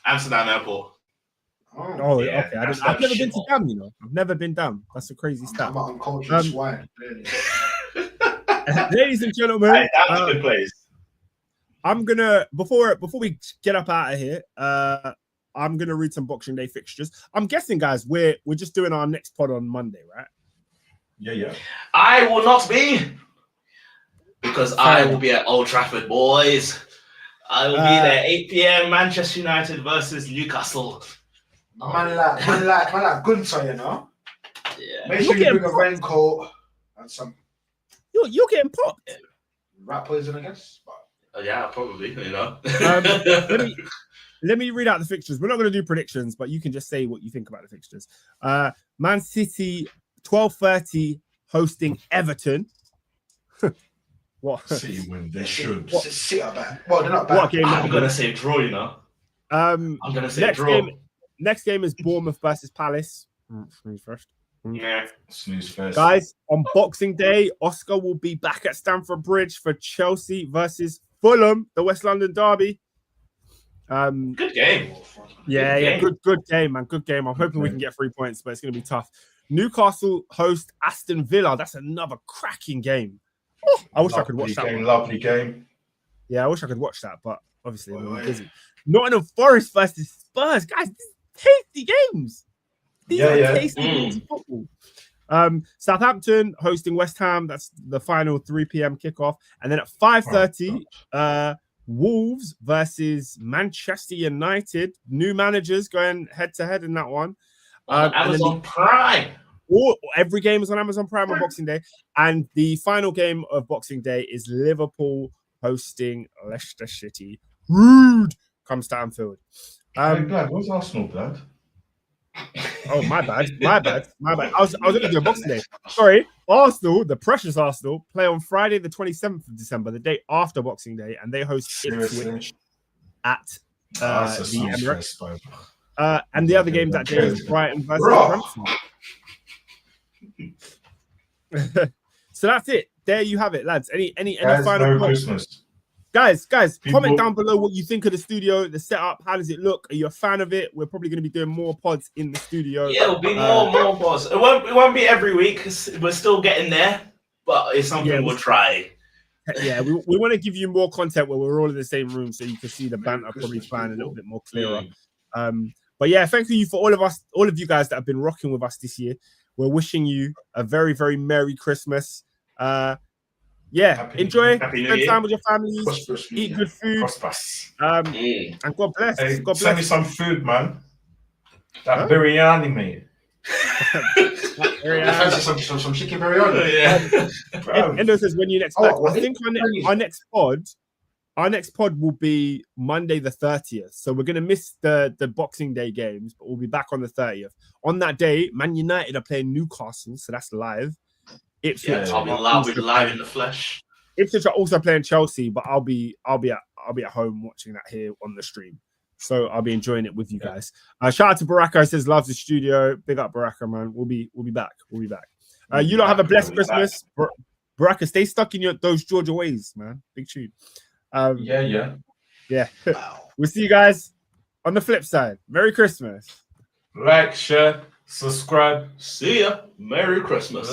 Amsterdam Airport. Oh, Yeah, okay. that's I've never that been to shit. Dam, you know. I've never been Dam. That's a crazy stat. I'm uncultured Um, swine. Ladies and gentlemen, Hey, that's a good place. I'm gonna before we get up out of here, I'm gonna read some Boxing Day fixtures. I'm guessing, guys, we're just doing our next pod on Monday, right? Yeah. I will not be, because I will be at Old Trafford, boys. I will be there 8 p.m. Manchester United versus Newcastle. Man like Gunter, you know. Yeah. Make sure you bring a raincoat and some You're getting popped. rat poison, I guess. Yeah, probably. You know. Let me read out the fixtures. We're not going to do predictions, but you can just say what you think about the fixtures. Man City 12:30 hosting Everton. What? City win. They should. City are bad. Well, they're not bad. What game? I'm gonna say draw. You know. I'm gonna say draw. Next game is Bournemouth versus Palace. Snooze first. Yeah. Snooze first. Guys, on Boxing Day, Oscar will be back at Stamford Bridge for Chelsea versus Fulham, the West London derby. Good game. Yeah, good game, man. Good game. I'm hoping we can get 3 points, but it's going to be tough. Newcastle host Aston Villa. That's another cracking game. Oh, I wish I could watch that. Lovely game. Yeah, I wish I could watch that, but obviously we're busy. Nottingham Forest versus Spurs, guys. These tasty games. These are tasty games of football. Southampton hosting West Ham. That's the final 3 p.m. kickoff, and then at 5:30, Wolves versus Manchester United. New managers going head to head in that one. On Amazon Prime. Every game is on Amazon Prime on Boxing Day. And the final game of Boxing Day is Liverpool hosting Leicester City. Rude comes to Anfield. Where's Arsenal, Blood? Oh, my bad. I was only doing Boxing Day. Sorry. Arsenal, the precious Arsenal, play on Friday, the 27th of December, the day after Boxing Day, and they host Ipswich at the Emirates. And the other game that day is Brighton versus Brentford. So that's it. There you have it, lads. Any final Merry comments? Christmas. Guys, People... comment down below what you think of the studio, the setup. How does it look? Are you a fan of it? We're probably going to be doing more pods in the studio. Yeah, it'll be more pods. It won't be every week. We're still getting there, but it's something we'll try. Yeah, we want to give you more content where we're all in the same room, so you can see the banter probably flying a little bit more clearer. But yeah, thank you for all of you guys that have been rocking with us this year. We're wishing you a very, very Merry Christmas. Enjoy, spend time with your families, eat good food, and God bless. Hey, God bless. send me some food, man. That biryani, mate. Some chicken biryani. Endo says, when you next back? I think our next pod will be Monday the 30th. So we're going to miss the Boxing Day games, but we'll be back on the 30th. On that day, Man United are playing Newcastle, so that's live. Ipswich, I'll be live in the flesh. Ipswich are also playing Chelsea, but I'll be at home watching that here on the stream. So I'll be enjoying it with you guys. Shout out to Baraka. He says loves the studio. Big up Baraka, man. We'll be back. You lot have a blessed Christmas. Baraka, stay stuck in those Georgia ways, man. Big tune. Yeah. Wow. We'll see you guys on the flip side. Merry Christmas. Like, share, subscribe. See ya. Merry Christmas.